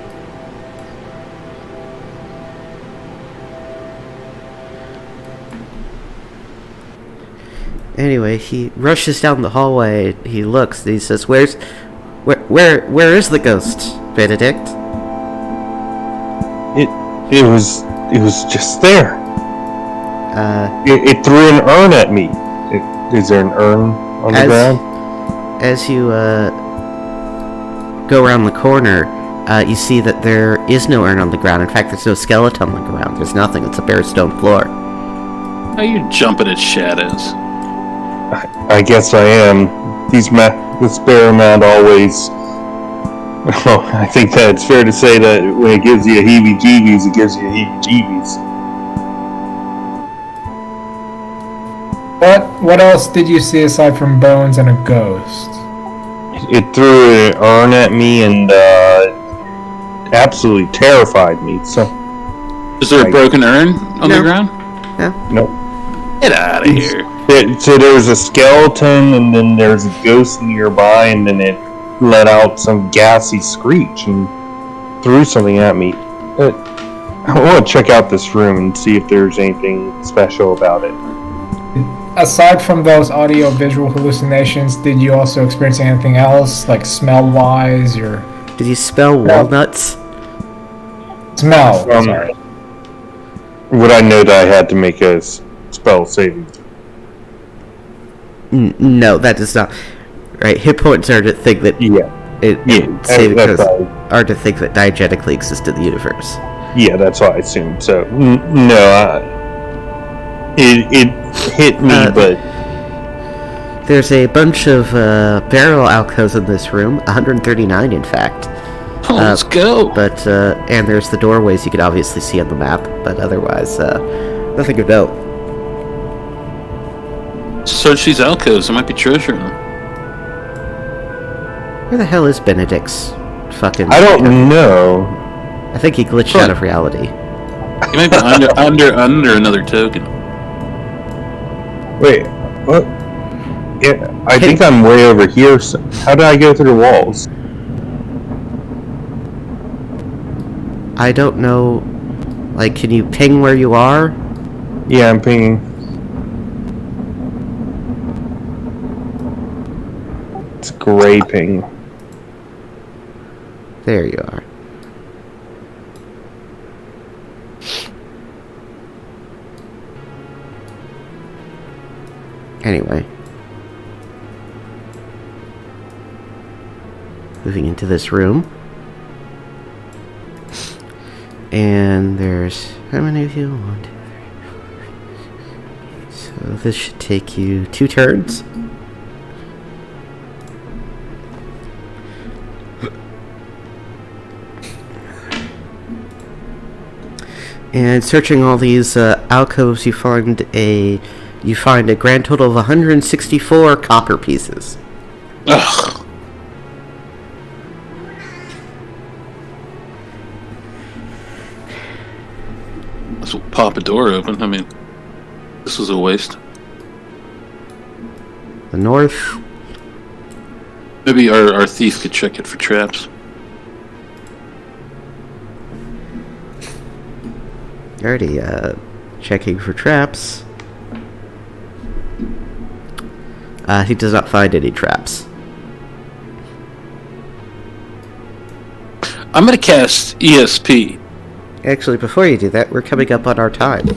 Anyway, he rushes down the hallway. He looks. And he says, where is the ghost, Benedict?" It was just there. It threw an urn at me. Is there an urn on the ground? As you go around the corner, you see that there is no urn on the ground. In fact, there's no skeleton on the ground. There's nothing. It's a bare stone floor. How you jumping at shadows? I guess I am. This bear mound always. Well, I think that it's fair to say that when it gives you a heebie-jeebies, it gives you heebie-jeebies. What else did you see aside from bones and a ghost? It threw an urn at me and absolutely terrified me. So, is there a broken urn on the ground? No. Get out of here. So there's a skeleton, and then there's a ghost nearby, and then it let out some gassy screech and threw something at me. I want to check out this room and see if there's anything special about it. Aside from those audio-visual hallucinations, did you also experience anything else, like smell-wise, or... Did you smell walnuts? Smell, sorry. Would I know that I had to make a spell saving? No, that does not. Right, hit points are to think that... are to think that diegetically exist in the universe. Yeah, that's what I assumed. So, no, it hit me, but... There's a bunch of barrel alcoves in this room, 139 in fact. Oh, let's go! But, and there's the doorways you can obviously see on the map, but otherwise, nothing of note. Search these alcoves, there might be treasure in them. Where the hell is Benedict's fucking... I don't know. I think he glitched out of reality. He might be under another token. Wait, what? Yeah, I think I'm way over here. So how did I go through the walls? I don't know. Like, can you ping where you are? Yeah, I'm pinging. It's gray ping. There you are. Anyway. Moving into this room. And there's... How many of you? 1, 2, 3, 4. So this should take you 2 turns. And searching all these alcoves, you find a grand total of 164 copper pieces. Ugh. This will pop a door open. I mean, this was a waste. The north. Maybe our thief could check it for traps. Already, checking for traps. He does not find any traps. I'm gonna cast ESP. Actually, before you do that, we're coming up on our time.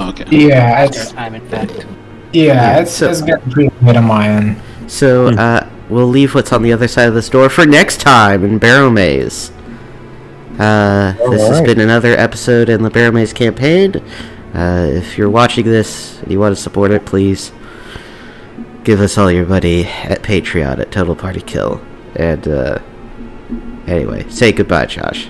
Okay. Yeah, Their time, in fact. it's getting pretty late on my end. So, we'll leave what's on the other side of this door for next time in Barrowmaze. This has been another episode in the Barrowmaze campaign. If you're watching this and you want to support it, please give us all your money at Patreon at Total Party Kill. And, anyway, say goodbye, Josh.